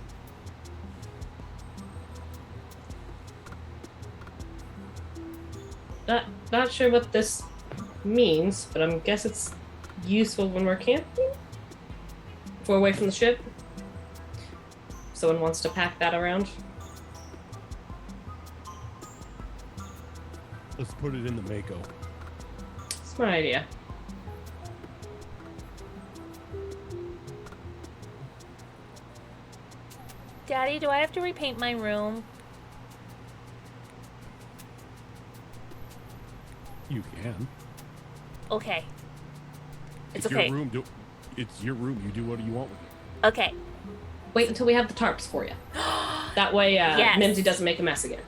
Not sure what this means, but I guess it's useful when we're camping. If we're away from the ship. Someone wants to pack that around. Let's put it in the Mako. Smart idea. Daddy, do I have to repaint my room? You can. Okay. It's It's okay. your room. It's your room. You do what you want with it. Okay. Wait until we have the tarps for you. That way, Yes. Mimsy doesn't make a mess again.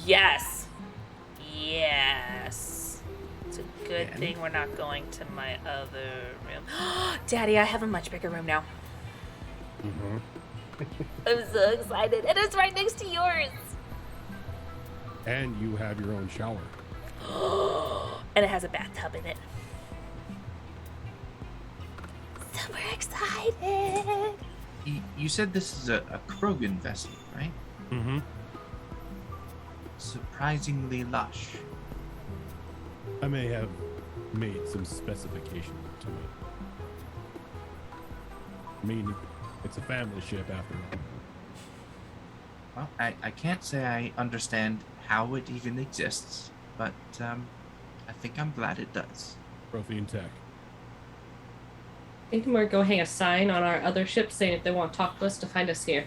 Yes. Yes. It's a good Daddy? thing we're not going to my other room. Daddy, I have a much bigger room now. Mm-hmm. I'm so excited. And it's right next to yours. And you have your own shower. And it has a bathtub in it. So we're excited. You said this is a Krogan vessel, right? Mm-hmm. Surprisingly lush. I may have made some specifications to it. I mean, it's a family ship after all. Well, I can't say I understand how it even exists, but I think I'm glad it does. Prothean tech. I think I'm gonna go hang a sign on our other ship saying if they want to talk to us to find us here.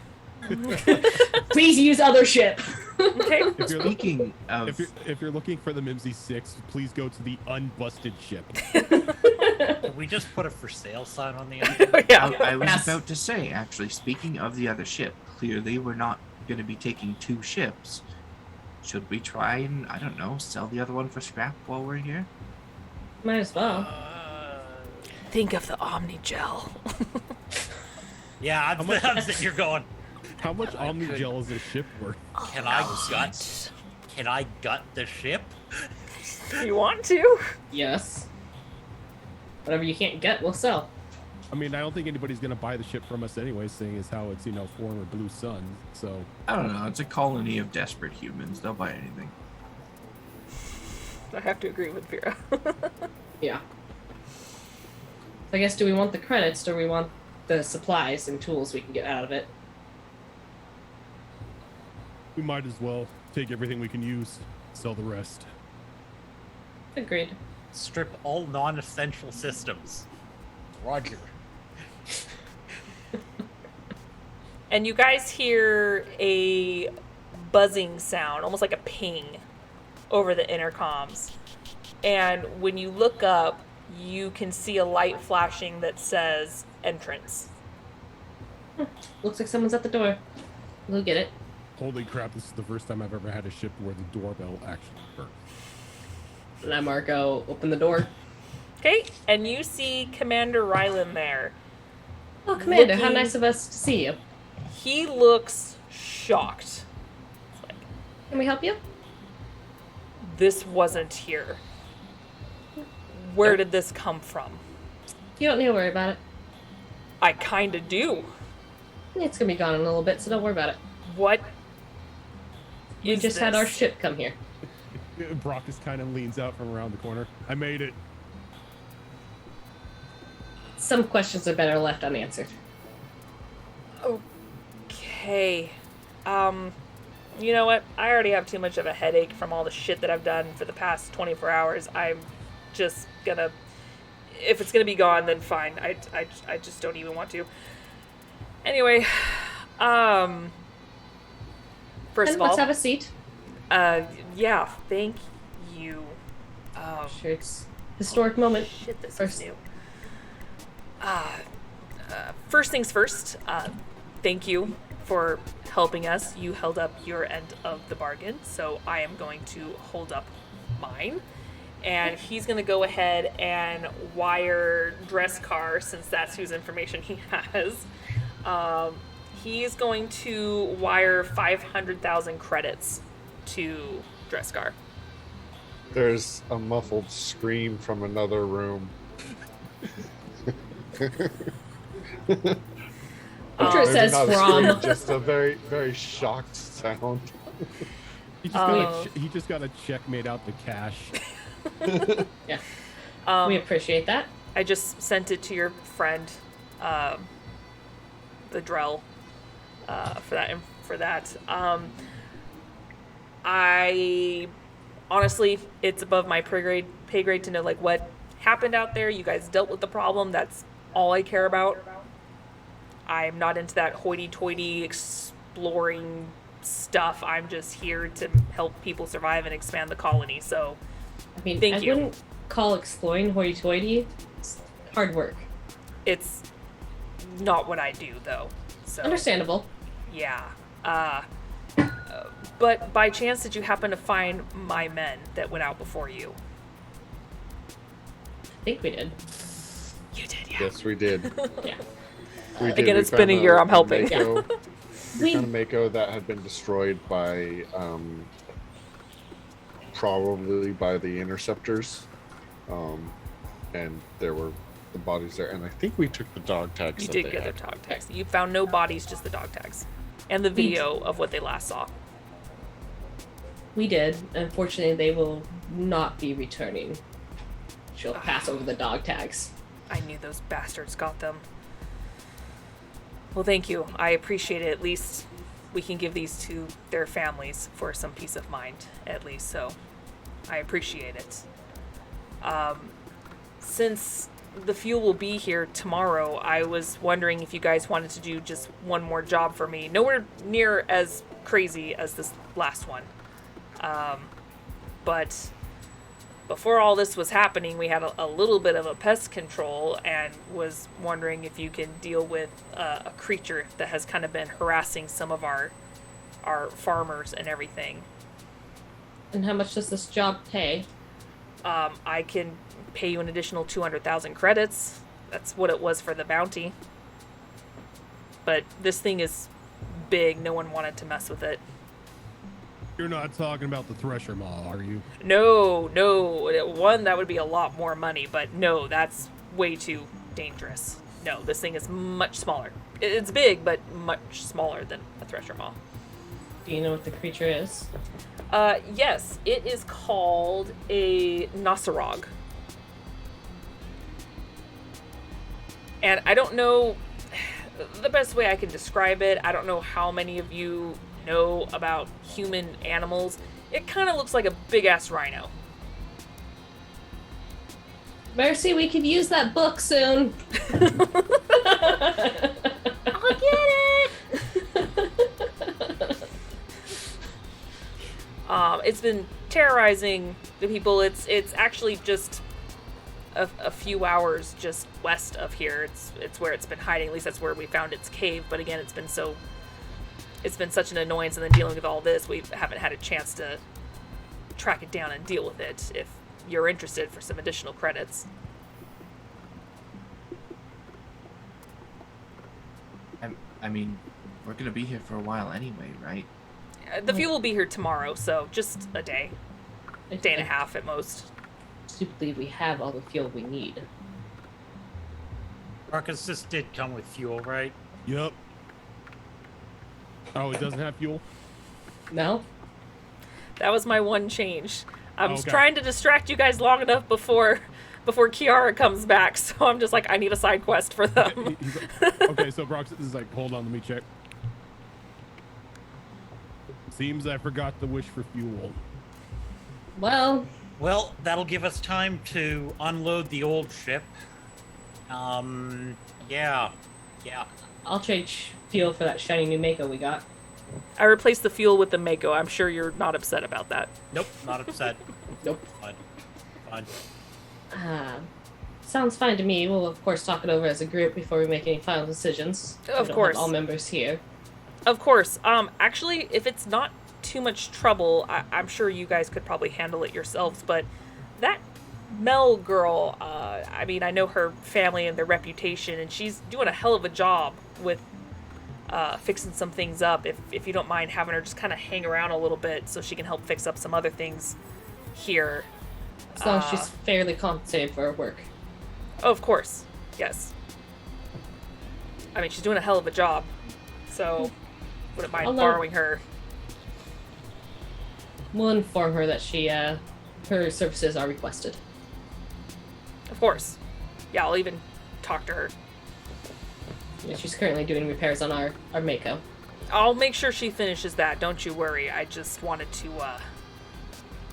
Please use other ship. Okay. If you're, Speaking of, if you're looking for the Mimsy 6, please go to the unbusted ship. Did we just put a for sale sign on the end? Yeah. I was Yes. about to say, actually, speaking of the other ship, clearly we're not going to be taking 2 ships. Should we try and, I don't know, sell the other one for scrap while we're here? Might as well. Think of the Omni Gel. Yeah, I'm sitting here going, How much Omnigel is a ship worth? can I gut the ship? You want to? Yes. Whatever you can't get, we'll sell. I mean, I don't think anybody's gonna buy the ship from us anyway, seeing as how it's, former Blue Sun. So I don't know, it's a colony of desperate humans. They'll buy anything. I have to agree with Vera. Yeah. So I guess, do we want the credits, or do we want the supplies and tools we can get out of it? we might as well take everything we can use, sell the rest. Agreed. Strip all non-essential systems. Roger. And you guys hear a buzzing sound, almost like a ping, over the intercoms. And when you look up, you can see a light flashing that says entrance. Looks like someone's at the door. We'll get it. Holy crap, this is the first time I've ever had a ship where the doorbell actually worked. Let Marco open the door. Okay, and you see Commander Rylan there. Oh, Commander, how Looking- nice of us to see you. He looks shocked. Like, Can we help you? this wasn't here. Where did this come from? You don't need to worry about it. I kinda do. It's gonna be gone in a little bit, so don't worry about it. What? We is just had our this? ship come here. Brock just kind of leans out from around the corner. I made it. Some questions are better left unanswered. Okay. You know what? I already have too much of a headache from all the shit that I've done for the past 24 hours. I'm just gonna... If it's gonna be gone, then fine. I just don't even want to. Anyway, first And of all, let's have a seat. yeah, thank you. Sure, it's a historic moment. Shit, this First. is new. First things first, thank you for helping us. You held up your end of the bargain, so I am going to hold up mine. And he's going to go ahead and wire Dresscar, since that's whose information he has. He's going to wire 500,000 credits to Dresscar. There's a muffled scream from another room. I'm sure it Maybe says not a from. scream, just a very, very shocked sound. He just got a check made out to cash. Yeah. We appreciate that. I just sent it to your friend, the Drell, for that. I honestly, it's above my pay grade to know like what happened out there. You guys dealt with the problem. That's all I care about. I'm not into that hoity-toity exploring stuff. I'm just here to help people survive and expand the colony. So, I mean, Thank I you. wouldn't call exploring hoity-toity. It's hard work. it's not what I do, though. So, Understandable. yeah. But by chance, did you happen to find my men that went out before you? I think we did. You did, yeah. Yes, we did. Yeah. We did. Again, We it's been a found year, I'm helping. Mako. We We- found a Mako that had been destroyed by, probably by the interceptors, and there were the bodies there. And I think we took the dog tags. You that did they get their had. dog tags. You found no bodies, just the dog tags. And the video of what they last saw. We did. Unfortunately, they will not be returning. She'll pass over the dog tags. I knew those bastards got them. Well, thank you. I appreciate it. At least we can give these to their families for some peace of mind, at least. So I appreciate it. Since the fuel will be here tomorrow, I was wondering if you guys wanted to do just one more job for me. Nowhere near as crazy as this last one. But before all this was happening, we had a little bit of a pest control, and was wondering if you can deal with a creature that has kind of been harassing some of our farmers and everything. And how much does this job pay? I can pay you an additional 200,000 credits. That's what it was for the bounty. But this thing is big. No one wanted to mess with it. You're not talking about the Thresher Maw, are you? No. One, that would be a lot more money, but no, that's way too dangerous. No, this thing is much smaller. It's big, but much smaller than a Thresher Maw. Do you know what the creature is? Yes, it is called a Nosarog. And I don't know the best way I can describe it. I don't know how many of you know about human animals. It kind of looks like a big-ass rhino. Mercy, we could use that book soon. I'll get it. It's been terrorizing the people. It's actually just a few hours just west of here. It's where it's been hiding. At least that's where we found its cave. But again, it's been such an annoyance, and then dealing with all this, we haven't had a chance to track it down and deal with it. If you're interested for some additional credits. I mean, we're gonna be here for a while anyway, right? The fuel will be here tomorrow, so just a day. I Day and a half at most. do believe we have all the fuel we need. Marcus, this did come with fuel, right? Yep. Oh, it doesn't have fuel? No? That was my one change. I was Okay. trying to distract you guys long enough before Kiara comes back, so I'm just like, I need a side quest for them. He's like, okay, so Brox is like, hold on, let me check. Seems I forgot the wish for fuel. Well, Well, that'll give us time to unload the old ship. Yeah. I'll trade fuel for that shiny new Mako we got. I replaced the fuel with the Mako. I'm sure you're not upset about that. Nope, not upset. Nope. Fine. Sounds fine to me. We'll of course talk it over as a group before we make any final decisions. Of We don't have course. all members here. Of course. Actually, if it's not too much trouble, I'm sure you guys could probably handle it yourselves, but that Mel girl, I mean, I know her family and their reputation, and she's doing a hell of a job with fixing some things up. If you don't mind having her just kind of hang around a little bit so she can help fix up some other things here. As long as she's fairly compensated for her work. Oh, of course. Yes. I mean, she's doing a hell of a job, so wouldn't mind I'll let- borrowing her. We'll inform her that her services are requested. Of course. Yeah, I'll even talk to her. Yeah, she's currently doing repairs on our Mako. I'll make sure she finishes that. Don't you worry. I just wanted to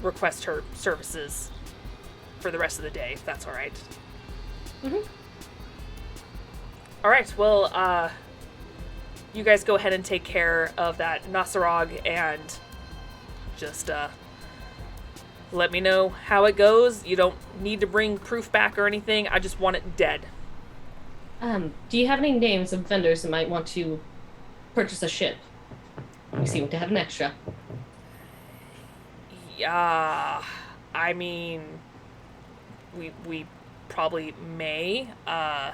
request her services for the rest of the day, if that's all right. Mhm. All right. Well, you guys go ahead and take care of that Nasarog and just let me know how it goes. You don't need to bring proof back or anything. I just want it dead. Do you have any names of vendors that might want to purchase a ship? We seem to have an extra. Yeah, I mean, we probably may. I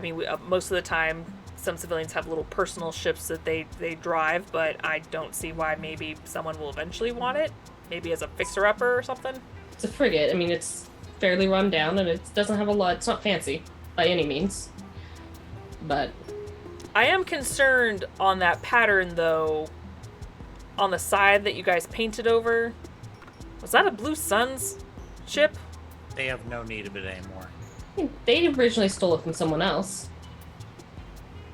mean, most of the time, some civilians have little personal ships that they drive, but I don't see why maybe someone will eventually want it. Maybe as a fixer-upper or something. It's a frigate. I mean, it's fairly run down, and it doesn't have a lot. It's not fancy by any means. But I am concerned on that pattern, though, on the side that you guys painted over. Was that a Blue Suns ship? They have no need of it anymore. I mean, they originally stole it from someone else.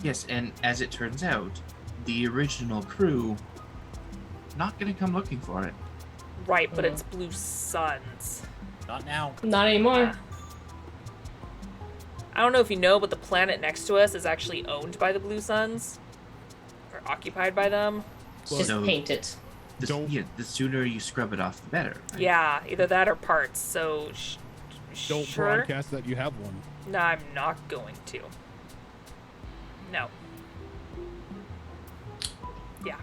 Yes, and as it turns out, the original crew not gonna come looking for it. Right, but it's Blue Suns. Not now. Not anymore. I don't know if you know, but the planet next to us is actually owned by the Blue Suns. Or occupied by them. Just So- paint it. The sooner you scrub it off, the better. Right? Yeah, either that or parts, so Don't sure. broadcast that you have one. No, I'm not going to. No. Yeah.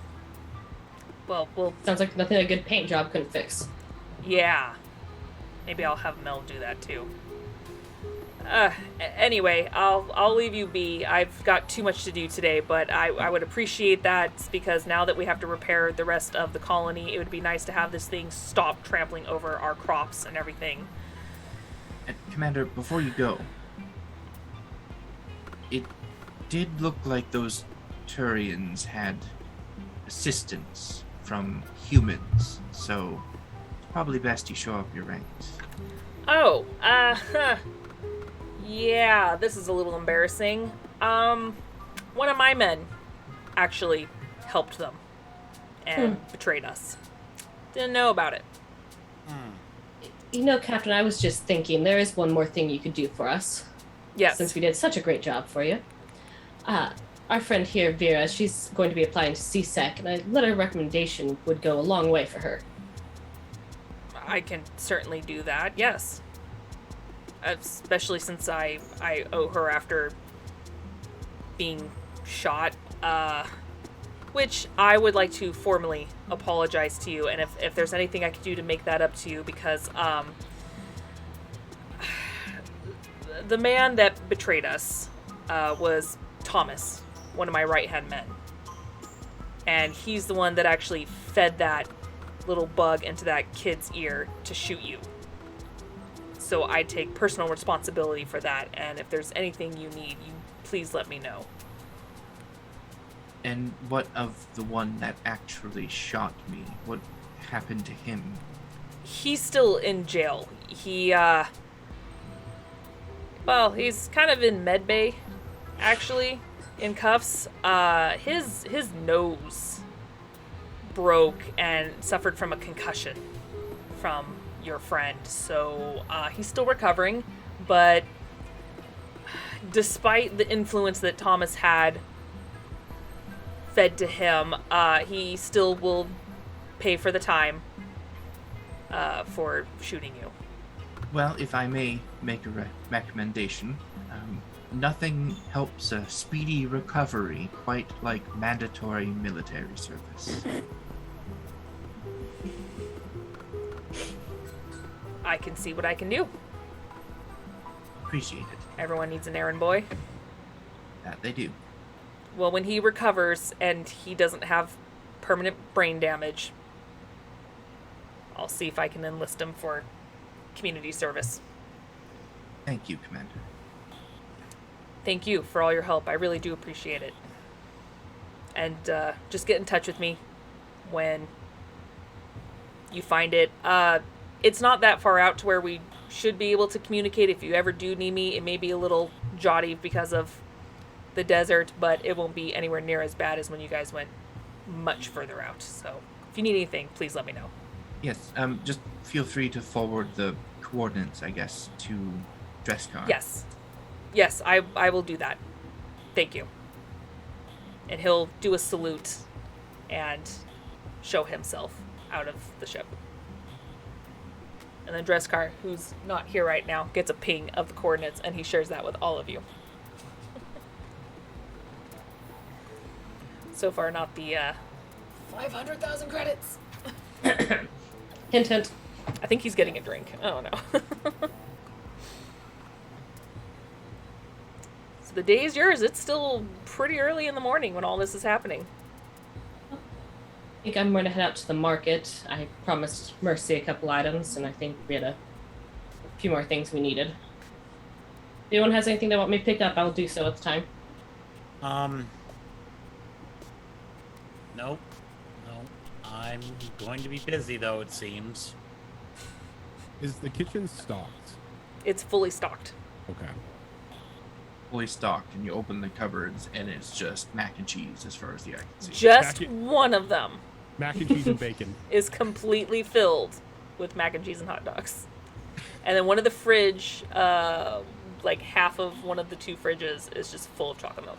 Well, Sounds like nothing a good paint job couldn't fix. yeah. Maybe I'll have Mel do that too. Anyway, I'll leave you be. I've got too much to do today, but I would appreciate that because now that we have to repair the rest of the colony, it would be nice to have this thing stop trampling over our crops and everything. And Commander, before you go, it did look like those Turians had assistance from humans, so it's probably best you show up your ranks. Oh, yeah, this is a little embarrassing. One of my men actually helped them and betrayed us. Didn't know about it. You know, Captain, I was just thinking there is one more thing you could do for us. Yes. Since we did such a great job for you. Our friend here, Vera, she's going to be applying to CSEC, and a letter of recommendation would go a long way for her. I can certainly do that, yes. Especially since I owe her after being shot, which I would like to formally apologize to you, and if there's anything I could do to make that up to you, because the man that betrayed us was Thomas, one of my right-hand men. And he's the one that actually fed that little bug into that kid's ear to shoot you. So I take personal responsibility for that, and if there's anything you need, you please let me know. And what of the one that actually shot me? What happened to him? He's still in jail. He, well, he's kind of in medbay, actually, in cuffs. His nose broke and suffered from a concussion from your friend, so he's still recovering, but despite the influence that Thomas had fed to him, he still will pay for the time for shooting you. Well, if I may make a recommendation, nothing helps a speedy recovery quite like mandatory military service. I can see what I can do. Appreciate it. Everyone needs an errand boy. That they do. Well, when he recovers and he doesn't have permanent brain damage, I'll see if I can enlist him for community service. Thank you, Commander. Thank you for all your help. I really do appreciate it. And just get in touch with me when you find it. It's not that far out to where we should be able to communicate. If you ever do need me, it may be a little jotty because of the desert, but it won't be anywhere near as bad as when you guys went much further out. So if you need anything, please let me know. Yes. Just feel free to forward the coordinates, I guess, to Dresscar. Yes. Yes, I will do that. Thank you. And he'll do a salute and show himself out of the ship. And then Dresscar, who's not here right now, gets a ping of the coordinates and he shares that with all of you. So far, not the 500,000 credits. Hint, hint. I think he's getting a drink. Oh no. So the day is yours. It's still pretty early in the morning when all this is happening. I think I'm going to head out to the market. I promised Mercy a couple items, and I think we had a few more things we needed. If anyone has anything they want me to pick up, I'll do so at the time. Nope. No. I'm going to be busy, though, it seems. Is the kitchen stocked? It's fully stocked. Okay. Fully stocked, and you open the cupboards, and it's just mac and cheese as far as the eye can see. Just Mac- one of them Mac and cheese and bacon. is completely filled with mac and cheese and hot dogs. And then one of the fridge, like half of one of the two fridges is just full of chocolate milk.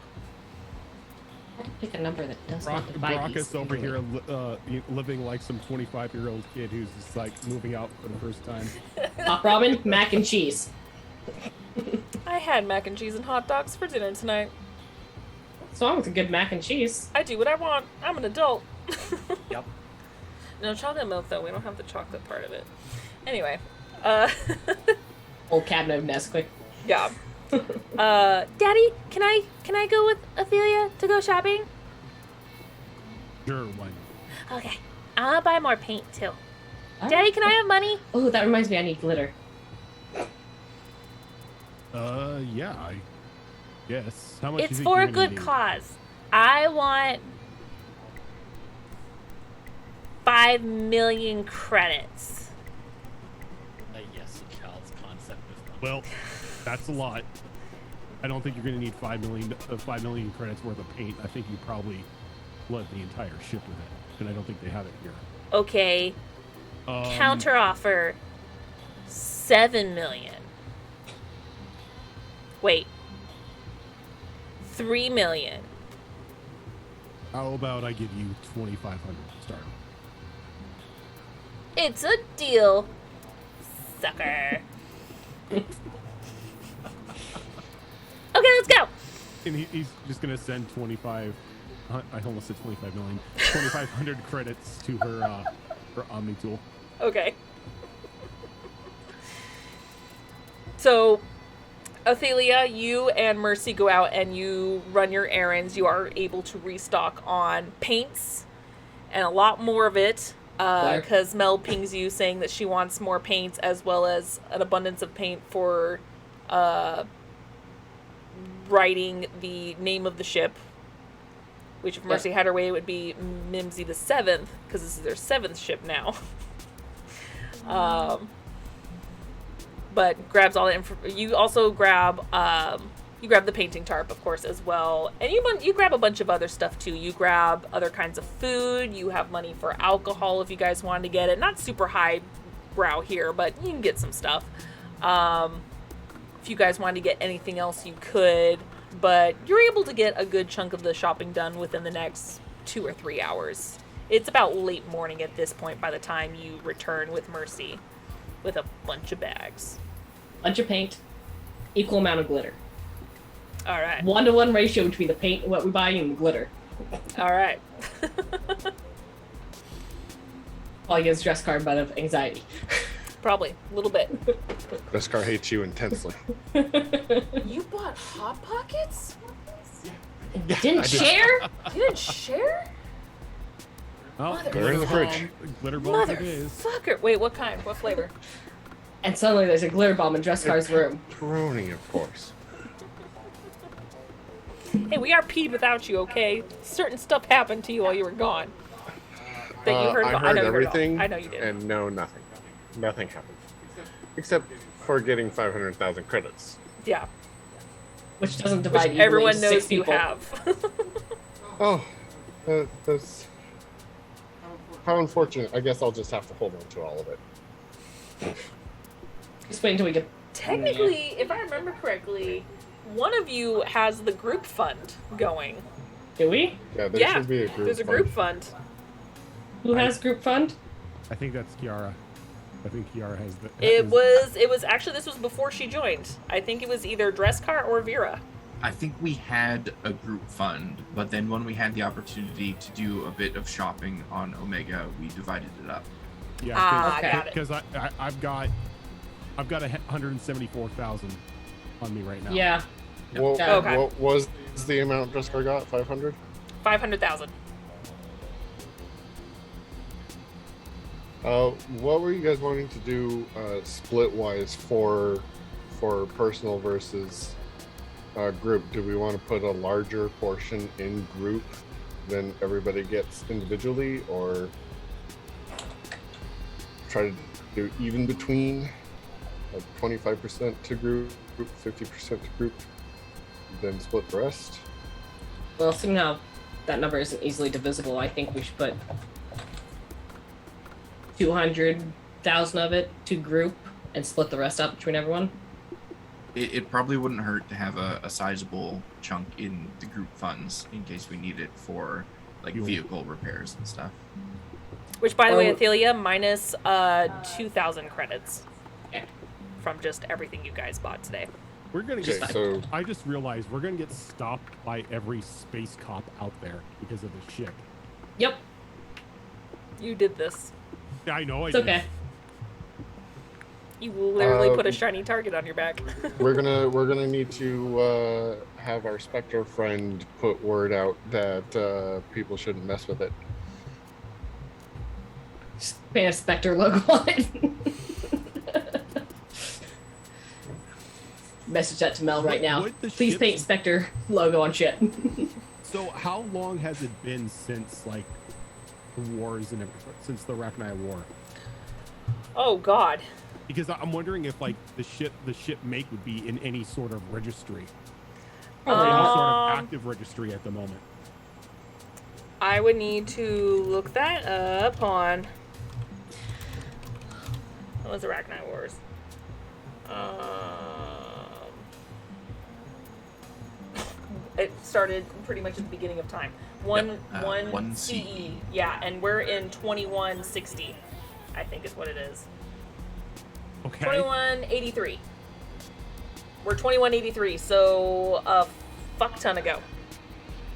I can pick a number that does Brock, not divide these. Brockus over here living like some 25-year-old kid who's just like moving out for the first time. Pop ramen, mac and cheese. I had mac and cheese and hot dogs for dinner tonight. What's wrong with a good mac and cheese? I do what I want. I'm an adult. Yep. No chocolate milk though. We don't have the chocolate part of it. Anyway, Old cabinet of Nesquik. yeah. Daddy, can I go with Ophelia to go shopping? Sure, why not? Okay. I'll buy more paint too. Daddy, can I have money? Oh, that reminds me, I need glitter. Yeah, I guess. How much? It's you think for you're a gonna good need? cause. I want 5 million credits. Yes, a child's concept is not. Well, that's a lot. I don't think you're going to need 5 million credits worth of paint. I think you probably flood the entire ship with it, and I don't think they have it here. Okay. Counter offer 7 million. Wait. 3 million. How about I give you 2,500 to start? It's a deal, sucker. Okay, let's go. And he's just going to send 25. I almost said 25 million. 2,500 credits to her Omni tool. Okay. So, Ophelia, you and Mercy go out and you run your errands. You are able to restock on paints and a lot more of it because Mel pings you saying that she wants more paints as well as an abundance of paint for writing the name of the ship, which if Mercy had her way, it would be Mimsy the 7th because this is their 7th ship now. But grabs all that you also grab you grab the painting tarp, of course, as well, and you grab a bunch of other stuff too. You grab other kinds of food. You have money for alcohol if you guys wanted to get it. Not super high brow here, but you can get some stuff. If you guys wanted to get anything else, you could, but you're able to get a good chunk of the shopping done within the next 2 or 3 hours. It's about late morning at this point by the time you return with Mercy with a bunch of bags. Bunch of paint, equal amount of glitter. All right. 1-to-1 ratio between the paint, what we buy, and the glitter. All right. Probably gives dress card but of anxiety. Probably a little bit. Beskar hates you intensely. You bought Hot Pockets? You didn't share? You didn't share? Oh, They're in the fridge. glitter bomb for days. Motherfucker. Wait, what kind? What flavor? And suddenly there's a glitter bomb in dress card's room. Pepperoni, of course. Hey, we are peed without you, okay? Certain stuff happened to you while you were gone. That you heard I about. heard know you heard about. everything. I know you did. And no, nothing. Nothing happened. Except for getting 500,000 credits. Yeah. Which doesn't Which divide evenly everyone into 6 knows you people. have. Oh, that's how unfortunate. I guess I'll just have to hold on to all of it. Just wait until we get. Technically, if I remember correctly, one of you has the group fund going. Do we? Yeah, there Yeah, should be a group. There's a fund. group fund. Who has group fund? I think that's Kiara. I think Kiara has the. It was actually, this was before she joined. I think it was either Dresscar or Vera. I think we had a group fund, but then when we had the opportunity to do a bit of shopping on Omega, we divided it up. Yeah, I got it. because I've got 174,000 on me right now. Yeah. Well, Okay. what was the amount Drescar got? 500? 500,000. What were you guys wanting to do split-wise for personal versus group? Do we want to put a larger portion in group than everybody gets individually, or try to do even between, like 25% to group, 50% to group, then split the rest? Well, seeing how that number isn't easily divisible, I think we should put 200,000 of it to group and split the rest up between everyone. It probably wouldn't hurt to have a sizable chunk in the group funds in case we need it for like vehicle repairs and stuff. Which, by the way, Or- Athelia, minus 2,000 credits Yeah. from just everything you guys bought today. We're gonna Okay, get. so I just realized we're gonna get stopped by every space cop out there because of the ship. Yep. You did this. Yeah, I know. It's okay. You literally put a shiny target on your back. we're gonna need to have our Spectre friend put word out that people shouldn't mess with it. Just paint a Spectre logo on it. Message that to Mel right now. Would the Please ship- paint Spectre logo on shit. So, how long has it been since like the wars and everything, since the Arachnai War? Oh, God. Because I'm wondering if like the ship make would be in any sort of registry, or any sort of active registry at the moment. I would need to look that up on. What was Arachnai Wars? It started pretty much at the beginning of time. One one CE. CE. Yeah, and we're in 2160, I think is what it is. Okay. 2183. We're 2183, so a fuck ton ago.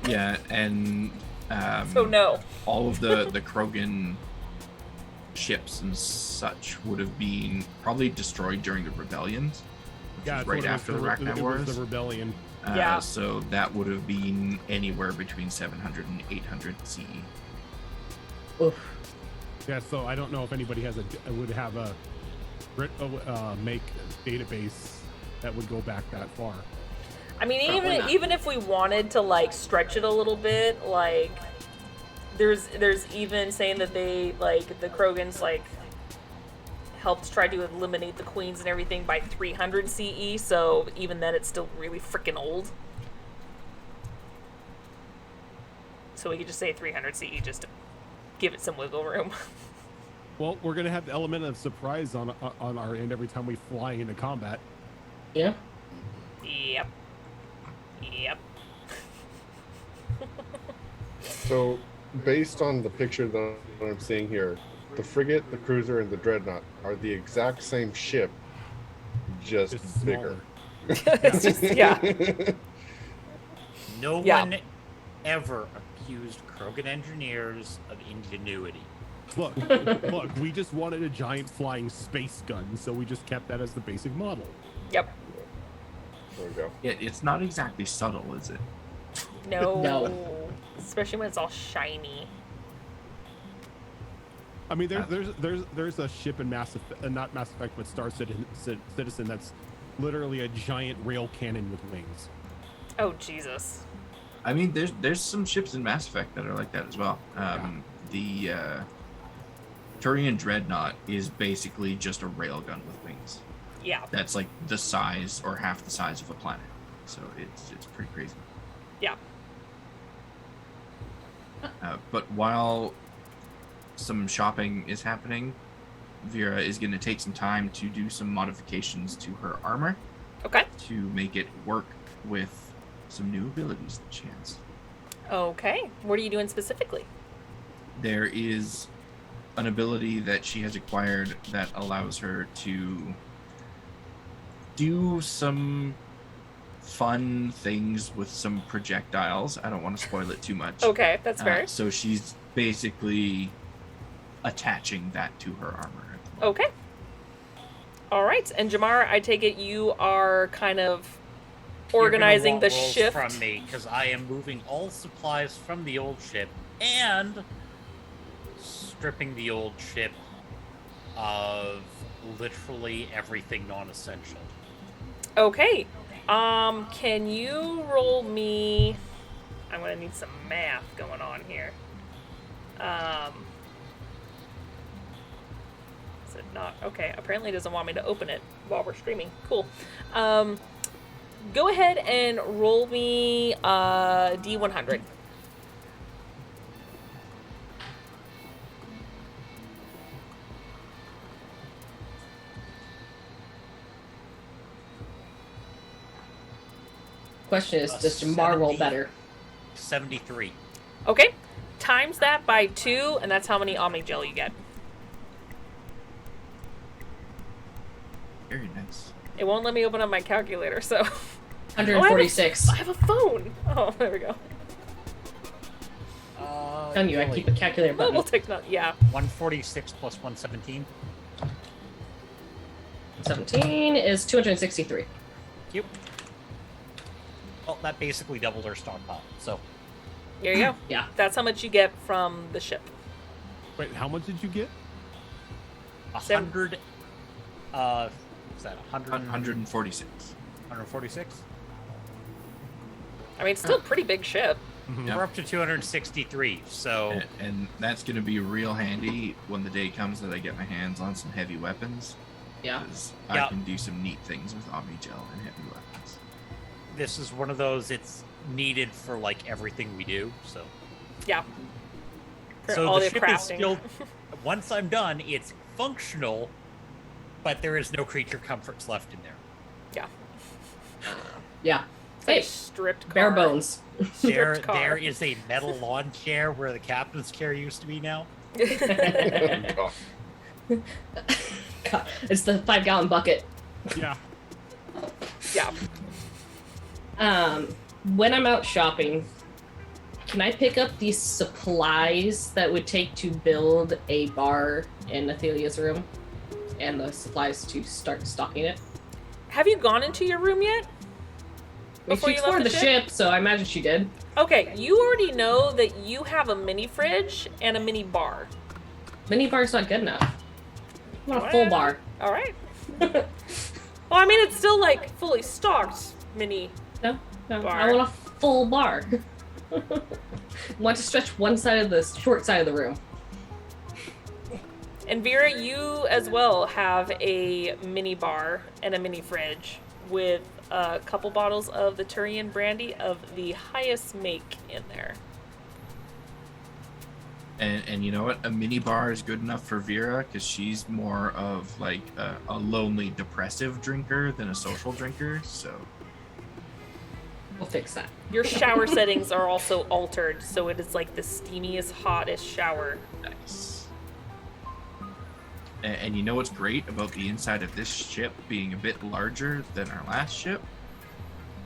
Yeah, and So no. all of the Krogan ships and such would have been probably destroyed during the rebellions, which Yeah, was it's right what it was, after the it Arachnai was Wars. the rebellion. Yeah. So that would have been anywhere between 700 and 800 CE. Oof. Yeah, so I don't know if anybody would have a make database that would go back that far. I mean, Probably not. even if we wanted to like stretch it a little bit, like there's even saying that they like the Krogans like helped try to eliminate the queens and everything by 300 CE. So even then, it's still really freaking old. So we could just say 300 CE just to give it some wiggle room. Well, we're gonna have the element of surprise on our end every time we fly into combat. Yeah. Yep. Yep. So, based on the picture that I'm seeing here, the frigate, the cruiser, and the dreadnought are the exact same ship, just Just bigger. It's just, yeah. No Yeah. one ever accused Krogan engineers of ingenuity. Look, we just wanted a giant flying space gun, so we just kept that as the basic model. Yep. There we go. Yeah, it's not exactly subtle, is it? No. No. Especially when it's all shiny. I mean, there's a ship in not Mass Effect, but Star Citizen that's literally a giant rail cannon with wings. Oh Jesus. I mean, there's some ships in Mass Effect that are like that as well. The Turian Dreadnought is basically just a railgun with wings. Yeah. That's like the size or half the size of a planet. So it's pretty crazy. Yeah. But while some shopping is happening, Vera is going to take some time to do some modifications to her armor Okay. to make it work with some new abilities that she has. Okay. What are you doing specifically? There is an ability that she has acquired that allows her to do some fun things with some projectiles. I don't want to spoil it too much. Okay, that's fair. So she's basically attaching that to her armor. Okay. All right. And Jamar, I take it you are kind of organizing the You're gonna want rolls shift. from me because I am moving all supplies from the old ship and stripping the old ship of literally everything non-essential. Okay. Can you roll me? I'm gonna need some math going on here. Is it not? Okay. Apparently, it doesn't want me to open it while we're streaming. Cool. Go ahead and roll me D100. Question is, does Jamar roll 70. better? 73. Okay. Times that by 2, and that's how many Omni Gel you get. Very nice. It won't let me open up my calculator, so. 146. I have a phone. Oh, there we go. Telling you, I keep a calculator Oh, button. we'll take that. Yeah. 146 plus 117. 17 is 263. Cute. Well, that basically doubled our stockpile. So, Here you go. Yeah. That's how much you get from the ship. Wait, how much did you get? 100. What's that? 100, 146. 146? I mean, it's still a pretty big ship. Yeah. We're up to 263. So, And that's going to be real handy when the day comes that I get my hands on some heavy weapons. Yeah. 'Cause Yeah. I can do some neat things with Omni Gel and heavy weapons. this is one of those, it's needed for like everything we do. So, Yeah. For so all the the ship is crafting. still, once I'm done, it's functional, but there is no creature comforts left in there. Yeah. Yeah. It's like a Hey, stripped car. bare bones. There, Stripped car. there is a metal lawn chair where the captain's chair used to be now. God. God, it's the 5-gallon bucket. Yeah. Yeah. When I'm out shopping, can I pick up these supplies that would take to build a bar in Athelia's room? And the supplies to start stocking it? Have you gone into your room yet? Well, Before she you left explored the the ship? ship, so I imagine she did. Okay, you already know that you have a mini fridge and a mini bar. Mini bar's not good enough. I want a full bar. All right. Well, I mean, it's still like fully stocked mini. No, Bar. I want a full bar. Want to stretch one side of the short side of the room. And Vera, you as well have a mini bar and a mini fridge with a couple bottles of the Turian brandy of the highest make in there. And you know what? A mini bar is good enough for Vera because she's more of like a lonely, depressive drinker than a social drinker. So We'll fix that. Your shower settings are also altered, so it is like the steamiest, hottest shower. nice. And you know what's great about the inside of this ship being a bit larger than our last ship?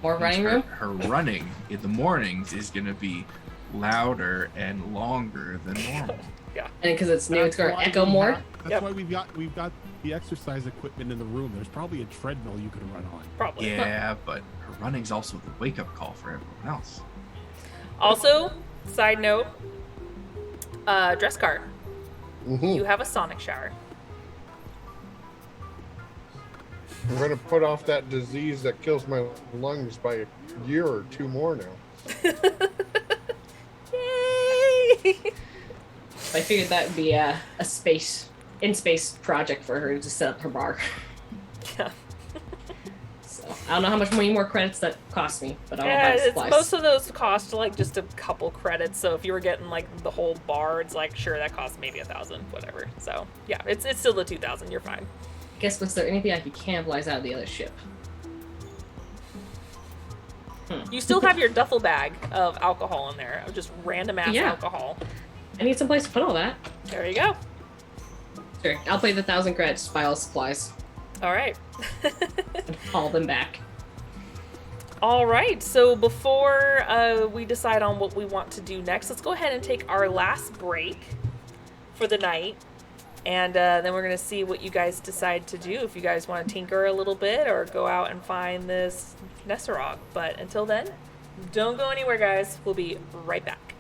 More running room? Her running in the mornings is going to be louder and longer than normal. And because it's new, it's going to That's echo why we more. have- That's Yep. why we've got the exercise equipment in the room. There's probably a treadmill you could run on. Probably. Yeah, but her running's also the wake-up call for everyone else. Also, side note, dress cart. Mhm. You have a sonic shower. I'm going to put off that disease that kills my lungs by a year or two more now. Yay! I figured that would be a in space project for her to set up her bar. Yeah. So I don't know how much more credits that cost me, but I'll Yeah, have it's, supplies. most of those cost like just a couple credits. So if you were getting like the whole bar, it's like sure that costs maybe 1,000, whatever. So yeah, it's still the 2,000. You're fine. Guess was there anything I could cannibalize out of the other ship? You still have your duffel bag of alcohol in there, of just random ass Yeah. alcohol. I need some place to put all that. There you go. Sure, I'll pay the 1,000 credits to buy all supplies All right. and haul them back. All right. So before we decide on what we want to do next, let's go ahead and take our last break for the night. And then we're going to see what you guys decide to do. If you guys want to tinker a little bit or go out and find this Nesserog. But until then, don't go anywhere, guys. We'll be right back.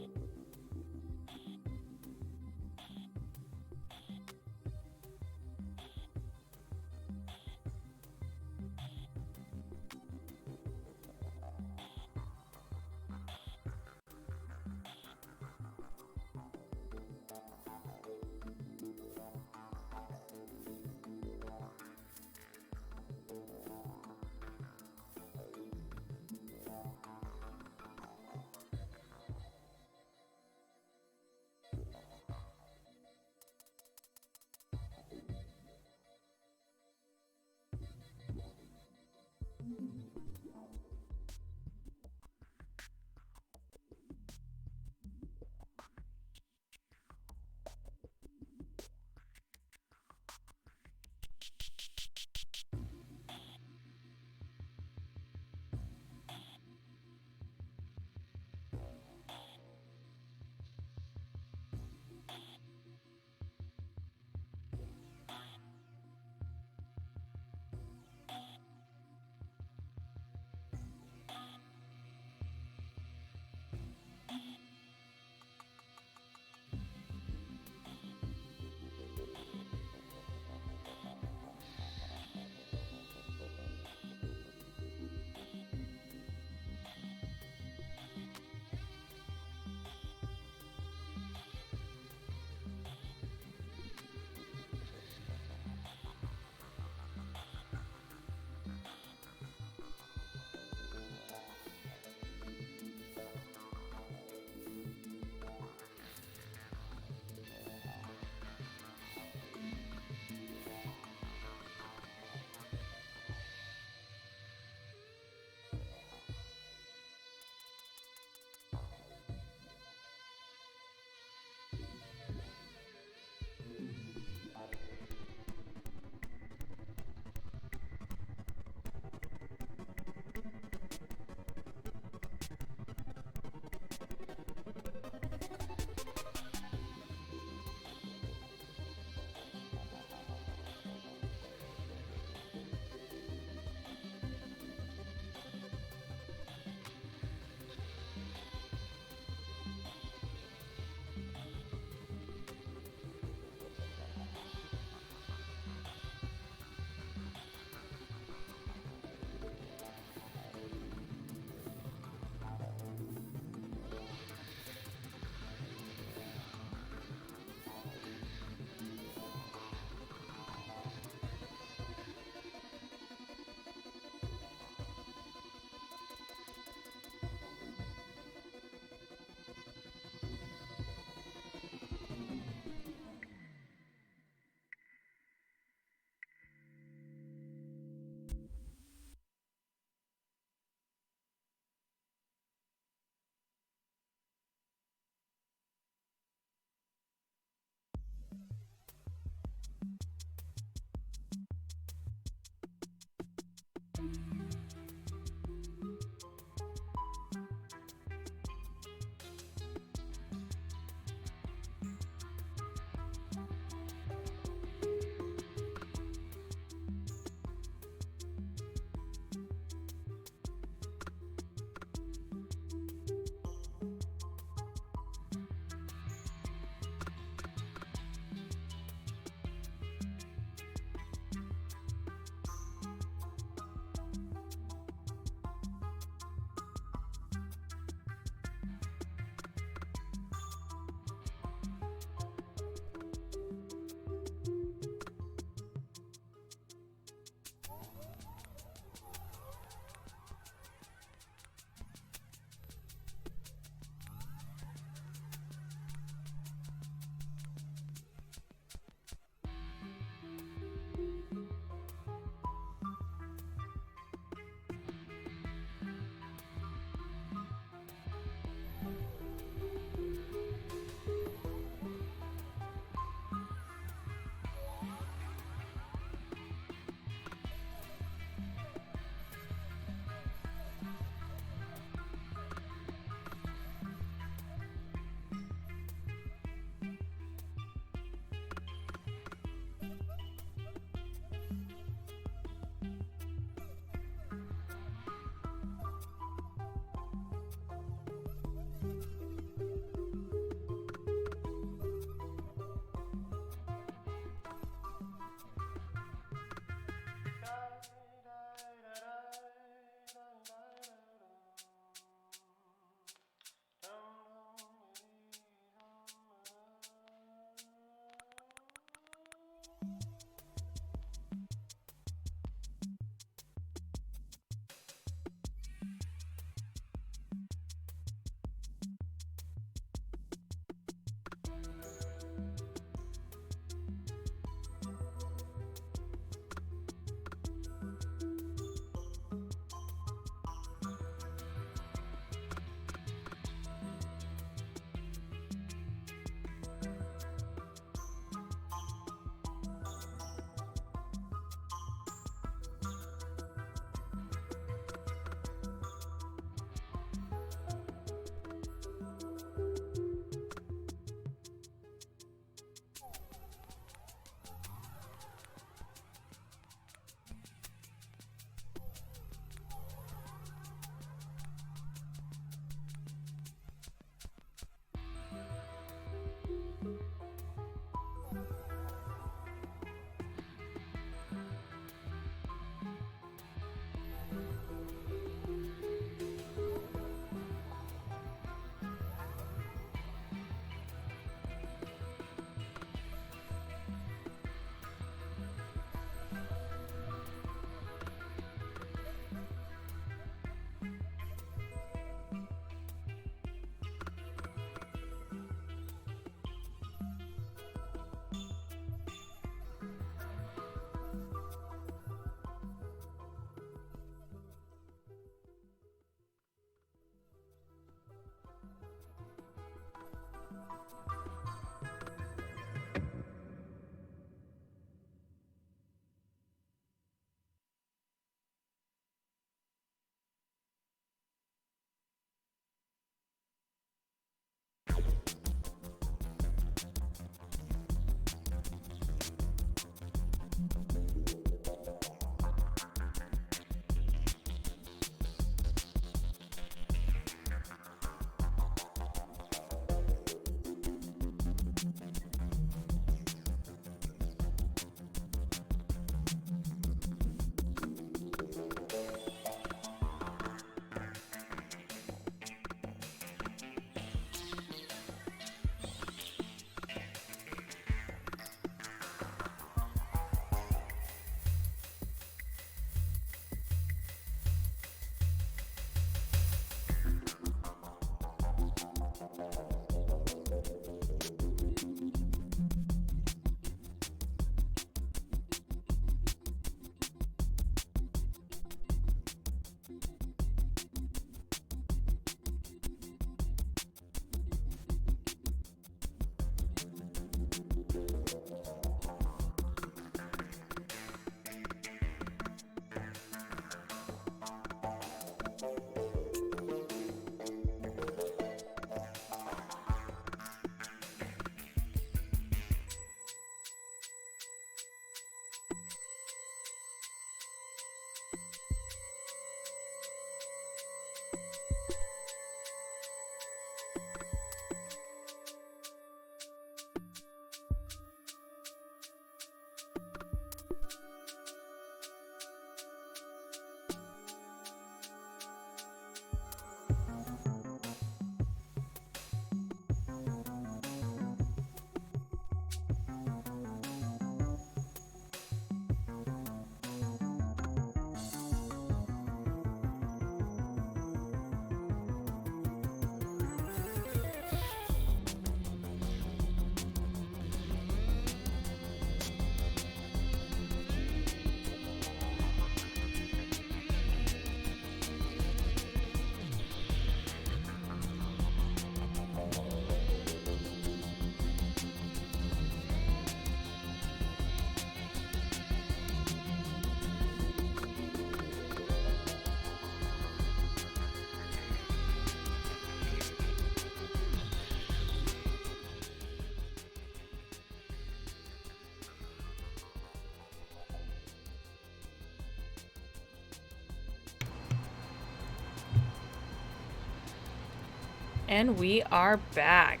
And we are back.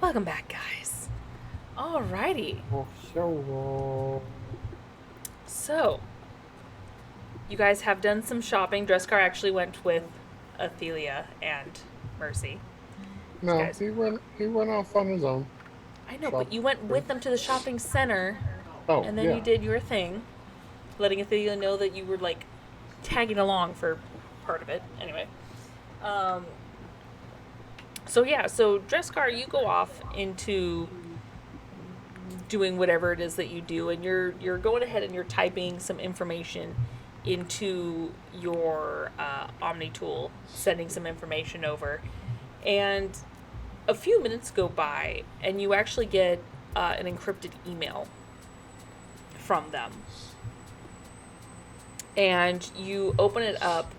Welcome back, guys. Alrighty. So, you guys have done some shopping. Dresscar actually went with Athelia and Mercy. No, Guys. he went off on his own. I know, but you went with them to the shopping center, Oh, and then yeah. you did your thing, letting Athelia know that you were, like, tagging along for part of it. Anyway. So yeah, so Dreskar, you go off into doing whatever it is that you do, and you're going ahead and you're typing some information into your Omni tool, sending some information over, and a few minutes go by, and you actually get an encrypted email from them, and you open it up,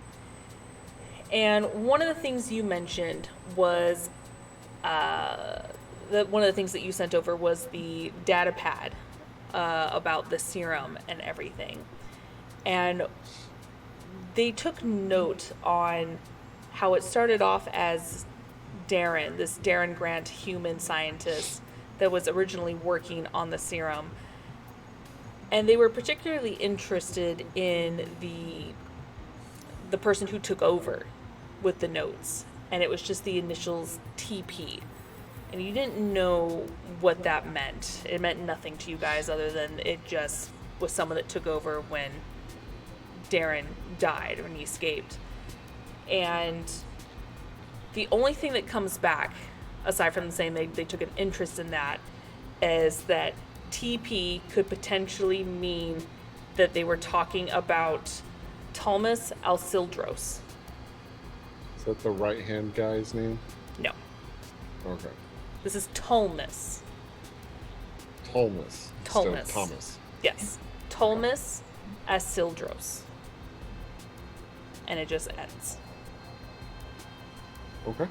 and one of the things you mentioned was one of the things that you sent over was the data pad about the serum and everything. And they took note on how it started off as Darren, this Darren Grant human scientist that was originally working on the serum. And they were particularly interested in the person who took over with the notes. And it was just the initials TP. And you didn't know what that meant. It meant nothing to you guys other than it just was someone that took over when Darren died, when he escaped. And the only thing that comes back, aside from saying they took an interest in that, is that TP could potentially mean that they were talking about Talmus Alcildros. Is that the right-hand guy's name? No, Okay. this is Talmus. Thomas. Thomas. Still Thomas. Yes, Talmus Alcildros. And it just ends. Okay.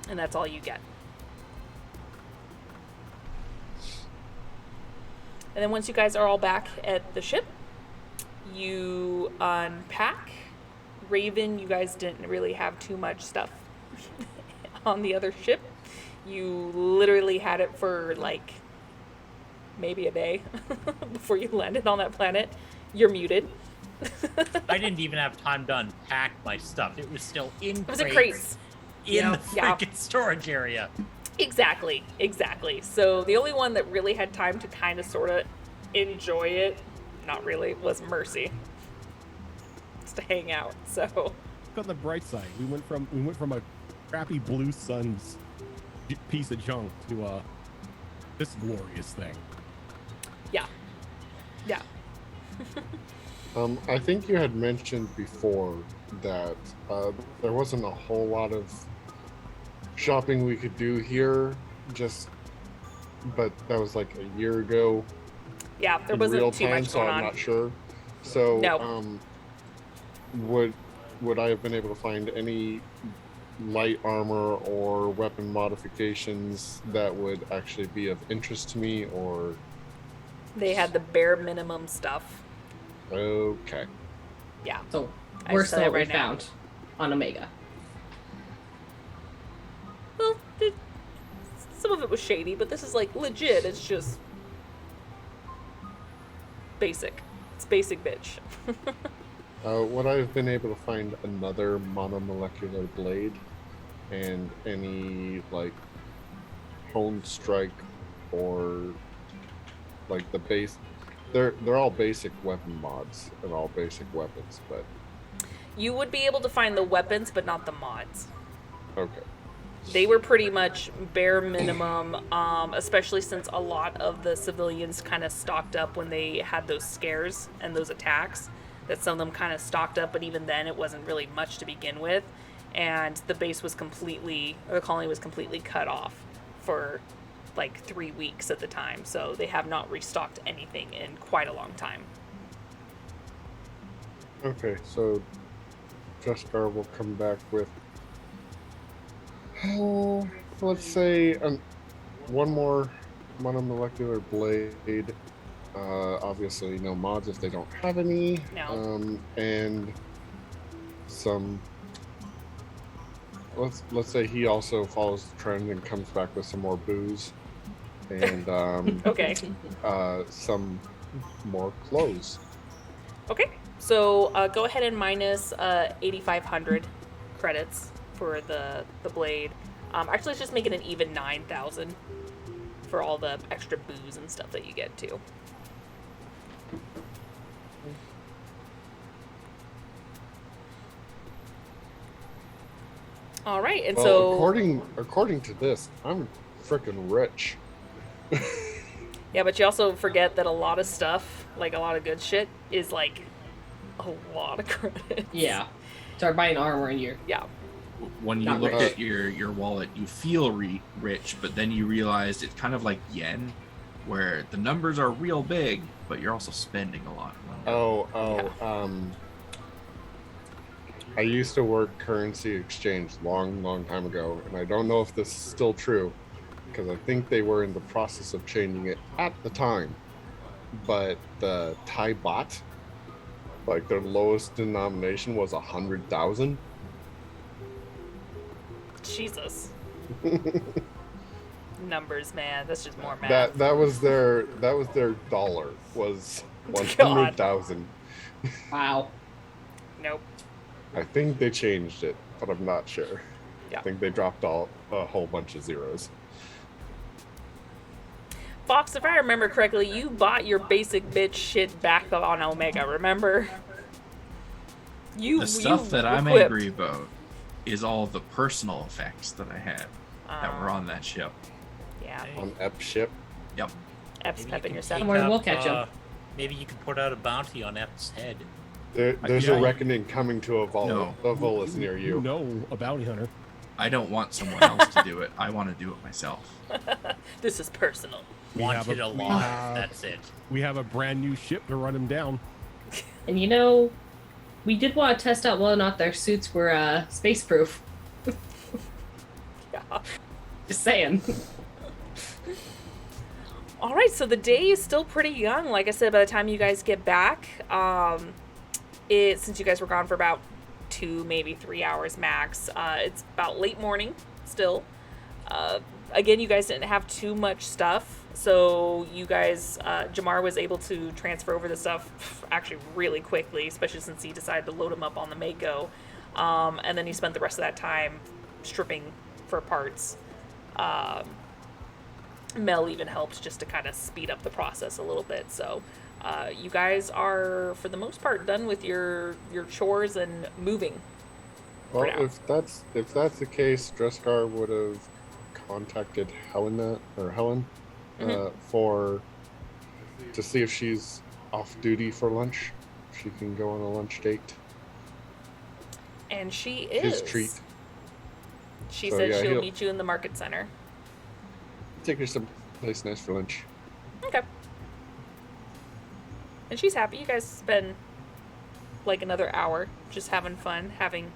And that's all you get. And then once you guys are all back at the ship, you unpack. Raven, you guys didn't really have too much stuff on the other ship. You literally had it for like maybe a day before you landed on that planet. You're muted. I didn't even have time to unpack my stuff. It was still in It was in crates. in the Yeah. freaking storage area. Exactly. So the only one that really had time to kind of sort of enjoy it, not really, was Mercy. Just to hang out. So Look on the bright side. We went from a crappy Blue Suns piece of junk to this glorious thing. yeah. I think you had mentioned before that there wasn't a whole lot of shopping we could do here, but that was like a year ago. Yeah, there in real wasn't too time, much so going I'm on. not sure. So, No. would I have been able to find any light armor or weapon modifications that would actually be of interest to me, or They had the bare minimum stuff. okay? Yeah. So I worse said than it what we right now. found on Omega. Well, some of it was shady, but this is like legit. It's just basic. It's basic, bitch. Would I have been able to find another monomolecular blade and any like honed strike or like the base? They're all basic weapon mods and all basic weapons, but You would be able to find the weapons, but not the mods. okay. They were pretty much bare minimum, especially since a lot of the civilians kind of stocked up when they had those scares and those attacks. That some of them kind of stocked up, but even then it wasn't really much to begin with. And the base was the colony was completely cut off for like 3 weeks at the time. So they have not restocked anything in quite a long time. Okay, so Jeskar will come back with, let's say, one more monomolecular blade. Obviously, no mods if they don't have any. No. And some. Let's say he also follows the trend and comes back with some more booze, and Okay. some more clothes. Okay. So go ahead and minus 8,500 credits for the blade. Actually, let's just make it an even 9,000 for all the extra booze and stuff that you get too. All right, and Well, so according to this, I'm freaking rich. yeah, but you also forget that a lot of stuff, like a lot of good shit, is like a lot of credits. Yeah. Start buying armor and you're Yeah. When you Not look rich. at your wallet, you feel rich, but then you realize it's kind of like yen, where the numbers are real big, but you're also spending a lot of money. I used to work currency exchange long time ago, and I don't know if this is still true, because I think they were in the process of changing it at the time. But the Thai baht, like their lowest denomination was 100,000. Jesus. Numbers, man. That's just more math. That was their dollar was 100,000. wow. Nope. I think they changed it, but I'm not sure. Yeah. I think they dropped a whole bunch of zeros. Fox, if I remember correctly, you bought your basic bitch shit back on Omega, remember? The stuff that I'm equipped. angry about is all the personal effects that I had that were on that ship. Yeah. On Ep ship. Yep. Ep's Maybe you pepping can yourself. take Don't worry, up, we'll catch 'em. Maybe you can put out a bounty on Ep's head. There's Yeah. a reckoning coming to a No. Volus near you. know a bounty hunter. I don't want someone else to do it. I want to do it myself. This is personal. We have Wanted a- we alive. have- That's it. We have a brand new ship to run him down. And you know, we did want to test out whether or not their suits were space proof. Yeah. Just saying. All right, so the day is still pretty young. Like I said, by the time you guys get back, since you guys were gone for about 2, maybe 3 hours max, it's about late morning still. Again, you guys didn't have too much stuff, so you guys, Jamar was able to transfer over the stuff actually really quickly, especially since he decided to load them up on the Mako. And then he spent the rest of that time stripping for parts. Mel even helped just to kind of speed up the process a little bit. So you guys are, for the most part, done with your chores and moving. Well, For now. if that's the case, Dreskar would have contacted Helen to see if she's off duty for lunch. She can go on a lunch date. And she is. His treat. She So, said yeah, she'll he'll- meet you in the market center. Take her someplace nice for lunch. Okay. And she's happy. You guys spend like another hour just having fun, having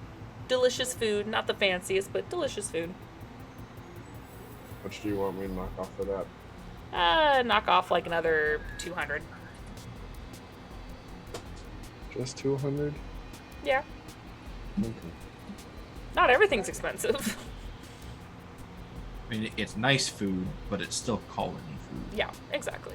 delicious food. Not the fanciest, but delicious food. How much do you want me to knock off for that? Knock off like another 200. Just 200? Yeah. Okay. Not everything's expensive. I mean, it's nice food, but it's still colony food. Yeah, exactly.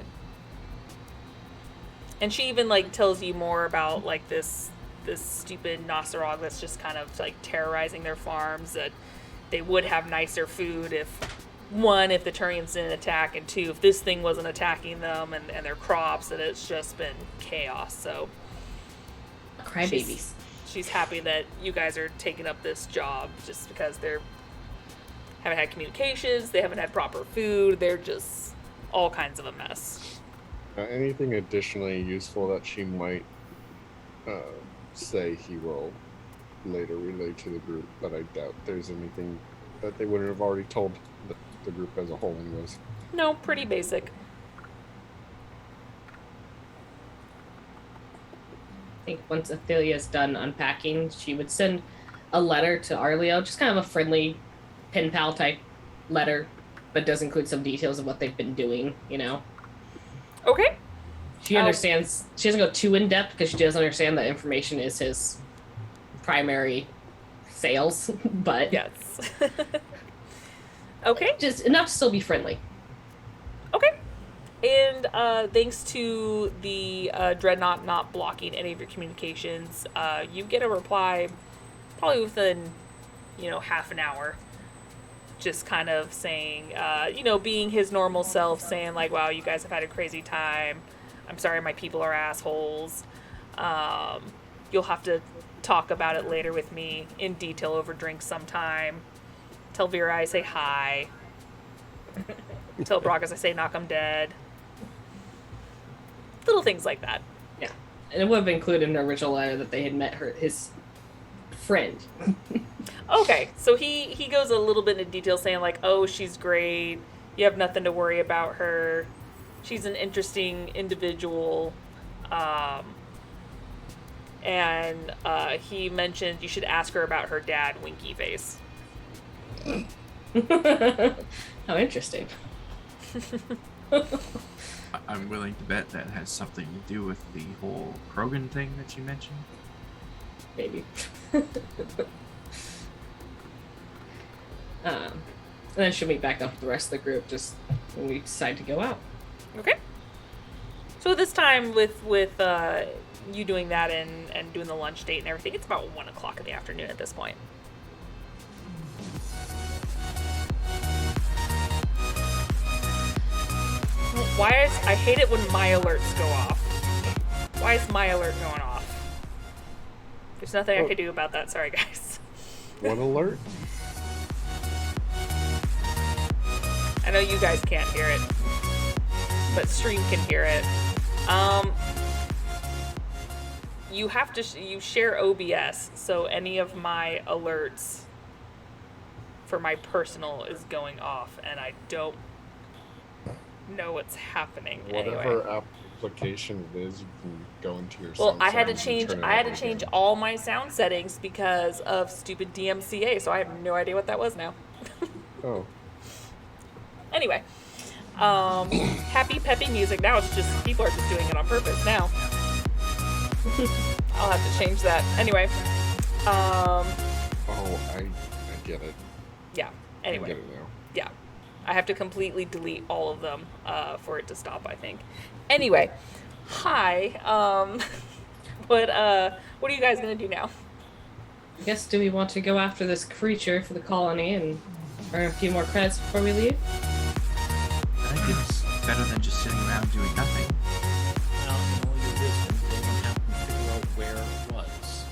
And she even like tells you more about like this stupid Nosarog that's just kind of like terrorizing their farms, that they would have nicer food if the Turians didn't attack, and 2, if this thing wasn't attacking them and their crops, and it's just been chaos. So Crybabies. she's happy that you guys are taking up this job, just because they're haven't had communications, they haven't had proper food, they're just all kinds of a mess. Anything additionally useful that she might say he will later relay to the group, but I doubt there's anything that they wouldn't have already told the group as a whole anyways. No, pretty basic. I think once Athelia's done unpacking, she would send a letter to Arleo, just kind of a friendly pen pal type letter, but does include some details of what they've been doing, you know. Okay. She understands, she doesn't go too in depth because she doesn't understand that information is his primary sales, but Yes. Okay. just enough to still be friendly. Okay. And thanks to the Dreadnought not blocking any of your communications, you get a reply probably within, half an hour. Just kind of saying, being his normal self, saying like, wow, you guys have had a crazy time. I'm sorry my people are assholes. You'll have to talk about it later with me in detail over drinks sometime. Tell Vera I say hi. Tell Bragas I say knock 'em dead. Little things like that. Yeah. And it would have included in the original letter that they had met his friend. Okay, so he goes a little bit into detail saying like, oh, she's great. You have nothing to worry about her. She's an interesting individual. And he mentioned you should ask her about her dad, Winky Face. How interesting. I'm willing to bet that has something to do with the whole Krogan thing that you mentioned. Maybe. And then she'll meet back up with the rest of the group just when we decide to go out. Okay. So this time with you doing that and doing the lunch date and everything, it's about 1 o'clock in the afternoon at this point. I hate it when my alerts go off. Why is my alert going off? There's nothing I can do about that. Sorry, guys. What alert? I know you guys can't hear it, but stream can hear it. You have to you share OBS, so any of my alerts for my personal is going off, and I don't know what's happening. Whatever Anyway. application it is, you can go into your. Well, sound I had to settings and change. turn it I had on to change again. all my sound settings because of stupid DMCA. So I have no idea what that was now. Oh, Anyway, happy peppy music. Now it's just people are just doing it on purpose now. I'll have to change that. Anyway, I get it. yeah. I Anyway, get it now. yeah. I have to completely delete all of them for it to stop, I think. Anyway, hi. What are you guys gonna do now? I guess, do we want to go after this creature for the colony and earn a few more credits before we leave? I think it's better than just sitting around doing nothing. Well, in all your wisdom, they would have to figure out where it was.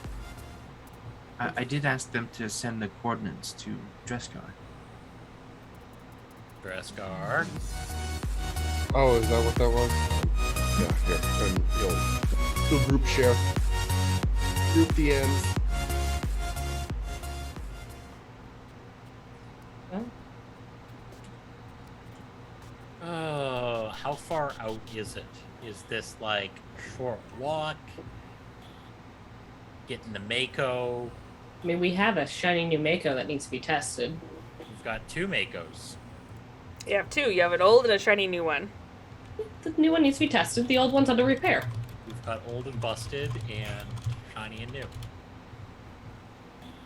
I did ask them to send the coordinates to Dreskar. Dreskar. Oh, is that what that was? Yeah, here. And you'll group share. Group the ends. Well, Oh, how far out is it? Is this like short walk? Getting the Mako. I mean, we have a shiny new Mako that needs to be tested. We've got 2 Makos. You have two. You have an old and a shiny new one. The new one needs to be tested. The old one's under repair. We've got old and busted and shiny and new.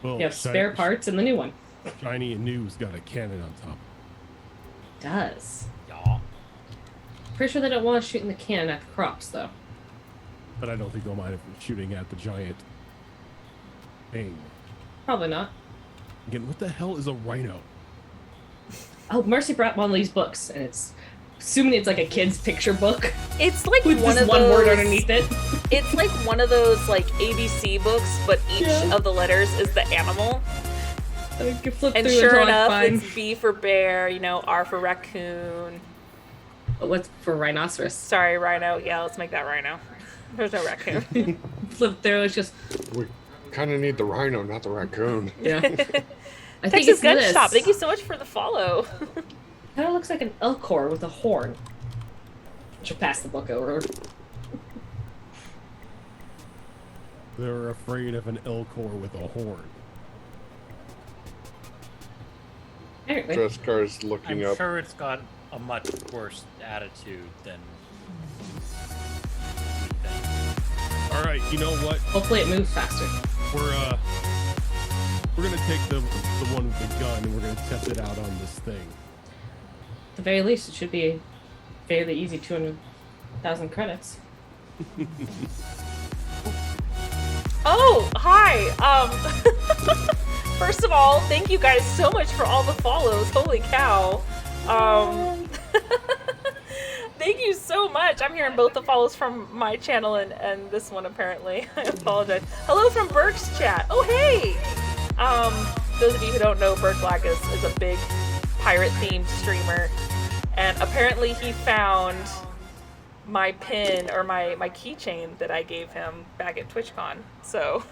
Well, You have spare parts in the new one. Shiny and new's got a cannon on top. Does. Yeah. Pretty sure they don't want to shoot in the cannon at the crops, though. But I don't think they'll mind if we're shooting at the giant thing. Probably not. Again, what the hell is a rhino? Oh, Mercy brought one of these books, and it's assuming it's like a kid's picture book It's like with one just of one those, word underneath it. It's like one of those like ABC books, but each Yeah. of the letters is the animal. I can flip And through sure until I enough, find it's B for bear, R for raccoon. what's for rhinoceros. Sorry, rhino. Yeah, let's make that rhino. There's no raccoon. Flip through, it's just We kind of need the rhino, not the raccoon. yeah. I think Texas it's Gun this. Shop. Thank you so much for the follow. Kind of looks like an elk with a horn. She'll pass the book over. They're afraid of an Elcor with a horn. Apparently. Dreskar's looking I'm up. sure it's got a much worse attitude than we think. All right, you know what? Hopefully it moves faster. We're gonna take the one with the gun and we're gonna test it out on this thing. At the very least, it should be a fairly easy 200,000 credits. Oh, hi. First of all, thank you guys so much for all the follows. Holy cow. Thank you so much. I'm hearing both the follows from my channel and this one apparently. I apologize. Hello from Burke's chat. Oh hey! Those of you who don't know, Burke Black is a big pirate themed streamer, and apparently he found my pin or my keychain that I gave him back at TwitchCon. So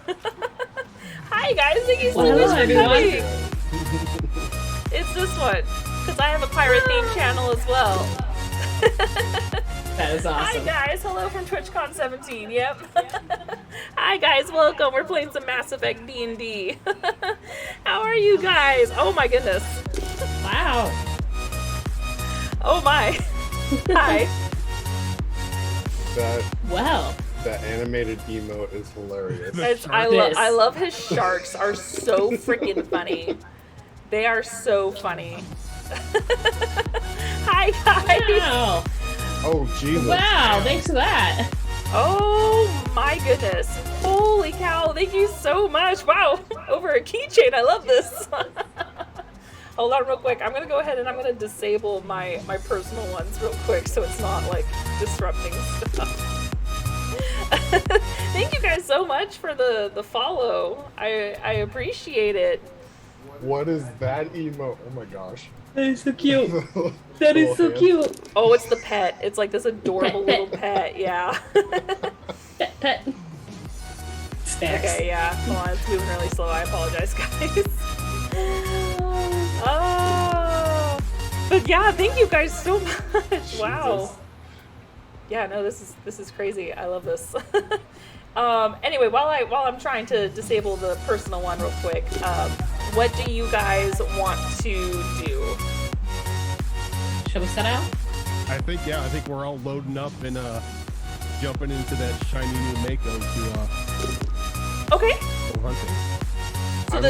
hi guys, thank you so Hello, much for everyone. coming. It's this one, because I have a pirate themed channel as well. That is awesome. Hi guys, hello from TwitchCon 17. Yep. Hi guys, welcome. We're playing some Mass Effect D&D. How are you guys? Oh my goodness. Wow. Oh my. Hi. Well. That animated emote is hilarious. I love his sharks are so freaking funny. They are so funny. Hi guys. Wow. Oh Jesus! Wow. Thanks for that. Oh my goodness. Holy cow. Thank you so much. Wow. Over a keychain. I love this. Hold on real quick. I'm going to go ahead and I'm going to disable my personal ones real quick so it's not like disrupting stuff. Thank you guys so much for the follow. I appreciate it. What is that emote? Oh my gosh! That is so cute. That is so cute. Oh, it's the pet. It's like this adorable Pet. little pet. Yeah. Pet. Stacks. Okay, yeah. Hold on, it's moving really slow. I apologize, guys. Oh, but yeah, thank you guys so much. Wow. Jesus. Yeah, no, this is crazy. I love this. Anyway, while I'm trying to disable the personal one real quick, what do you guys want to do? Shall we set out? I think we're all loading up and jumping into that shiny new Mako to Okay, go hunting. so I'm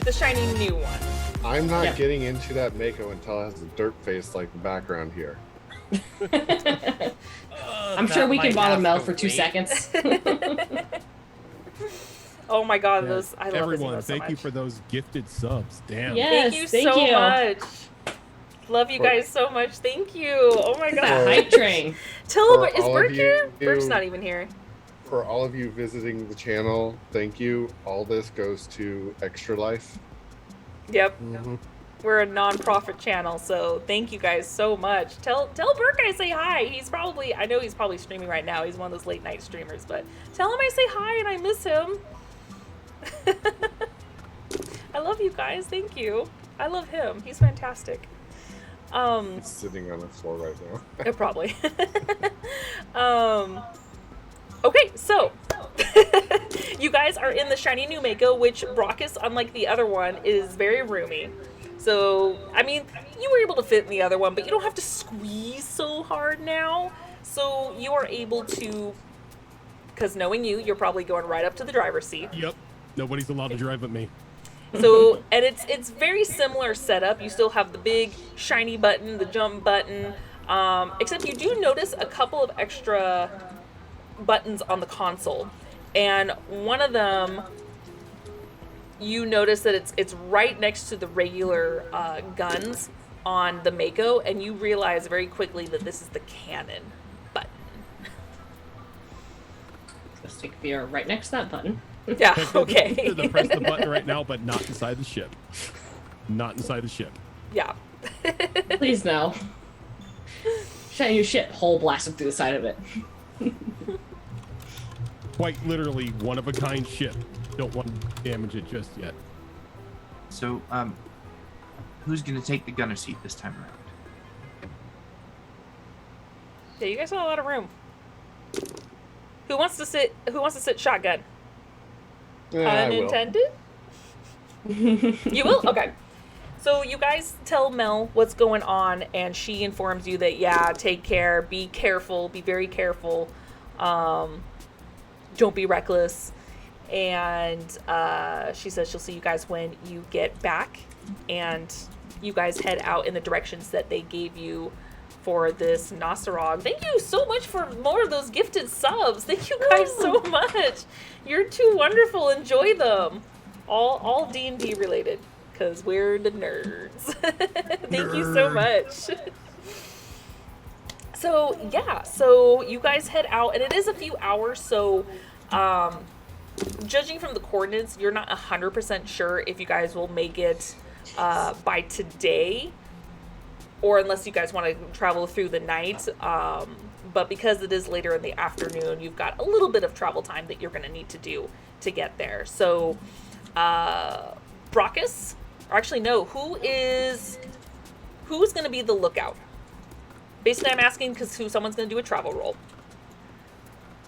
the shiny new one. I'm not Yeah. getting into that Mako until it has a dirt face like the background here. I'm sure we can bother Mel for 2 seconds. Oh my god, Yeah. those I love Everyone, this so thank you much. for those gifted subs. Damn. Yeah. Thank Yes, you thank so you. much. Love you guys so much. Thank you. Oh my That god. hype train. Tell For him, is all Burke of here? you- Burke's not even here. For all of you visiting the channel, thank you. All this goes to Extra Life. Yep. We're a non-profit channel, so thank you guys so much. Tell Burke I say hi. I know he's probably streaming right now. He's one of those late night streamers, but tell him I say hi and I miss him. I love you guys. Thank you. I love him. He's fantastic. It's sitting on the floor right now. Probably. Okay, so you guys are in the shiny new Mako, which Brockus, unlike the other one, is very roomy. So, I mean, you were able to fit in the other one, but you don't have to squeeze so hard now. So you are able to, because knowing you, you're probably going right up to the driver's seat. Yep. Nobody's allowed to drive with me. So, and it's very similar setup. You still have the big shiny button, the jump button, except you do notice a couple of extra buttons on the console, and one of them you notice that it's right next to the regular guns on the Mako, and you realize very quickly that this is the cannon button. Let's take VR right next to that button. Yeah, okay. To press the button right now, but not inside the ship. Not inside the ship. Yeah. Please no. Shiny new ship, hole blasted through the side of it. Quite literally one of a kind ship. Don't want to damage it just yet. So, who's gonna take the gunner seat this time around? Yeah, you guys got a lot of room. Who wants to sit shotgun? Yeah, I will. Unintended? You will? Okay. So you guys tell Mel what's going on, and she informs you that, yeah, take care, be careful, be very careful. Don't be reckless. And she says she'll see you guys when you get back. And you guys head out in the directions that they gave you for this Nosarog. Thank you so much for more of those gifted subs. Thank you guys so much. You're too wonderful. Enjoy them. All D&D related, because we're the nerds. Thank you so much. So yeah, so you guys head out, and it is a few hours. So, judging from the coordinates, you're not 100% sure if you guys will make it by today, or unless you guys want to travel through the night. But because it is later in the afternoon, you've got a little bit of travel time that you're going to need to do to get there. So, Brockus, or actually no, who's going to be the lookout? Basically, I'm asking because someone's going to do a travel roll.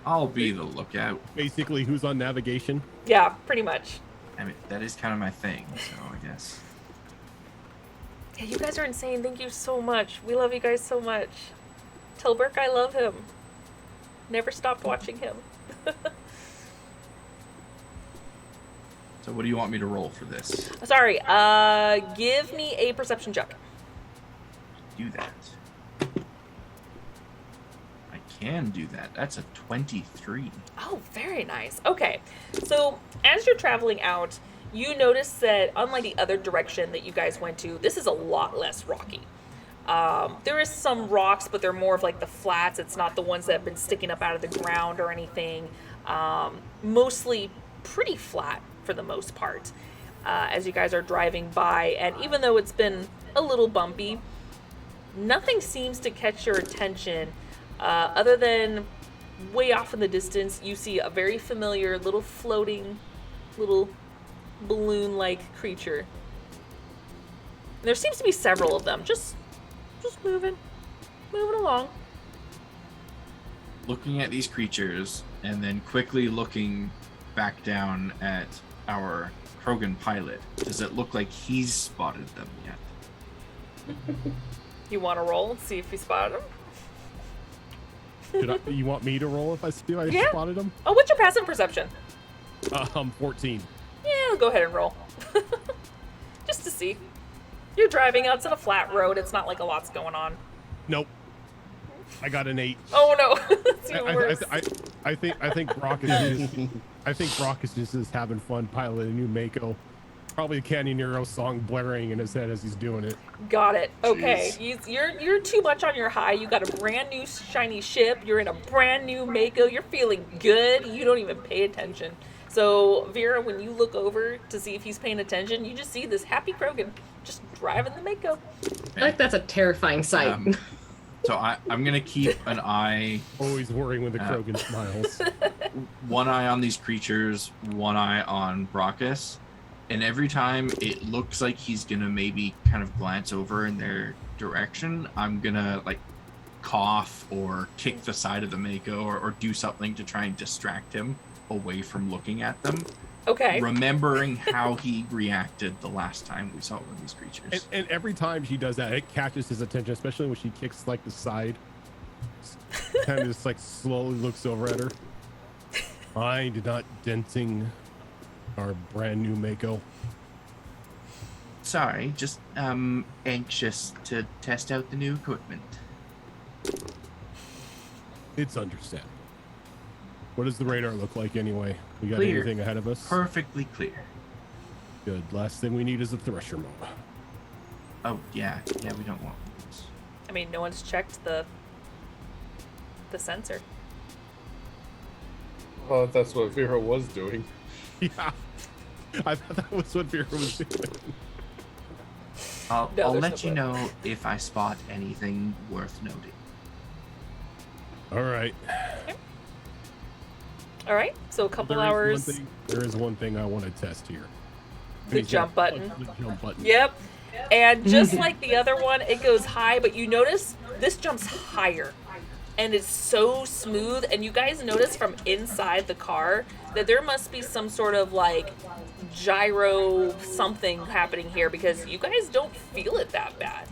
I'll be the lookout. Basically, who's on navigation? Yeah, pretty much. I mean, that is kind of my thing, so I guess. Yeah, you guys are insane. Thank you so much. We love you guys so much. Tell Burke I love him. Never stopped watching him. So what do you want me to roll for this? Sorry, give me a perception check. Do that. I can do that. That's a 23. Oh, very nice. Okay, so as you're traveling out, you notice that unlike the other direction that you guys went to, this is a lot less rocky. There is some rocks, but they're more of like the flats. It's not the ones that have been sticking up out of the ground or anything. Mostly pretty flat for the most part as you guys are driving by. And even though it's been a little bumpy, nothing seems to catch your attention other than way off in the distance, you see a very familiar little floating, little balloon-like creature. There seems to be several of them, just moving along. Looking at these creatures and then quickly looking back down at our Krogan pilot, does it look like he's spotted them yet? You want to roll and see if you spotted him? You want me to roll if I see I Yeah. spotted him? Oh, what's your passive perception? 14. Yeah, go ahead and roll. Just to see. You're driving out to the flat road. It's not like a lot's going on. Nope. I got an 8. Oh no, it's even worse. I think Brock is just having fun piloting a new Mako. Probably a Canyonero song blaring in his head as he's doing it. Got it. Okay, Jeez. you're too much on your high. You got a brand new shiny ship. You're in a brand new Mako. You're feeling good. You don't even pay attention. So Vera, when you look over to see if he's paying attention, you just see this happy Krogan just driving the Mako. I feel like that's a terrifying sight. So I'm gonna keep an eye, Always worrying when the Krogan smiles. one eye on these creatures, one eye on Brockus, and every time it looks like he's gonna maybe kind of glance over in their direction, I'm gonna like cough or kick the side of the Mako or do something to try and distract him away from looking at them. Okay. Remembering how he reacted the last time we saw one of these creatures. And every time she does that, it catches his attention, especially when she kicks like the side. Kind of just like slowly looks over at her. Mind not denting our brand new Mako. Sorry, just anxious to test out the new equipment. It's understandable. What does the radar look like anyway? We got Clear. anything ahead of us? Perfectly clear. Good. Last thing we need is a thresher mob. Oh yeah, we don't want those. I mean, no one's checked the sensor. Well, that's what Vera was doing. Yeah. I thought that was what Vera was doing. I'll No, there's let no you point. know if I spot anything worth noting. All right. All right. So a couple There is hours. one thing- there is one thing I want to test here. The jump button. The jump button. Yep. And just like the other one, it goes high, but you notice this jumps higher. And it's so smooth. And you guys notice from inside the car that there must be some sort of like gyro something happening here because you guys don't feel it that bad.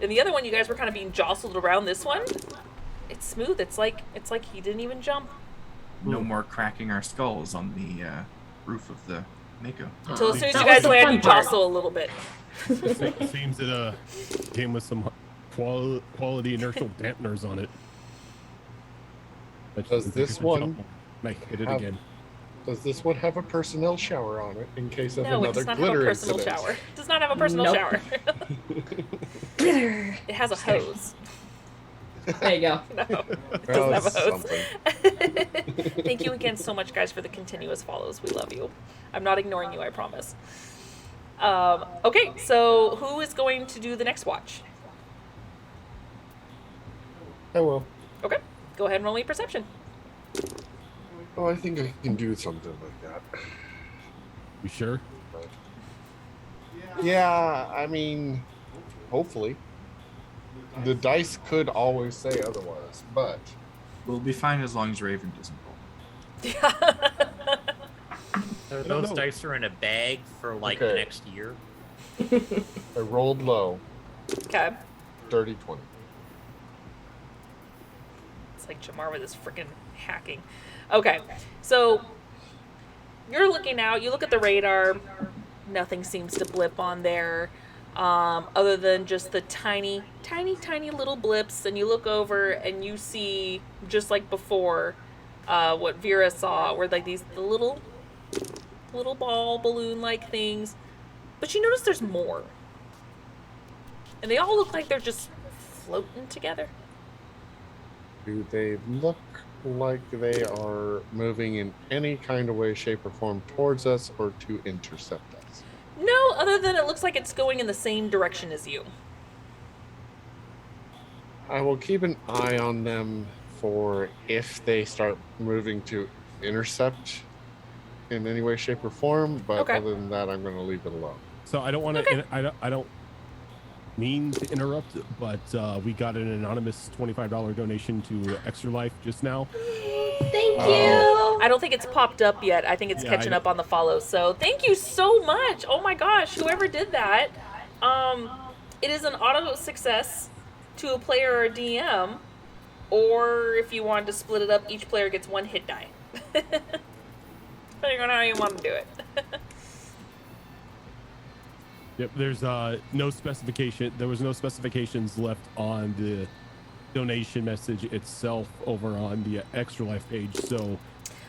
And the other one, you guys were kind of being jostled around. This one, it's smooth. It's like he didn't even jump. No more cracking our skulls on the roof of the Mako. Until as soon as That you was guys the land, fun you part. jostle a little bit. It seems that came with some quality inertial dampeners on it. Does this one Make hit it have- again? Does this one have a personnel shower on it in case of No, it another does not have a glitter personal incident? shower. It does not have a personal Nope. shower. Glitter. It has a hose. There you go. No, it Well, doesn't have a it's host. something. Thank you again so much, guys, for the continuous follows. We love you. I'm not ignoring you, I promise. Okay, so who is going to do the next watch? I will. Okay, go ahead and roll me perception. Oh, I think I can do something like that. You sure? Yeah, I mean, hopefully. The dice could always say otherwise, but We'll be fine as long as Raven doesn't roll. Those know. dice are in a bag for like the Okay. next year. I rolled low, Okay. 30-20. It's like Jamar with his freaking hacking. Okay, so you're looking out, you look at the radar, nothing seems to blip on there, other than just the tiny little blips, and you look over and you see, just like before, what Vera saw, where like the little ball balloon-like things, but you notice there's more. And they all look like they're just floating together. Do they look like they are moving in any kind of way, shape, or form towards us or to intercept us? No, other than it looks like it's going in the same direction as you. I will keep an eye on them for if they start moving to intercept in any way, shape, or form. But Okay. other than that, I'm going to leave it alone. So I don't want to. Okay. I don't mean to interrupt, but we got an anonymous $25 donation to Extra Life just now. Thank you. I don't think it's popped up yet. I think it's Yeah, catching I- up on the follows. So thank you so much. Oh my gosh, whoever did that. It is an auto success to a player or a DM, or if you wanted to split it up, each player gets one hit die. Depending on how you want to do it. Yep. There's no specification. There was no specifications left on the donation message itself over on the Extra Life page. So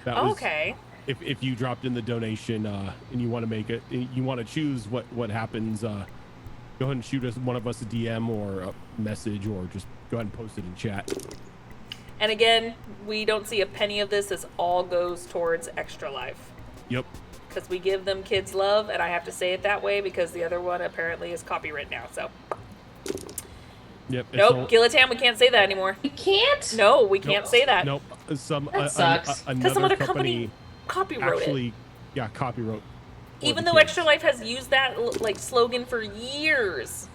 that was Okay. if you dropped in the donation and you want to make it, you want to choose what happens. Go ahead and shoot us one of us a DM or a message, or just go ahead and post it in chat. And again, we don't see a penny of this. This all goes towards Extra Life. Yep. Because we give them kids love, and I have to say it that way because the other one apparently is copyright now. So Yep. it's nope, all- Gillitam, we can't say that anymore. You can't. No, we nope, can't say that. Nope. Some That sucks. Because some other company copyrighted it. actually, yeah, copyright. for Even the though kids. Extra Life has used that like slogan for years.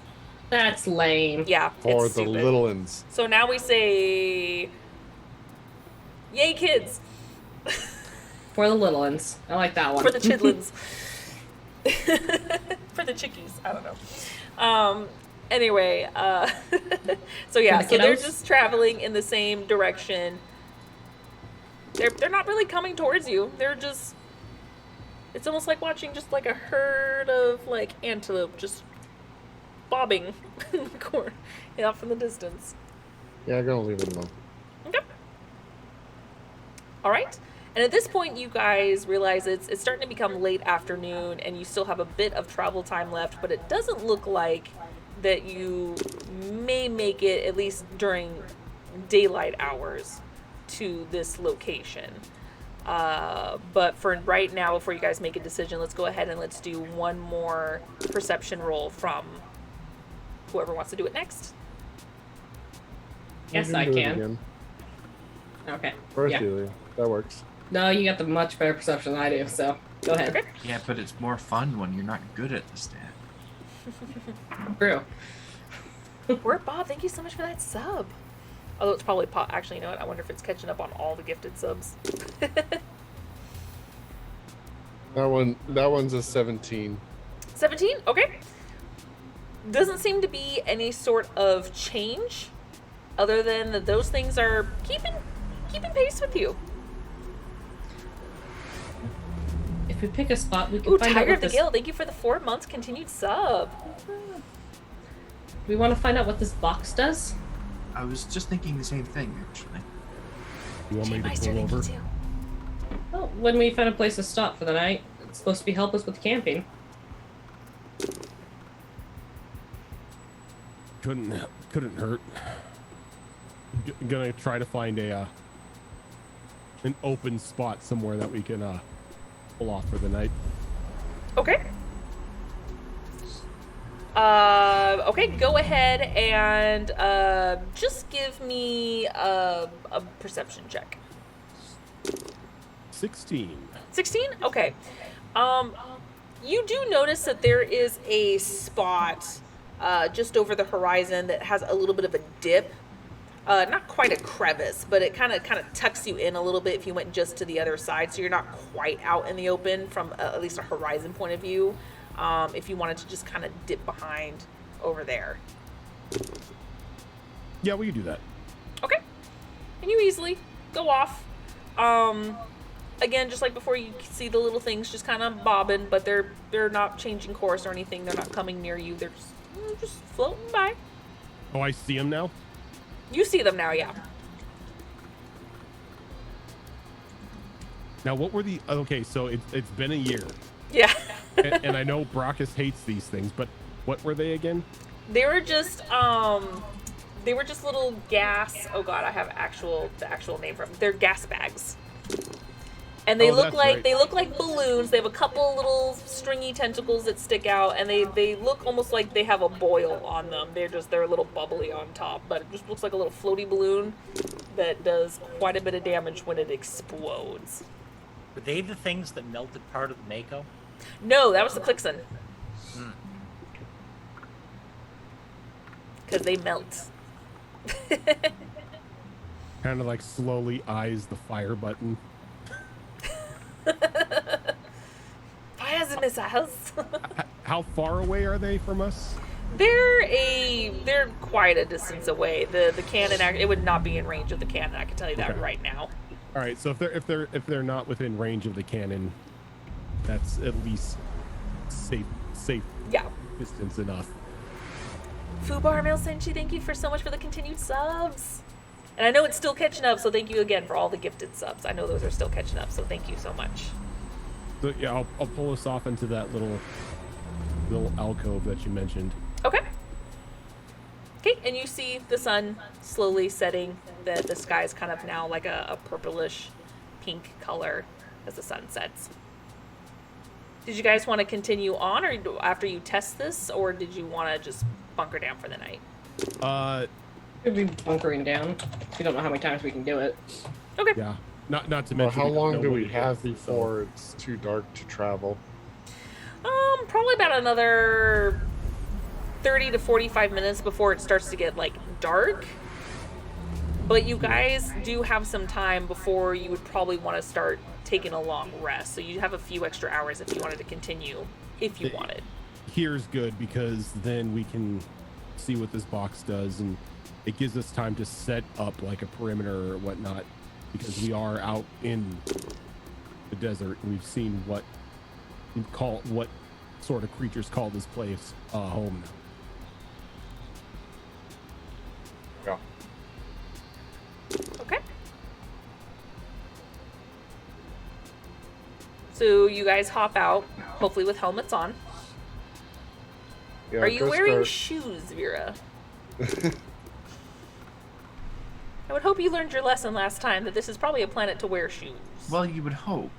That's lame. Yeah, For it's the stupid. little uns. So now we say, "Yay, kids!" For the little ones. I like that one. for the chidlins. For the chickies. I don't know. Anyway, so yeah, For the so they're kiddos? just traveling in the same direction. They're not really coming towards you. They're just. It's almost like watching just like a herd of like antelope just bobbing in the corner, off in the distance. Yeah, I'm going to leave it alone. Okay. All right. And at this point, you guys realize it's starting to become late afternoon, and you still have a bit of travel time left, but it doesn't look like that you may make it, at least during daylight hours, to this location. But for right now, before you guys make a decision, let's go ahead and let's do one more perception roll from whoever wants to do it next. Yes, You I do it can. again. Okay. First, Yeah. Delia. That works. No, you got the much better perception than I do, so go ahead. Okay. Yeah, but it's more fun when you're not good at the stat. True. Word Bob, thank you so much for that sub. Although it's probably actually, you know what? I wonder if it's catching up on all the gifted subs. That one's a 17. 17? Okay. Doesn't seem to be any sort of change other than that those things are keeping pace with you. If we pick a spot, we can Ooh, find out Tiger what of the this. Guild, thank you for the 4 months continued sub. We want to find out what this box does. I was just thinking the same thing, actually. You want me to Meister, pull thank you over? too. Well, when we find a place to stop for the night, it's supposed to be help us with camping. Couldn't hurt. gonna try to find an open spot somewhere that we can pull off for the night. Okay. Okay, go ahead and just give me a perception check. 16. 16? Okay. You do notice that there is a spot just over the horizon that has a little bit of a dip. Not quite a crevice, but it kind of tucks you in a little bit if you went just to the other side, so you're not quite out in the open from at least a horizon point of view. If you wanted to just kind of dip behind over there. Yeah, we can do that. Okay. And you easily go off. Again, just like before, you see the little things just kind of bobbing, but they're not changing course or anything. They're not coming near you. They're just floating by. Oh, I see them now? You see them now, yeah. Now, what were the... Okay, so it's been a year. Yeah. and I know Brockus hates these things, but what were they again? They were just little gas. Oh god, I have the actual name for them. They're gas bags. And they look like balloons. They have a couple little stringy tentacles that stick out, and they look almost like they have a boil on them. They're a little bubbly on top, but it just looks like a little floaty balloon that does quite a bit of damage when it explodes. Were they the things that melted part of the Mako? No, that was the Clixon. Because they melt. Kind of like slowly eyes the fire button. Fires and missiles. How far away are they from us? They're quite a distance away. The cannon, it would not be in range of the cannon. I can tell you that right now. All right, so if they're not within range of the cannon, that's at least safe Yeah. distance enough. Fubar Mail Senshi, thank you so much for the continued subs. And I know it's still catching up, so thank you again for all the gifted subs. I know those are still catching up, so thank you so much. So yeah, I'll pull us off into that little alcove that you mentioned. Okay. Okay, and you see the sun slowly setting. The sky's kind of now like a purplish pink color as the sun sets. Did you guys want to continue on, or after you test this, or did you want to just bunker down for the night? Could be bunkering down. We don't know how many times we can do it. Okay. Yeah, not to Well, mention. how we don't long know do when we it have hits, so- before it's too dark to travel? Probably about another 30 to 45 minutes before it starts to get like dark. But you guys do have some time before you would probably want to start taking a long rest. So you have a few extra hours if you wanted to continue, if you wanted. Here's good because then we can see what this box does, and it gives us time to set up like a perimeter or whatnot, because we are out in the desert. We've seen what sort of creatures call this place home. Yeah. Okay. So you guys hop out, hopefully with helmets on. Yeah, Are you Driscar- wearing shoes, Vera? I would hope you learned your lesson last time that this is probably a planet to wear shoes. Well, you would hope.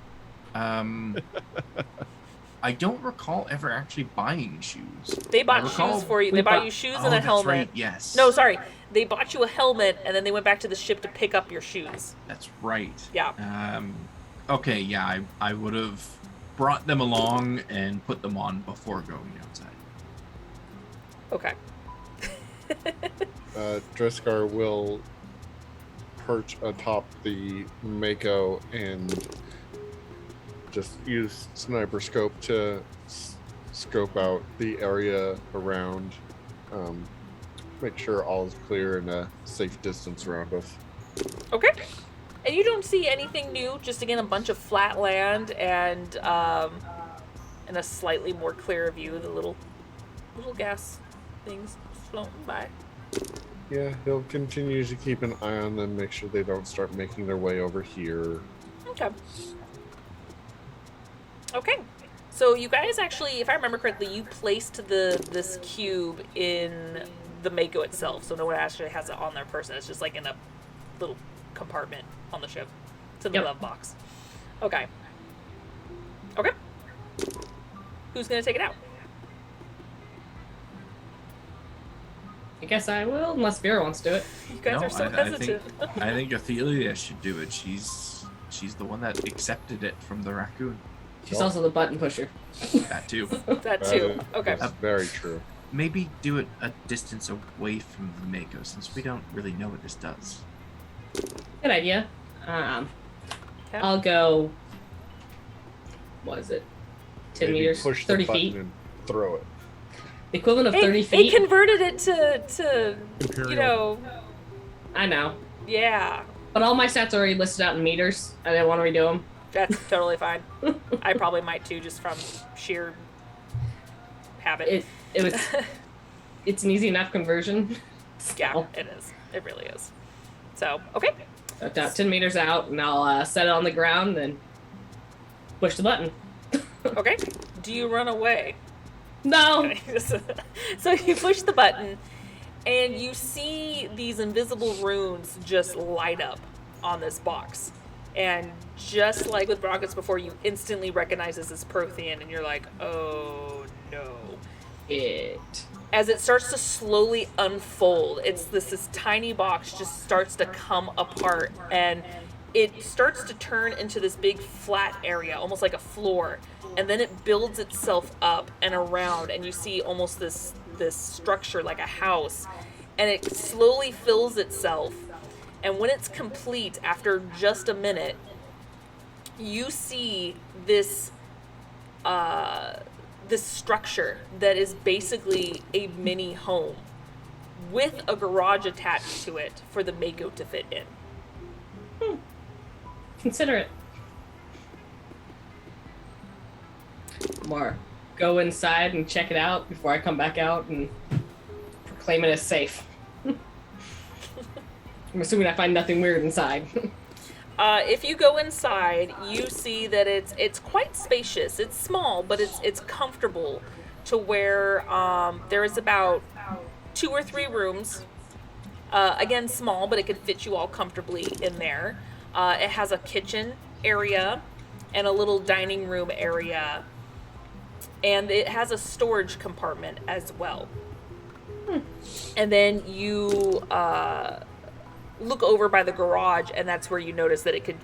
I don't recall ever actually buying shoes. They bought I recall shoes for you. we They bought bought- you shoes Oh, and a that's helmet. right, yes. No, sorry. They bought you a helmet and then they went back to the ship to pick up your shoes. That's right. Yeah. Okay, yeah, I would have brought them along and put them on before going outside. Okay. Driscar will perch atop the Mako and just use sniper scope to scope out the area around, make sure all is clear and a safe distance around us. Okay. And you don't see anything new, just again a bunch of flat land and a slightly more clear view of the little gas things floating by. Yeah, he'll continue to keep an eye on them, make sure they don't start making their way over here. Okay. Okay. So you guys actually, if I remember correctly, you placed this cube in the Mako itself, so no one actually has it on their person. It's just like in a little compartment on the ship. It's in the Yep. glove box. Okay. Okay. Who's gonna take it out? I guess I will, unless Vera wants to do it. You guys No, are so I hesitant. I think Ophelia should do it. She's the one that accepted it from the raccoon. She's also the button pusher. That too. That too. Okay. That's very true. Maybe do it a distance away from the Mako, since we don't really know what this does. Good idea. Okay. I'll go. What is it? 10 Maybe meters? push the 30 button feet? and throw it. The equivalent of They- 30 They feet? converted it to Imperial. you know, I know. yeah. But all my stats are already listed out in meters. I didn't want to redo them. That's totally fine. I probably might too, just from sheer habit. It was. It's an easy enough conversion. Yeah, So, it is. It really is. So, okay. about 10 meters out, and I'll set it on the ground, then push the button. Okay. Do you run away? No! Okay. So you push the button, and you see these invisible runes just light up on this box. And just like with Broncos before, you instantly recognize this as Prothean, and you're like, oh no. It. As it starts to slowly unfold, it's this tiny box just starts to come apart, and it starts to turn into this big flat area, almost like a floor, and then it builds itself up and around, and you see almost this structure like a house, and it slowly fills itself. And when it's complete, after just a minute, you see this this structure that is basically a mini home with a garage attached to it for the Mako to fit in. Consider it. More. Go inside and check it out before I come back out and proclaim it as safe. I'm assuming I find nothing weird inside. If you go inside, you see that it's quite spacious. It's small, but it's comfortable to where there is about 2 or 3 rooms. Again, small, but it could fit you all comfortably in there. It has a kitchen area and a little dining room area, and it has a storage compartment as well. And then you look over by the garage, and that's where you notice that it could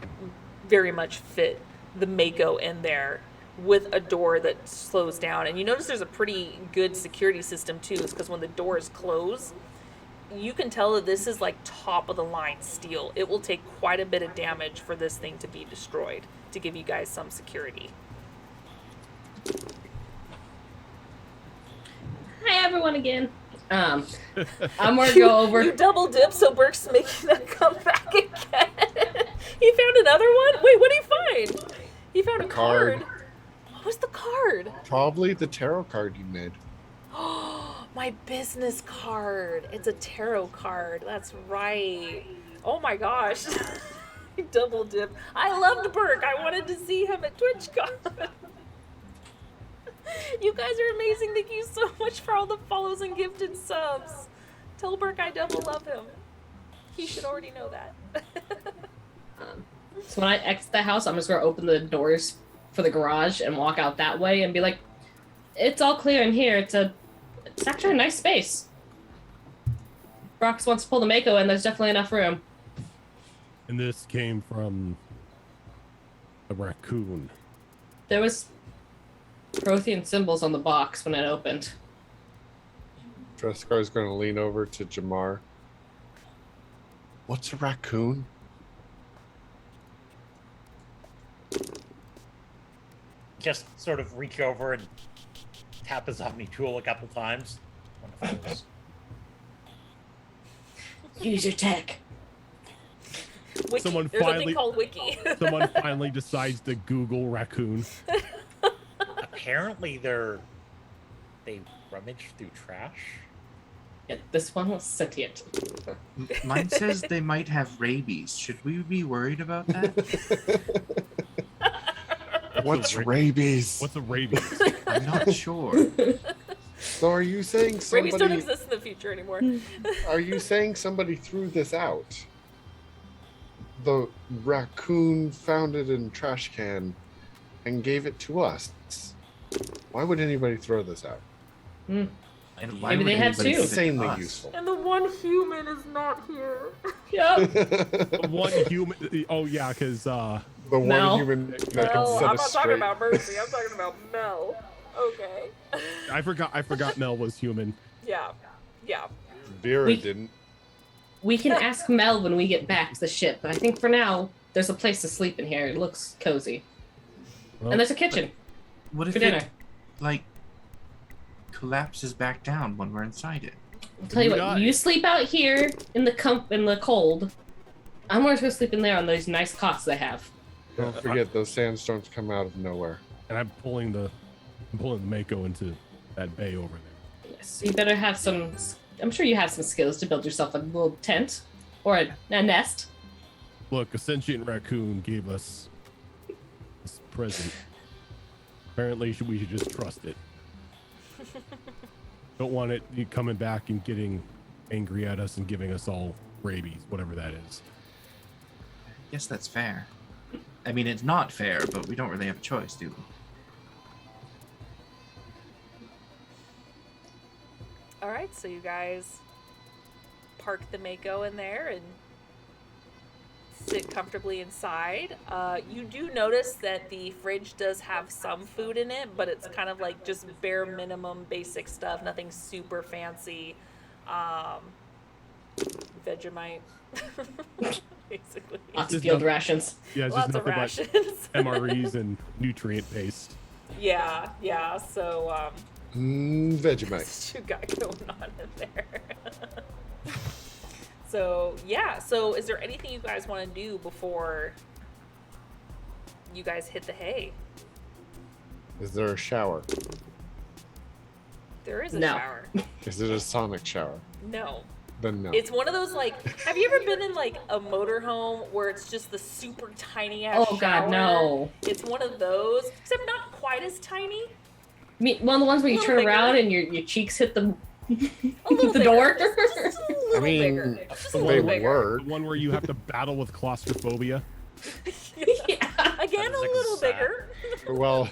very much fit the Mako in there with a door that slows down. And you notice there's a pretty good security system too, because when the doors close, you can tell that this is like top of the line steel. It will take quite a bit of damage for this thing to be destroyed to give you guys some security. Hi everyone again. I'm gonna go over. You double dip, so Burke's making a comeback again. He found another one? Wait, what did he find? He found a card. card. What was the card? Probably the tarot card you made. My business card. It's a tarot card. That's right. Oh my gosh. Double dip. I loved Burke. I wanted to see him at TwitchCon. You guys are amazing. Thank you so much for all the follows and gifted subs. Tell Burke I double love him. He should already know that. So when I exit the house, I'm just gonna open the doors for the garage and walk out that way and be like, "It's all clear in here. It's actually a nice space." Brox wants to pull the Mako in. There's definitely enough room. And this came from a raccoon. There was Prothean symbols on the box when it opened. Dreskar's going to lean over to Jamar. What's a raccoon? Just sort of reach over and tap his Omni tool a couple times. Use your tech. Wiki. Someone There's a finally- thing called Wiki. Someone finally decides to Google raccoon. Apparently they rummage through trash. Yeah, this one was sentient. Mine says they might have rabies. Should we be worried about that? What's ra- rabies? What's a rabies? I'm not sure. So are you saying Rabies don't somebody exist in the future. creature anymore. Are you saying somebody threw this out? The raccoon found it in a trash can and gave it to us. Why would anybody throw this out? And why Maybe would they had anybody two. give it to Insanely us? useful. And the one human is not here. Yep. One human. Oh yeah, because The Mel. one human that can Mel, set I'm us not straight. talking about Mercy. I'm talking about Mel. Okay. I forgot Mel was human. Yeah. Yeah. Vera We- didn't. We can ask Mel when we get back to the ship, but I think for now, there's a place to sleep in here. It looks cozy. Well, And there's a kitchen What if for dinner. it, like, collapses back down when we're inside it? I'll tell you We what, got you it. sleep out here in the cold. I'm going to go sleep in there on those nice cots they have. Don't forget, those sandstorms come out of nowhere. and I'm pulling the Mako into that bay over there. Yes, you better have some. I'm sure you have some skills to build yourself a little tent or a nest. Look, a sentient raccoon gave us this present. Apparently, we should just trust it. Don't want it coming back and getting angry at us and giving us all rabies, whatever that is. I guess that's fair. I mean, it's not fair, but we don't really have a choice, do we? All right, so you guys park the Mako in there and sit comfortably inside. You do notice that the fridge does have some food in it, but it's kind of like just bare minimum basic stuff, nothing super fancy. Vegemite, basically. Lots Just of field nothing- rations. Yeah, it's Lots just of nothing rations. but MREs and nutrient paste. Yeah, yeah. So Vegemite. what you got going on in there? So yeah. So is there anything you guys want to do before you guys hit the hay? Is there a shower? There is a No. shower. Is it a sonic shower? No. Then no. It's one of those like. Have you ever been in like a motorhome where it's just the super tiny ass Oh shower? God, no! It's one of those, except not quite as tiny. One of the ones where you Little turn bigger. around and your cheeks hit the A little the bigger. door. Just a little I mean, bigger. Just a they little bigger. were. The one where you have to battle with claustrophobia. Yeah. Again, That a is little exact- bigger. Well,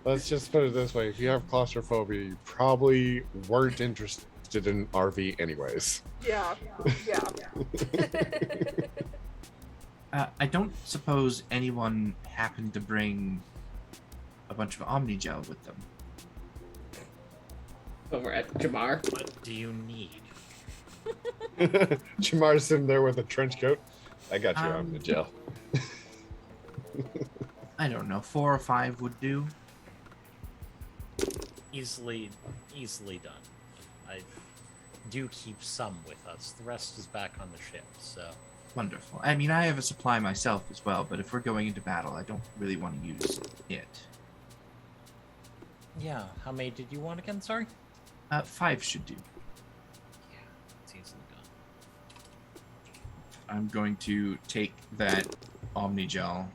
let's just put it this way: if you have claustrophobia, you probably weren't interested in RV anyways. Yeah, yeah. I don't suppose anyone happened to bring a bunch of Omnigel with them. Over at Jamar. What do you need? Jamar's sitting there with a trench coat. I got you on the Um, gel. I don't know, 4 or 5 would do. Easily done. I do keep some with us. The rest is back on the ship, so. Wonderful. I mean, I have a supply myself as well, but if we're going into battle, I don't really want to use it. Yeah, how many did you want again, sorry? 5 should do. Yeah, it's easily done. I'm going to take that Omnigel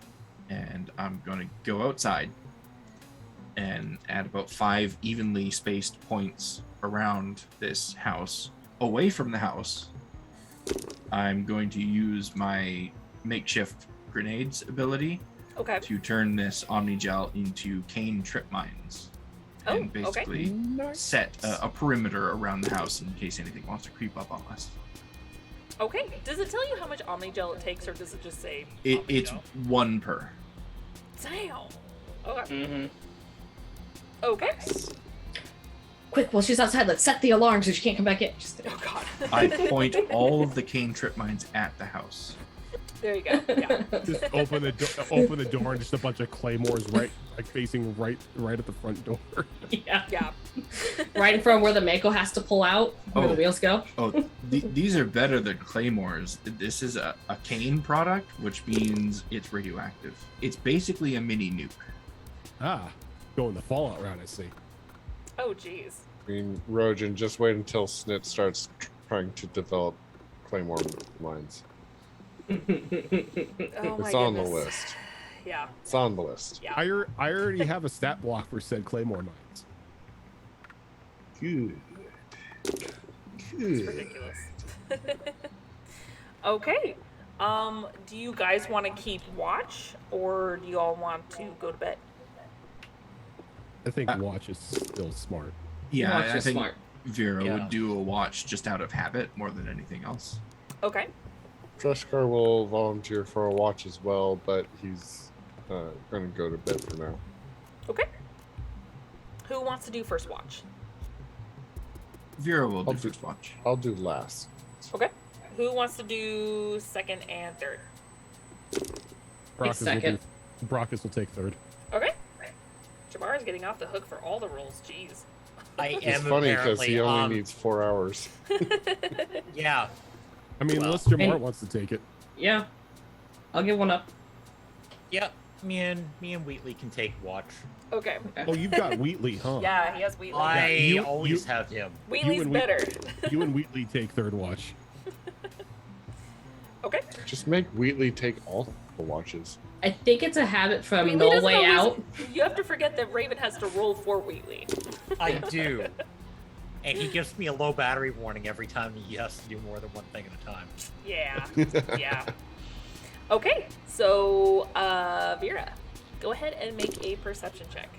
and I'm going to go outside and add about 5 evenly spaced points around this house, away from the house. I'm going to use my makeshift grenades ability Okay. to turn this Omnigel into cane trip mines. Oh, And okay. basically set a perimeter around the house in case anything wants to creep up on us. Okay. Does it tell you how much Omnigel it takes, or does it just say? It's Omnigel? 1 per. Damn. Okay. Mm-hmm. Okay. Quick, while she's outside, let's set the alarm so she can't come back in. Just, Oh God. I point all of the cane trip mines at the house. There you go. Yeah. Just open the door, and just a bunch of claymores right, like facing right at the front door. yeah. Yeah. Right in front of where the Mako has to pull out, where the Oh. wheels go. Oh, these are better than claymores. This is a cane product, which means it's radioactive. It's basically a mini nuke. Ah, going the Fallout round, I see. Oh jeez. I mean, Rojan, just wait until Snit starts trying to develop claymore mines. Oh my It's on the goodness. list. Yeah. It's on the list. Yeah. I already have a stat block for said claymore mines. Good. It's ridiculous. Okay. Do you guys want to keep watch, or do you all want to go to bed? I think watch is still smart. Yeah, Watch I is think smart. Vera Yeah. would do a watch just out of habit more than anything else. Okay. Druskar will volunteer for a watch as well, but he's going to go to bed for now. Okay. Who wants to do first watch? Vera will do I'll do- first watch. I'll do last. Okay. Who wants to do second and third? Brockus second. Brockus will take third. Okay. Jamara's getting off the hook for all the rolls. Jeez. I It's am funny because apparently he only on. needs 4 hours. Yeah, I mean, Well, unless Jamar and- wants to take it. Yeah. I'll give one up. yep. Me and Wheatley can take watch. Okay. Oh, you've got Wheatley, huh? Yeah, he has Wheatley. I you- always you- have him. Wheatley's and better. You and Wheatley take third watch. Okay. Just make Wheatley take all the watches. I think it's a habit from Wheatley No doesn't Way always- Out. You have to forget that Raven has to roll for Wheatley. I do. And he gives me a low battery warning every time he has to do more than one thing at a time. Yeah. Yeah. Okay. So, Vera, go ahead and make a perception check.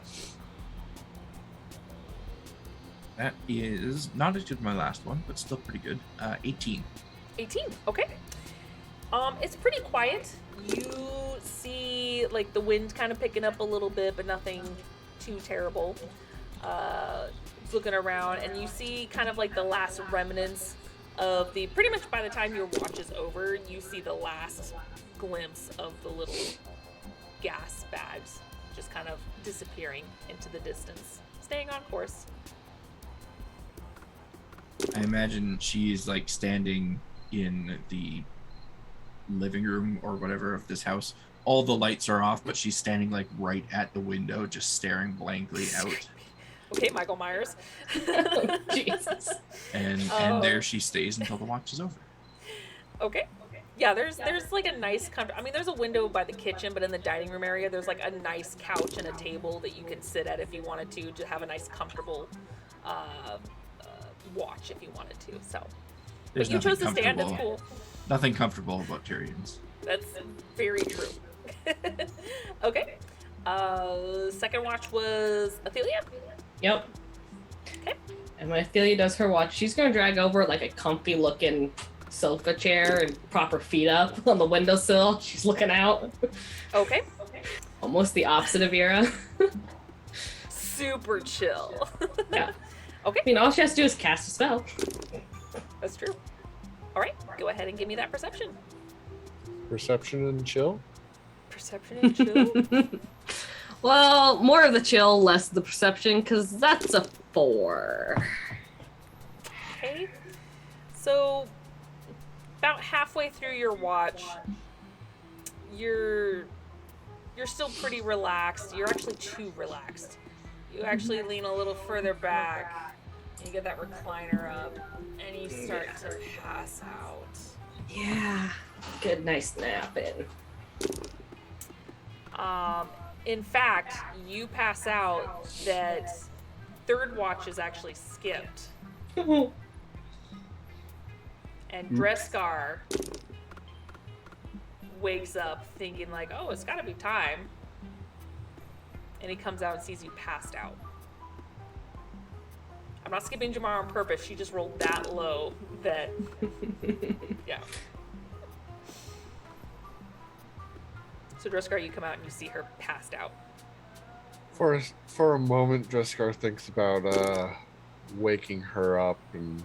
That is not as good as my last one, but still pretty good. 18. 18. Okay. It's pretty quiet. You see like the wind kind of picking up a little bit, but nothing too terrible. Looking around, and you see kind of like the last remnants of the. Pretty much by the time your watch is over, you see the last glimpse of the little gas bags just kind of disappearing into the distance, staying on course. I imagine she's like standing in the living room or whatever of this house. All the lights are off, but she's standing like right at the window, just staring blankly out. Okay, Michael Myers. Oh, Jesus. And Oh. there she stays until the watch is over. Okay. Yeah, there's like a nice I mean, there's a window by the kitchen, but in the dining room area, there's like a nice couch and a table that you can sit at if you wanted to have a nice, comfortable watch if you wanted to. So, There's but you chose nothing to stand. It's comfortable- cool. Nothing comfortable about Tyrians. That's very true. Okay. Second watch was Athelia. Yep. Okay. And when Ophelia does her watch, she's gonna drag over like a comfy looking sofa chair and prop her feet up on the windowsill. She's looking out. Okay. Almost the opposite of Vera. Super chill. Yeah. Okay, I mean, all she has to do is cast a spell. that's true. All right, go ahead and give me that perception. Perception and chill? Perception and chill. Well, more of the chill, less the perception, because that's a 4. Okay. So, about halfway through your watch, you're still pretty relaxed. You're actually too relaxed. You actually lean a little further back. You get that recliner up, and you start to pass out. Yeah. Good, nice nap in. In fact, you pass out that third watch is actually skipped. And Dreskar wakes up thinking like, oh, it's gotta be time. And he comes out and sees you passed out. I'm not skipping Jamar on purpose. She just rolled that low that, yeah. So Dreskar, you come out and you see her passed out. For a moment, Dreskar thinks about waking her up and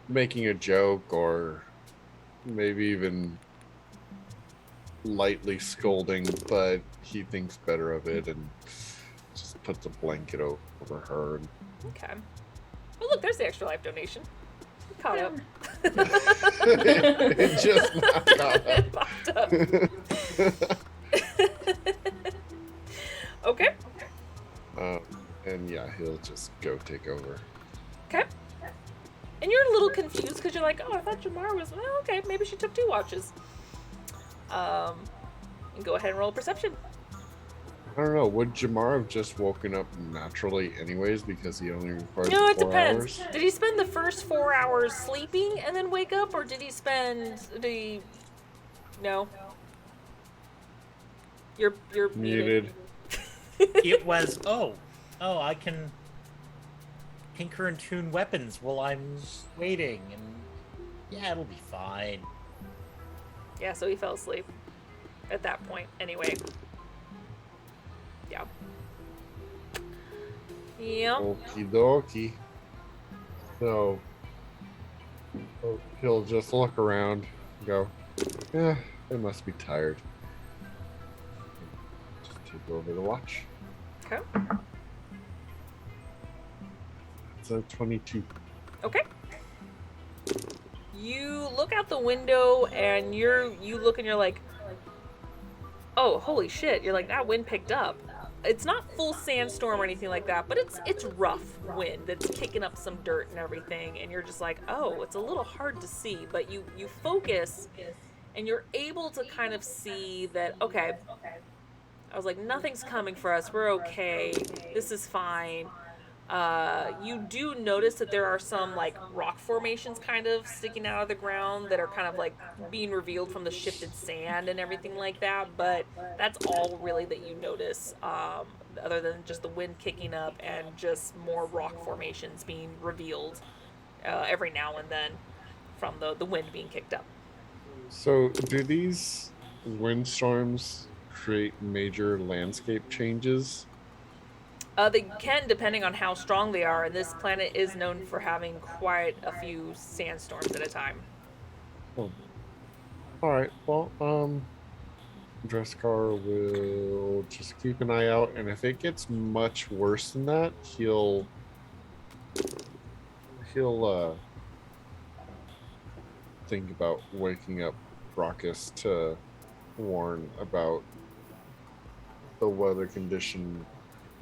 making a joke, or maybe even lightly scolding, but he thinks better of it and just puts a blanket over her. And Okay. Well, look, there's the extra life donation. Caught up. it just knocked out. Popped up. Okay. And yeah, he'll just go take over. Okay. And you're a little confused because you're like, oh, I thought Jamar was. Well, okay, maybe she took 2 watches. And go ahead and roll perception. I don't know. Would Jamar have just woken up naturally, anyways, because he only required No, it 4 depends. hours? Did he spend the first 4 hours sleeping and then wake up, or did he spend the? No. You're Muted. It was I can tinker and tune weapons while I'm waiting, and yeah, it'll be fine. Yeah, so he fell asleep at that point. Anyway. Yeah. Yep. Okie dokie. So he'll just look around and go, yeah, they must be tired. Just take over the watch. Okay. So 22. Okay. You look out the window and you look and you're like, oh, holy shit. You're like, that wind picked up. It's not full sandstorm or anything like that, but it's rough wind that's kicking up some dirt and everything, and you're just like, oh, it's a little hard to see, but you focus and you're able to kind of see that, okay, I was like, nothing's coming for us, we're okay, this is fine. You do notice that there are some like rock formations kind of sticking out of the ground that are kind of like being revealed from the shifted sand and everything like that, but that's all really that you notice, other than just the wind kicking up and just more rock formations being revealed every now and then from the wind being kicked up. So do these windstorms create major landscape changes? They can, depending on how strong they are, and this planet is known for having quite a few sandstorms at a time. Oh. All right. Well, Dreskar will just keep an eye out, and if it gets much worse than that, he'll think about waking up Brockus to warn about the weather condition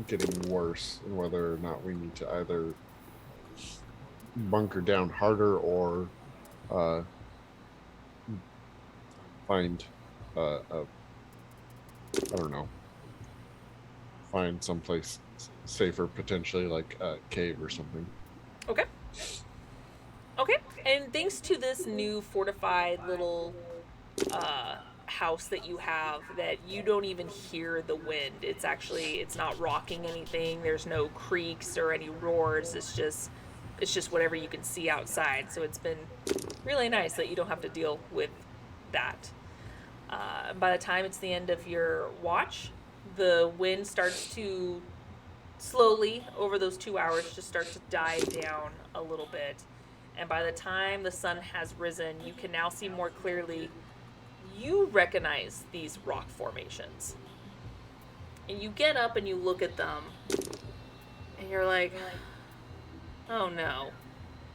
getting worse and whether or not we need to either bunker down harder or find I don't know, find someplace safer, potentially like a cave or something. Okay. Okay. And thanks to this new fortified little house that you have, that you don't even hear the wind. It's not rocking anything. There's no creaks or any roars. It's just whatever you can see outside. So it's been really nice that you don't have to deal with that. By the time it's the end of your watch, the wind starts to slowly, over those 2 hours, just start to die down a little bit. And by the time the sun has risen, you can now see more clearly. You recognize these rock formations. And you get up and you look at them. And you're like, oh no.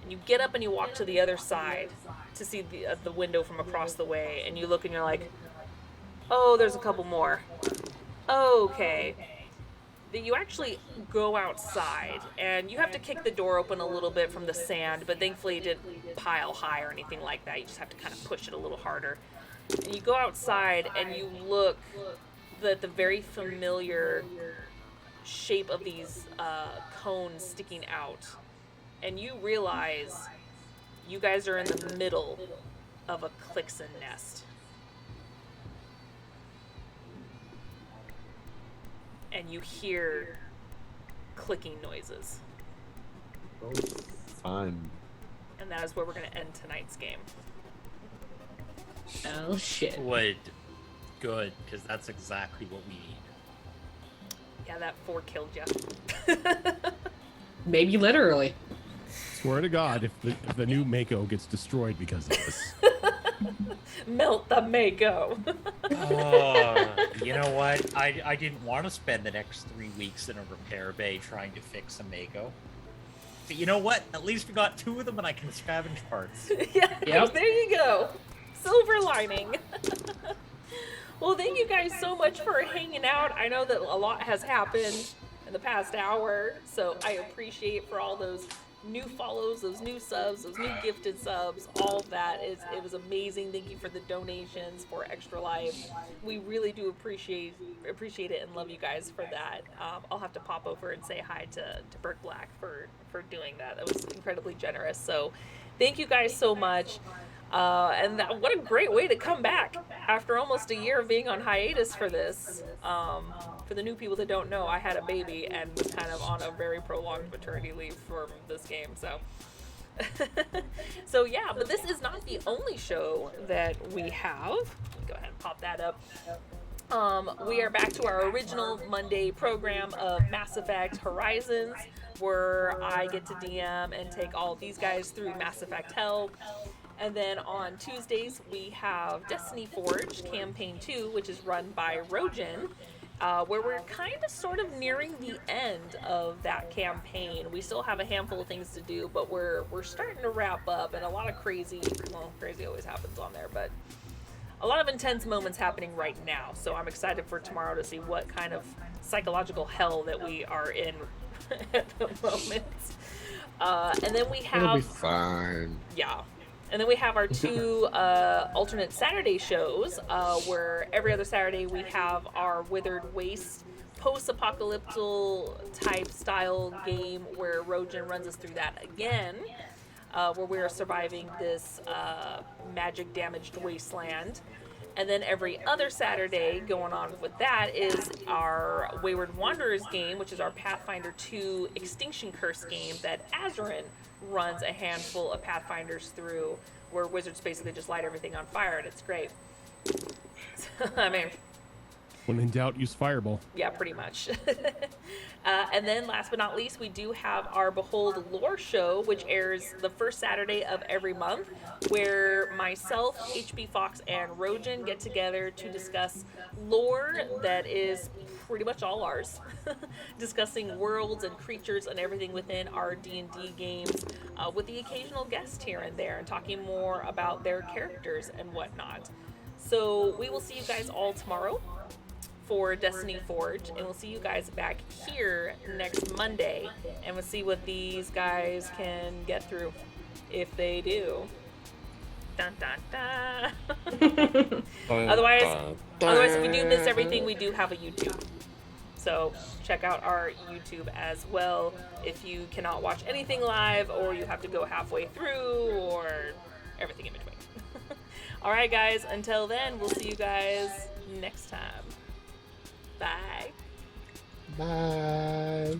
And you get up and you walk to the other side to see the window from across the way. And you look and you're like, oh, there's a couple more. Okay. Then you actually go outside, and you have to kick the door open a little bit from the sand, but thankfully it didn't pile high or anything like that. You just have to kind of push it a little harder. And you go outside, and you look at the very familiar shape of these cones sticking out, and you realize you guys are in the middle of a Clixon nest. And you hear clicking noises. Oh, fun. And that is where we're going to end tonight's game. Oh shit. Good, because that's exactly what we need. Yeah, that 4 killed you. Maybe literally. Swear to God, if the new Mako gets destroyed because of this. Melt the Mako. You know what? I didn't want to spend the next 3 weeks in a repair bay trying to fix a Mako. But you know what? At least we got 2 of them and I can scavenge parts. Yeah, Yep. there you go. Silver lining. Well, thank you guys so much for hanging out. I know that a lot has happened in the past hour, so I appreciate for all those new follows, those new subs, those new gifted subs, all of that. It was amazing. Thank you for the donations for Extra Life. We really do appreciate it and love you guys for that. I'll have to pop over and say hi to Bert Black for doing that. That was incredibly generous. So thank you guys so much. What a great way to come back after almost a year of being on hiatus for this. For the new people that don't know, I had a baby and was kind of on a very prolonged maternity leave for this game. So, so yeah, but this is not the only show that we have. Go ahead and pop that up. We are back to our original Monday program of Mass Effect Horizons, where I get to DM and take all these guys through Mass Effect Hell. And then on Tuesdays, we have Destiny Forge Campaign 2, which is run by Rojan, where we're kind of sort of nearing the end of that campaign. We still have a handful of things to do, but we're starting to wrap up, and a lot of crazy always happens on there, but a lot of intense moments happening right now. So I'm excited for tomorrow to see what kind of psychological hell that we are in at the moment. And then we have... It'll be fine. Yeah. And then we have our two alternate Saturday shows, where every other Saturday we have our Withered Waste post-apocalyptic type style game where Rojan runs us through that again, where we are surviving this magic damaged wasteland. And then every other Saturday going on with that is our Wayward Wanderers game, which is our Pathfinder 2 Extinction Curse game that Azurin runs a handful of Pathfinders through, where wizards basically just light everything on fire, and it's great. I mean, When in doubt, use Fireball. yeah, pretty much. And then last but not least, we do have our Behold Lore show, which airs the first Saturday of every month, where myself, HB Fox, and Rojan get together to discuss lore that is pretty much all ours. Discussing worlds and creatures and everything within our D&D games, with the occasional guest here and there, and talking more about their characters and whatnot. So we will see you guys all tomorrow for Destiny Forge, and we'll see you guys back here next Monday, and we'll see what these guys can get through, if they do. Dun, dun, dun. Otherwise, if we do miss everything, we do have a YouTube. So check out our YouTube as well if you cannot watch anything live, or you have to go halfway through, or everything in between. All right, guys, until then, we'll see you guys next time. Bye. Bye.